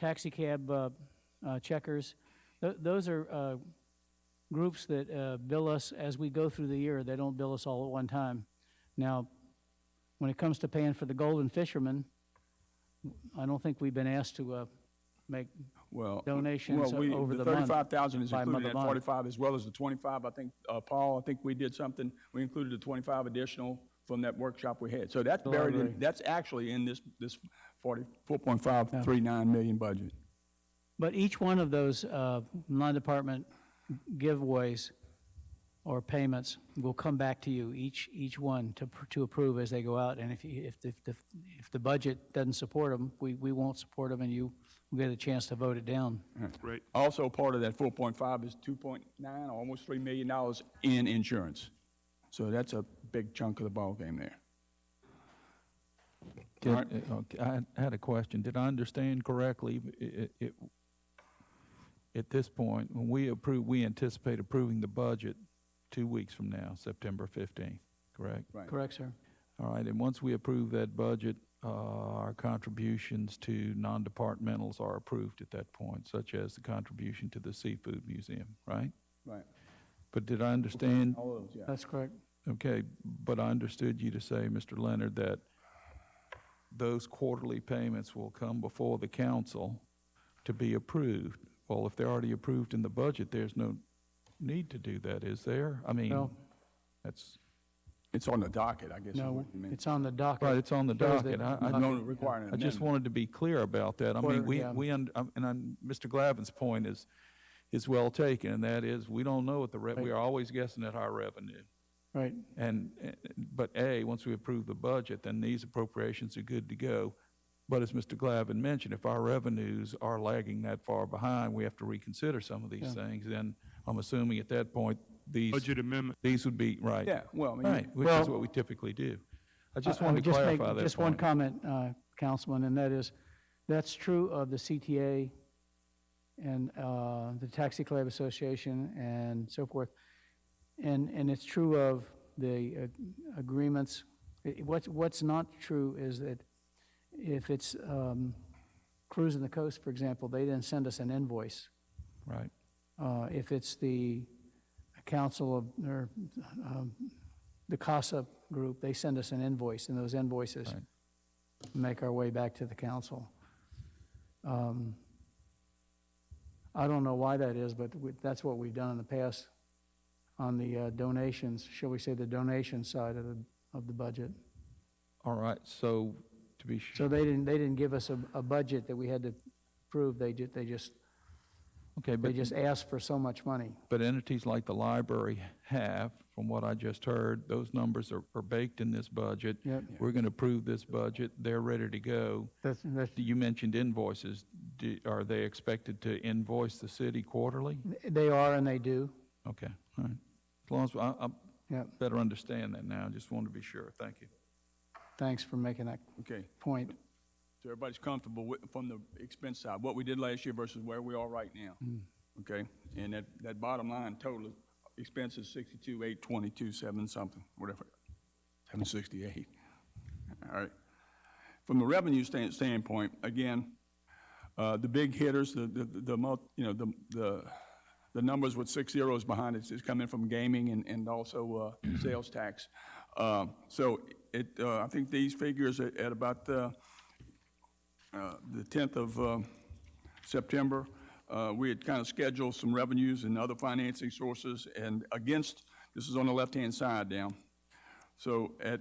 taxi cab checkers, those are groups that bill us as we go through the year. They don't bill us all at one time. Now, when it comes to paying for the golden fishermen, I don't think we've been asked to make donations over the month. The 35,000 is included in that 45 as well as the 25. I think, Paul, I think we did something. We included the 25 additional from that workshop we had. So that's buried in, that's actually in this $4.539 million budget. But each one of those non-department giveaways or payments will come back to you, each one to approve as they go out. And if the budget doesn't support them, we won't support them, and you will get a chance to vote it down. Right. Also, part of that 4.5 is 2.9, almost $3 million in insurance. So that's a big chunk of the ball game there. I had a question. Did I understand correctly? At this point, when we anticipate approving the budget 2 weeks from now, September 15th, correct? Right. Correct, sir. All right, and once we approve that budget, our contributions to non-departmentals are approved at that point, such as the contribution to the Seafood Museum, right? Right. But did I understand? All of those, yeah. That's correct. Okay, but I understood you to say, Mr. Leonard, that those quarterly payments will come before the council to be approved. Well, if they're already approved in the budget, there's no need to do that, is there? I mean, No. It's on the docket, I guess. is No, what you mean. it's on the docket. Right, it's on the Shows docket. that- I just wanted to be clear about that. I mean, Mr. Glavin's point is well taken, and that is, we don't know what we are always guessing at our revenue. Right. But once we approve the budget, then these appropriations are good to go. But as Mr. Glavin mentioned, if our revenues are lagging that far behind, we have to reconsider some of these things. Then I'm assuming at that point, Budget amendment. these would be, right. Yeah, well, I mean, Right, which is what we typically do. I just wanted to clarify that Just point. one comment, Councilman, and that is, that's true of the CTA and the Taxi Club Association and so forth. And it's true of the agreements. What's not true is that if it's Cruising the Coast, for example, they then send us an invoice. Right. If it's the council of, or the CASA group, they send us an invoice, and those invoices make our way back to the council. I don't know why that is, but that's what we've done in the past on the donations, shall we say, the donation side of the budget. All right, so to be sure. So they didn't give us a budget that we had to approve. They just asked for so much money. But entities like the library have, from what I just heard, those numbers are baked in this budget. Yep. We're going to approve this budget. They're ready to go. You mentioned invoices. Are they expected to invoice the city quarterly? They are, and they do. Okay, all right. As long as I better understand that now, I just wanted to be sure. Thank you. Thanks for making that point. So everybody's comfortable from the expense side, what we did last year versus where we are right now. Okay, and that bottom line total expense is 62,822, 7 something, whatever, 768. All right. From the revenue standpoint, again, the big hitters, the numbers with 6 zeros behind it is coming from gaming and also sales tax. So I think these figures at about the 10th of September, we had kind of scheduled some revenues and other financing sources, and this is on the left-hand side down. So at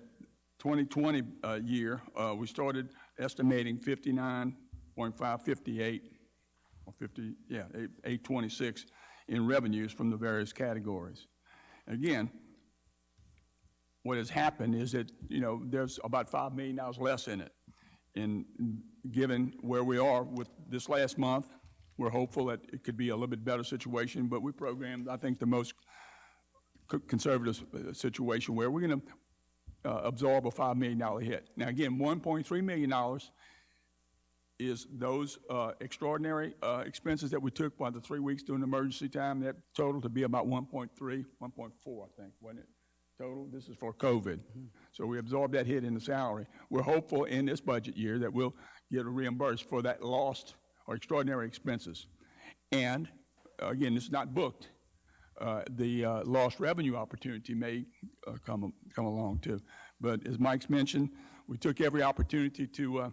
2020 year, we started estimating 59.558, or 826 in revenues from the various categories. Again, what has happened is that, there's about $5 million less in it. And given where we are with this last month, we're hopeful that it could be a little bit better situation, but we programmed, I think, the most conservative situation where we're going to absorb a $5 million hit. Now, again, $1.3 million is those extraordinary expenses that we took by the 3 weeks during emergency time. That total to be about 1.3, 1.4, I think, wasn't it? Total. This is for COVID. So we absorbed that hit in the salary. We're hopeful in this budget year that we'll get reimbursed for that lost or extraordinary expenses. And again, it's not booked. The lost revenue opportunity may come along too. But as Mike's mentioned, we took every opportunity to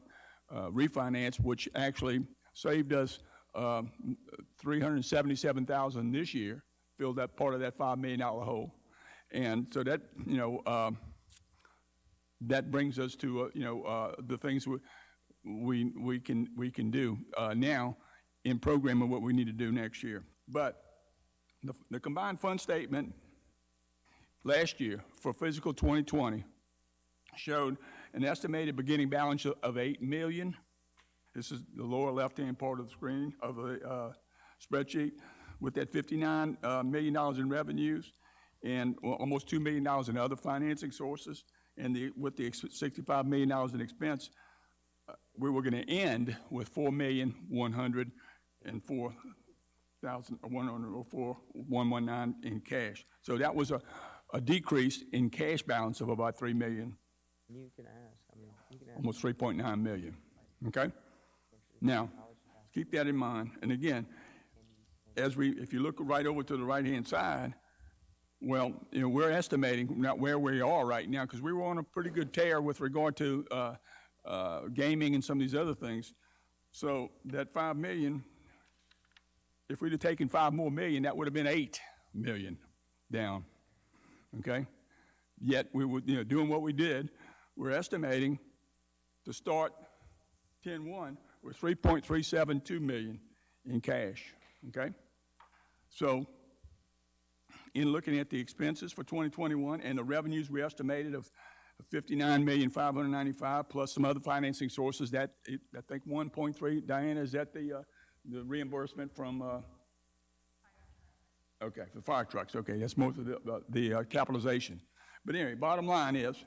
refinance, which actually saved us $377,000 this year, filled that part of that $5 million hole. And so that, that brings us to, the things we can do now in programming what we need to do next year. But the combined fund statement last year for fiscal 2020 showed an estimated beginning balance of $8 million. This is the lower left-hand part of the screen of the spreadsheet, with that $59 million in revenues and almost $2 million in other financing sources, and with the $65 million in expense. we were going to end with 4,104,119 in cash. So that was a decrease in cash balance of about $3 million. You can ask, you can ask. Almost 3.9 million, okay? Now, keep that in mind, and again, if you look right over to the right-hand side, well, we're estimating not where we are right now, because we were on a pretty good tear with regard to gaming and some of these other things. So that 5 million, if we'd have taken 5 more million, that would have been 8 million down, okay? Yet we were, doing what we did. We're estimating to start 10-1 with 3.372 million in cash, okay? So in looking at the expenses for 2021 and the revenues we estimated of 59,595,000 plus some other financing sources, I think 1.3, Diana, is that the reimbursement from, okay, for fire trucks, okay, that's most of the capitalization. But anyway, bottom line is,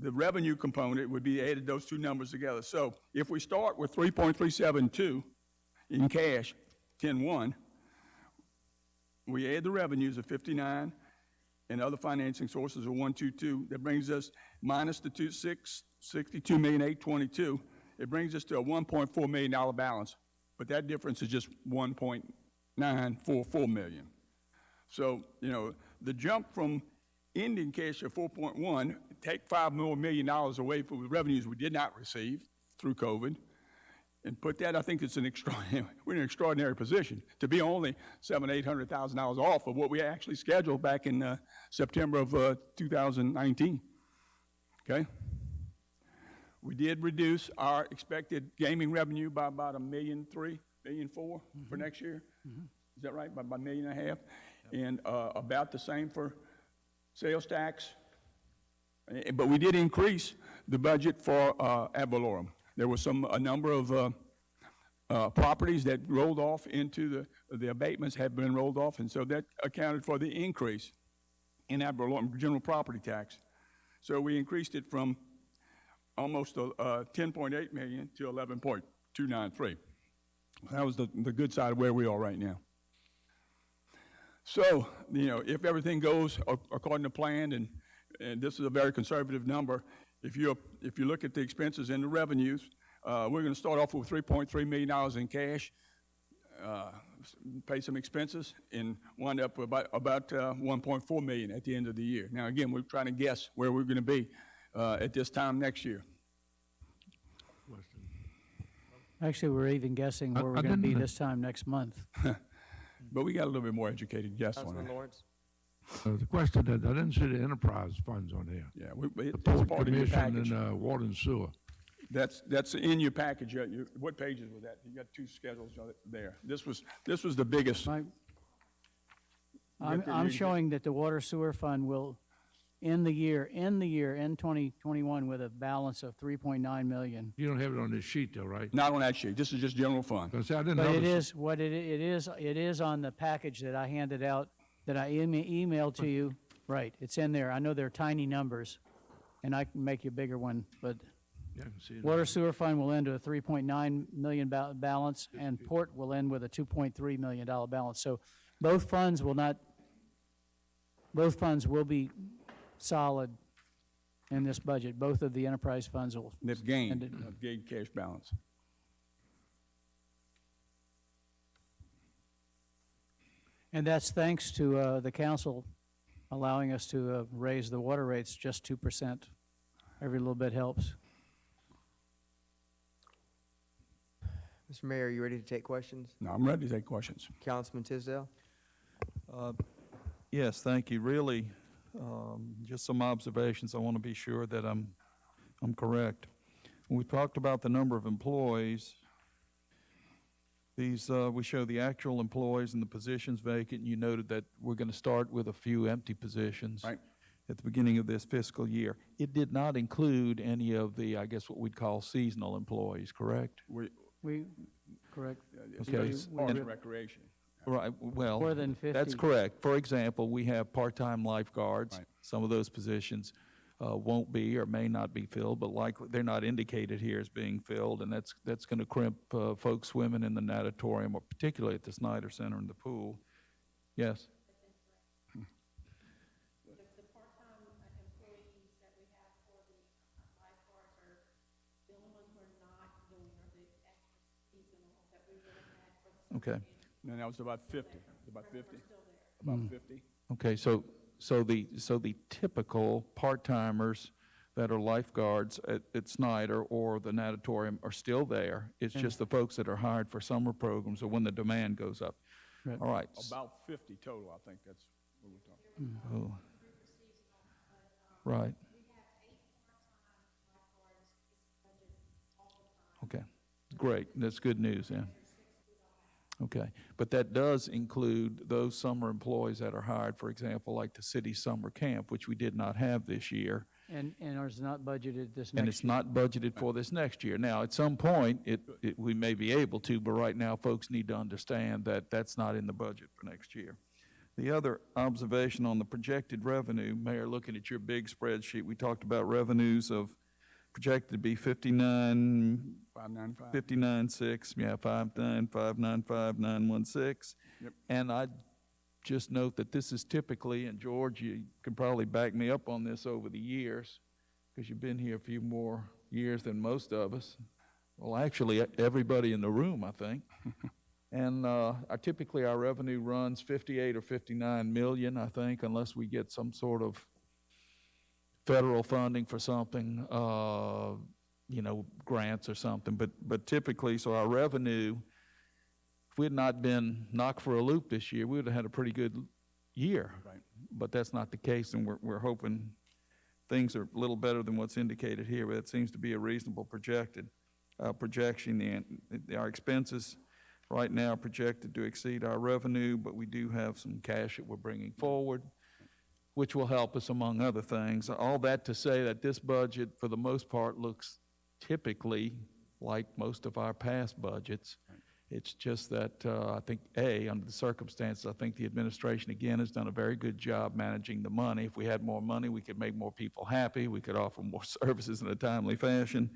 the revenue component would be added those two numbers together. So if we start with 3.372 in cash, 10-1, we add the revenues of 59 and other financing sources of 122. That brings us minus the 62,822,000. It brings us to a $1.4 million balance, but that difference is just 1.944 million. So the jump from ending cash of 4.1, take $5 more million away from the revenues we did not receive through COVID, and put that, I think it's we're in an extraordinary position to be only $700,000-800,000 off of what we actually scheduled back in September of 2019. Okay, we did reduce our expected gaming revenue by about $1.3 million, $1.4 million for next year. Is that right? By $1.5 million, and about the same for sales tax, but we did increase the budget for ad valorem. There was a number of properties that rolled off into the abatements had been rolled off, and so that accounted for the increase in ad valorem general property tax. So we increased it from almost 10.8 million to 11.293. That was the good side of where we are right now. So, if everything goes according to plan, and this is a very conservative number, if you look at the expenses and the revenues, we're going to start off with $3.3 million in cash, pay some expenses, and wind up with about 1.4 million at the end of the year. Now, again, we're trying to guess where we're going to be at this time next year. Actually, we're even guessing where we're going to be this time next month. But we got a little bit more educated guess on it. Lawrence. The question that I didn't see the enterprise funds on here. Yeah, The it's Port part of your Commission package. and water and sewer. That's in your package. What pages was that? You got two schedules there. This was the biggest. I'm showing that the water sewer fund will end the year in 2021 with a balance of 3.9 million. You don't have it on this sheet though, right? Not on that sheet. This is just general fund. Because I didn't But notice. it is on the package that I handed out, that I emailed to you. Right, it's in there. I know they're tiny numbers, and I can make you a bigger one, but Yeah, I can see it. water sewer fund will end with a 3.9 million balance, and port will end with a $2.3 million balance. So both funds will be solid in this budget. Both of the enterprise funds will. That's gain cash balance. And that's thanks to the council allowing us to raise the water rates just 2%. Every little bit helps. Mr. Mayor, are you ready to take questions? No, I'm ready to take questions. Councilman Tisdale? Yes, thank you. Really, just some observations. I want to be sure that I'm correct. When we talked about the number of employees, these we show the actual employees and the positions vacant. You noted that we're going to start with a few empty positions at the beginning of this fiscal year. It did not include any of the, I guess, what we'd call seasonal employees, correct? We correct. Okay. Parks and recreation. Right, well, More than 50. that's correct. For example, we have part-time lifeguards, some of those positions. won't be or may not be filled, but likely they're not indicated here as being filled, and that's going to crimp folks swimming in the natatorium, or particularly at the Snyder Center and the pool. Yes? Okay. And that was about 50, about 50, about 50. Okay, so the typical part-timers that are lifeguards at Snyder or the natatorium are still there. It's just the folks that are hired for summer programs or when the demand goes up. Right. All right. About 50 total, I think that's what we're talking Oh. Right. Okay, great. That's good news, yeah. Okay, but that does include those summer employees that are hired, for example, like the city summer camp, which we did not have this year. And ours is not budgeted this next year. And it's not budgeted for this next year. Now, at some point, we may be able to, but right now, folks need to understand that that's not in the budget for next year. The other observation on the projected revenue, Mayor, looking at your big spreadsheet, we talked about revenues of projected to be 59.6, yeah, 59,595,916. Yep. And I just note that this is typically, and George, you can probably back me up on this over the years, because you've been here a few more years than most of us. Well, actually, everybody in the room, I think. And typically our revenue runs 58 or 59 million, I think, unless we get some sort of federal funding for something, grants or something. But typically, so our revenue, if we had not been knocked for a loop this year, we would have had a pretty good year. Right. But that's not the case, and we're hoping things are a little better than what's indicated here. But it seems to be a reasonable projection. Our expenses right now are projected to exceed our revenue, but we do have some cash that we're bringing forward, which will help us, among other things. All that to say that this budget, for the most part, looks typically like most of our past budgets. Right. It's just that I think, under the circumstances, I think the administration, again, has done a very good job managing the money. If we had more money, we could make more people happy. We could offer more services in a timely fashion.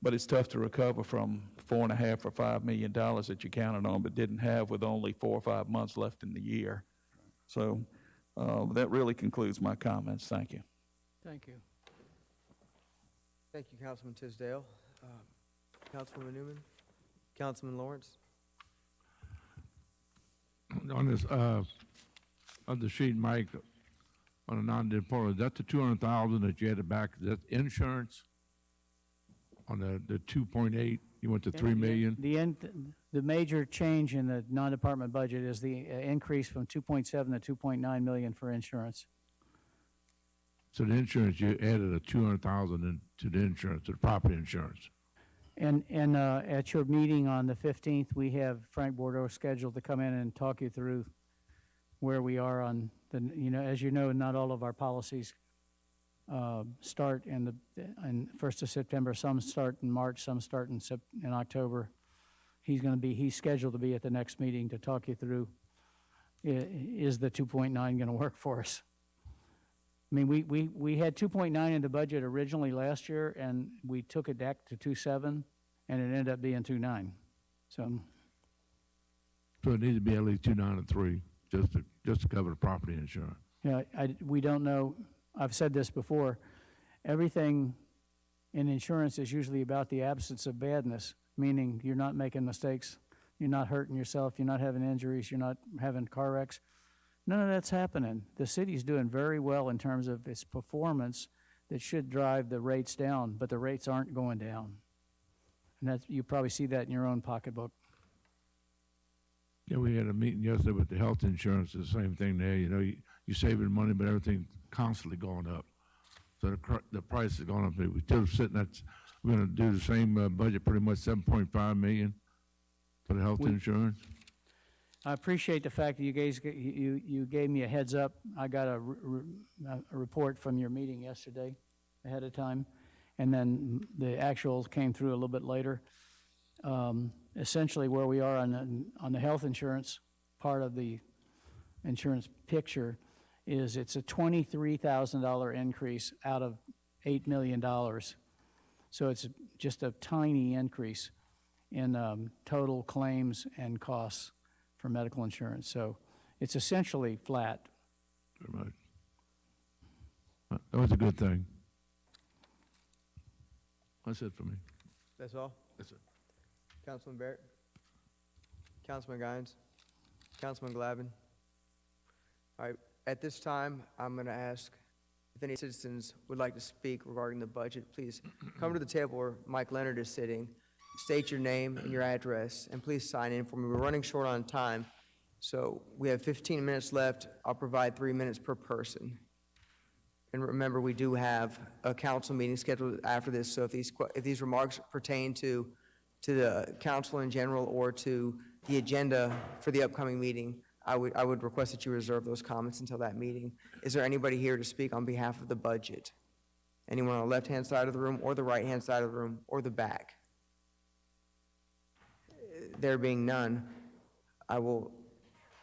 But it's tough to recover from $4.5 or $5 million that you counted on but didn't have with only 4 or 5 months left in the year. So that really concludes my comments. Thank you. Thank you. Thank you, Councilman Tisdale. Councilwoman Newman, Councilman Lawrence. On this, on the sheet, Mike, on a non-deportable, that's the 200,000 that you had back. Is that insurance? On the 2.8, you went to 3 million? The major change in the non-department budget is the increase from 2.7 to 2.9 million for insurance. So the insurance, you added a 200,000 to the insurance, to the property insurance. And at your meeting on the 15th, we have Frank Bordeaux scheduled to come in and talk you through where we are on the, as you know, not all of our policies start in 1st of September. Some start in March, some start in October. He's scheduled to be at the next meeting to talk you through, is the 2.9 going to work for us? I mean, we had 2.9 in the budget originally last year, and we took it back to 2.7, and it ended up being 2.9. So it needs to be at least 2.9 and 3, just to cover the property insurance. Yeah, we don't know. I've said this before. Everything in insurance is usually about the absence of badness, meaning you're not making mistakes, you're not hurting yourself, you're not having injuries, you're not having car wrecks. None of that's happening. The city's doing very well in terms of its performance that should drive the rates down, but the rates aren't going down. And you probably see that in your own pocketbook. Yeah, we had a meeting yesterday with the health insurance, the same thing there. You're saving money, but everything's constantly going up. So the price is going up. We're still sitting at, we're going to do the same budget, pretty much 7.5 million for the health insurance. I appreciate the fact that you guys you gave me a heads up. I got a report from your meeting yesterday ahead of time, and then the actuals came through a little bit later. Essentially, where we are on the health insurance part of the insurance picture is it's a $23,000 increase out of $8 million. So it's just a tiny increase in total claims and costs for medical insurance. So it's essentially flat. Very much. That was a good thing. That's it for me. That's all? That's it. Councilman Barrett? Councilman Guines? Councilman Glavin? All right, at this time, I'm going to ask if any citizens would like to speak regarding the budget, please come to the table where Mike Leonard is sitting, state your name and your address, and please sign in for me. We're running short on time, so we have 15 minutes left. I'll provide 3 minutes per person. And remember, we do have a council meeting scheduled after this, so if these remarks pertain to the council in general or to the agenda for the upcoming meeting, I would request that you reserve those comments until that meeting. Is there anybody here to speak on behalf of the budget? Anyone on the left-hand side of the room or the right-hand side of the room or the back? There being none, I will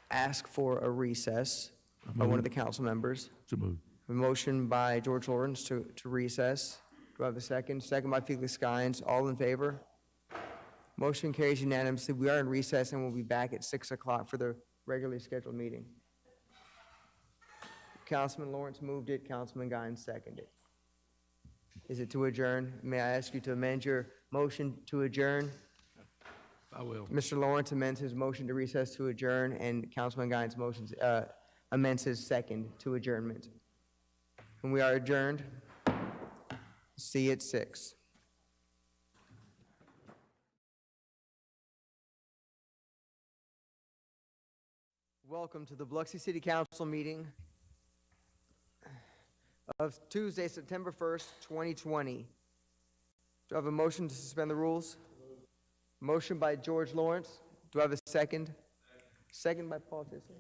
ask for a recess by one of the council members. So moved. A motion by George Lawrence to recess. Do I have a second? Second by Felix Guines. All in favor? Motion carries unanimously. We are in recess and we'll be back at 6 o'clock for the regularly scheduled meeting. Councilman Lawrence moved it. Councilman Guines seconded. Is it to adjourn? May I ask you to amend your motion to adjourn? I will. Mr. Lawrence amends his motion to recess to adjourn, and Councilman Guines amends his second to adjournment. And we are adjourned. See you at 6. Welcome to the Biloxi City Council meeting of Tuesday, September 1st, 2020. Do I have a motion to suspend the rules? Motion by George Lawrence. Do I have a second? Second by Paul Tisdale.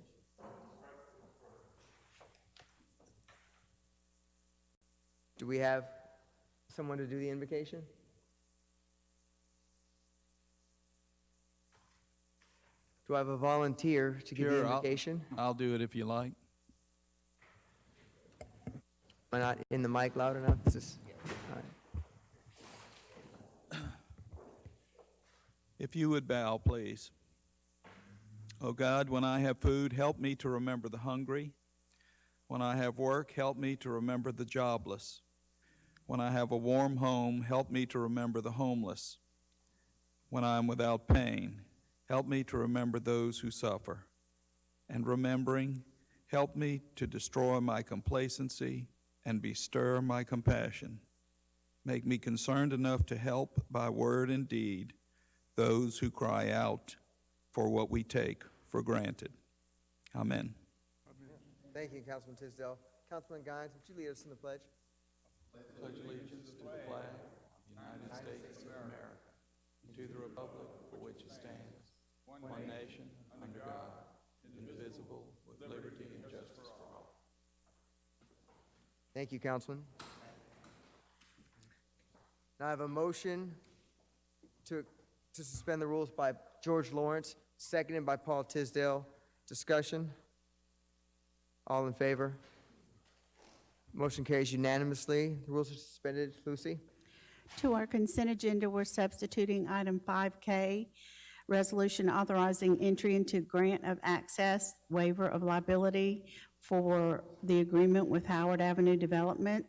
Do we have someone to do the invocation? Do I have a volunteer to give the invocation? I'll do it if you like. Am I not in the mic loud enough? All right. If you would bow, please. Oh God, when I have food, help me to remember the hungry. When I have work, help me to remember the jobless. When I have a warm home, help me to remember the homeless. When I am without pain, help me to remember those who suffer. And remembering, help me to destroy my complacency and bestir my compassion. Make me concerned enough to help by word and deed those who cry out for what we take for granted. Amen. Thank you, Councilman Tisdale. Councilman Guines, would you lead us in the pledge? Pledge allegiance to the flag of the United States of America, and to the republic for which it stands, one nation, under God, indivisible, with liberty and justice for all. Thank you, Councilman. Now I have a motion to suspend the rules by George Lawrence, seconded by Paul Tisdale. Discussion? All in favor? Motion carries unanimously. The rules are suspended. Lucy? To our consent agenda, we're substituting item 5K, resolution authorizing entry into grant of access, waiver of liability for the agreement with Howard Avenue Development.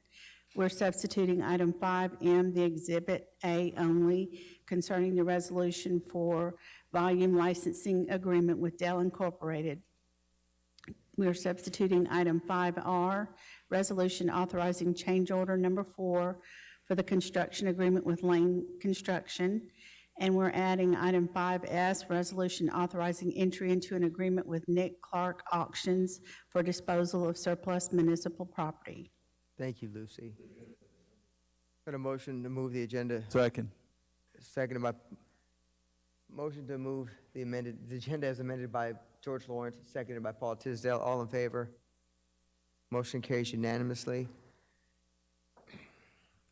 We're substituting item 5M, the Exhibit A only, concerning the resolution for volume licensing agreement with Dell Incorporated. We're substituting item 5R, resolution authorizing change order number 4 for the construction agreement with Lane Construction. And we're adding item 5S, resolution authorizing entry into an agreement with Nick Clark Auctions for disposal of surplus municipal property. Thank you, Lucy. Got a motion to move the agenda. Second. Seconded by, motion to move the agenda as amended by George Lawrence, seconded by Paul Tisdale. All in favor? Motion carries unanimously.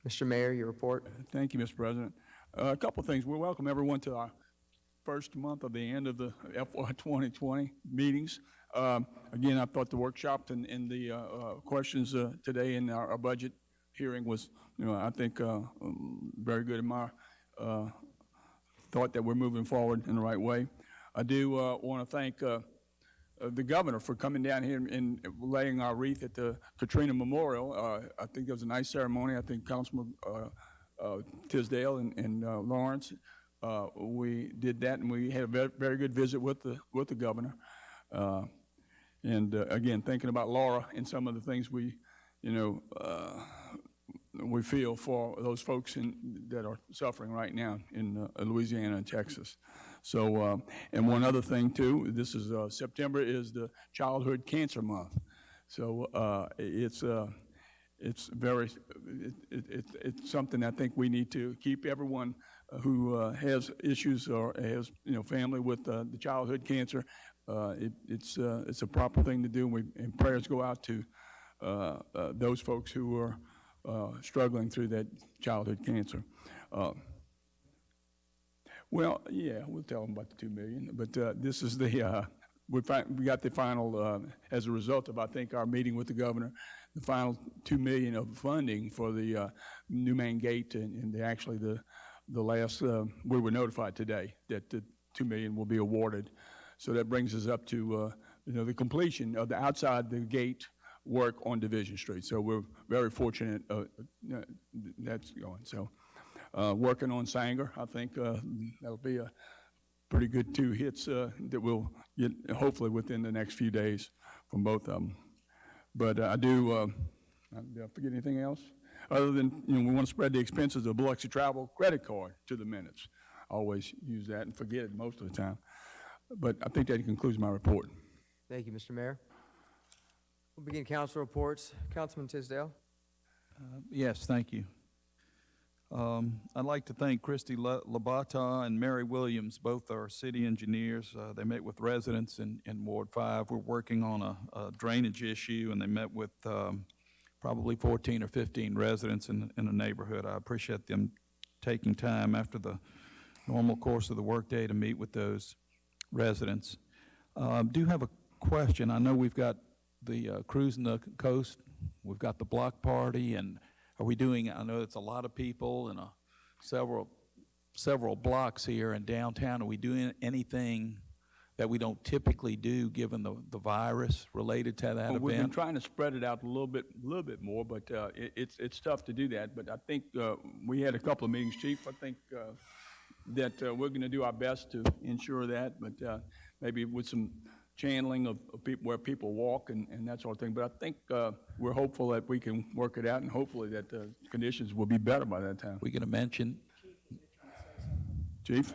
Mr. Mayor, your report. Thank you, Mr. President. A couple of things. We welcome everyone to our first month of the end of the FY 2020 meetings. Again, I thought the workshop and the questions today in our budget hearing was, I think, very good in my thought that we're moving forward in the right way. I do want to thank the governor for coming down here and laying our wreath at the Katrina Memorial. I think it was a nice ceremony. I think Councilman Tisdale and Lawrence, we did that, and we had a very, very good visit with the governor. And again, thinking about Laura and some of the things we feel for those folks that are suffering right now in Louisiana and Texas. So, and one other thing too, this is September is the Childhood Cancer Month. So it's something I think we need to keep everyone who has issues or has family with the childhood cancer. It's a proper thing to do, and prayers go out to those folks who are struggling through that childhood cancer. Well, yeah, we'll tell them about the $2 million, but this is the, we got the final, as a result of, I think, our meeting with the governor, the final $2 million of funding for the new main gate, and actually the last, we were notified today that the $2 million will be awarded. So that brings us up to, the completion of the outside the gate work on Division Street. So we're very fortunate that's going. So working on Sanger, I think that'll be a pretty good 2 hits that we'll get hopefully within the next few days from both of them. But I do, did I forget anything else? Other than, we want to spread the expenses of Biloxi travel credit card to the minutes. I always use that and forget it most of the time. But I think that concludes my report. Thank you, Mr. Mayor. We'll begin council reports. Councilman Tisdale. Yes, thank you. I'd like to thank Christy Labata and Mary Williams, both our city engineers. They met with residents in Ward 5. We're working on a drainage issue, and they met with probably 14 or 15 residents in the neighborhood. I appreciate them taking time after the normal course of the workday to meet with those residents. Do have a question. I know we've got the cruising the coast, we've got the block party, and are we doing, I know it's a lot of people and several blocks here in downtown. Are we doing anything that we don't typically do given the virus related to that event? We've been trying to spread it out a little bit more, but it's tough to do that. But I think we had a couple of meetings, Chief. I think that we're going to do our best to ensure that, but maybe with some channeling of people where people walk and that sort of thing. But I think we're hopeful that we can work it out, and hopefully that the conditions will be better by that time. We're going to mention, Chief?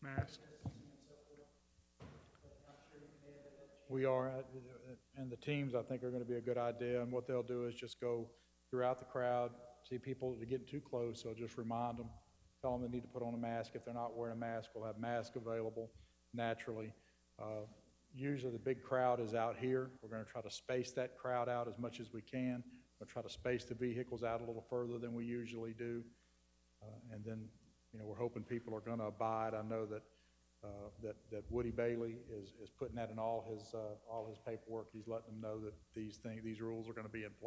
Mask. We are, and the teams, I think, are going to be a good idea. And what they'll do is just go throughout the crowd, see people that are getting too close, so just remind them, tell them they need to put on a mask. If they're not wearing a mask, we'll have masks available naturally. Usually the big crowd is out here. We're going to try to space that crowd out as much as we can. We'll try to space the vehicles out a little further than we usually do. And then, we're hoping people are going to abide. I know that that Woody Bailey is putting that in all his paperwork. He's letting them know that these rules are going to be in place.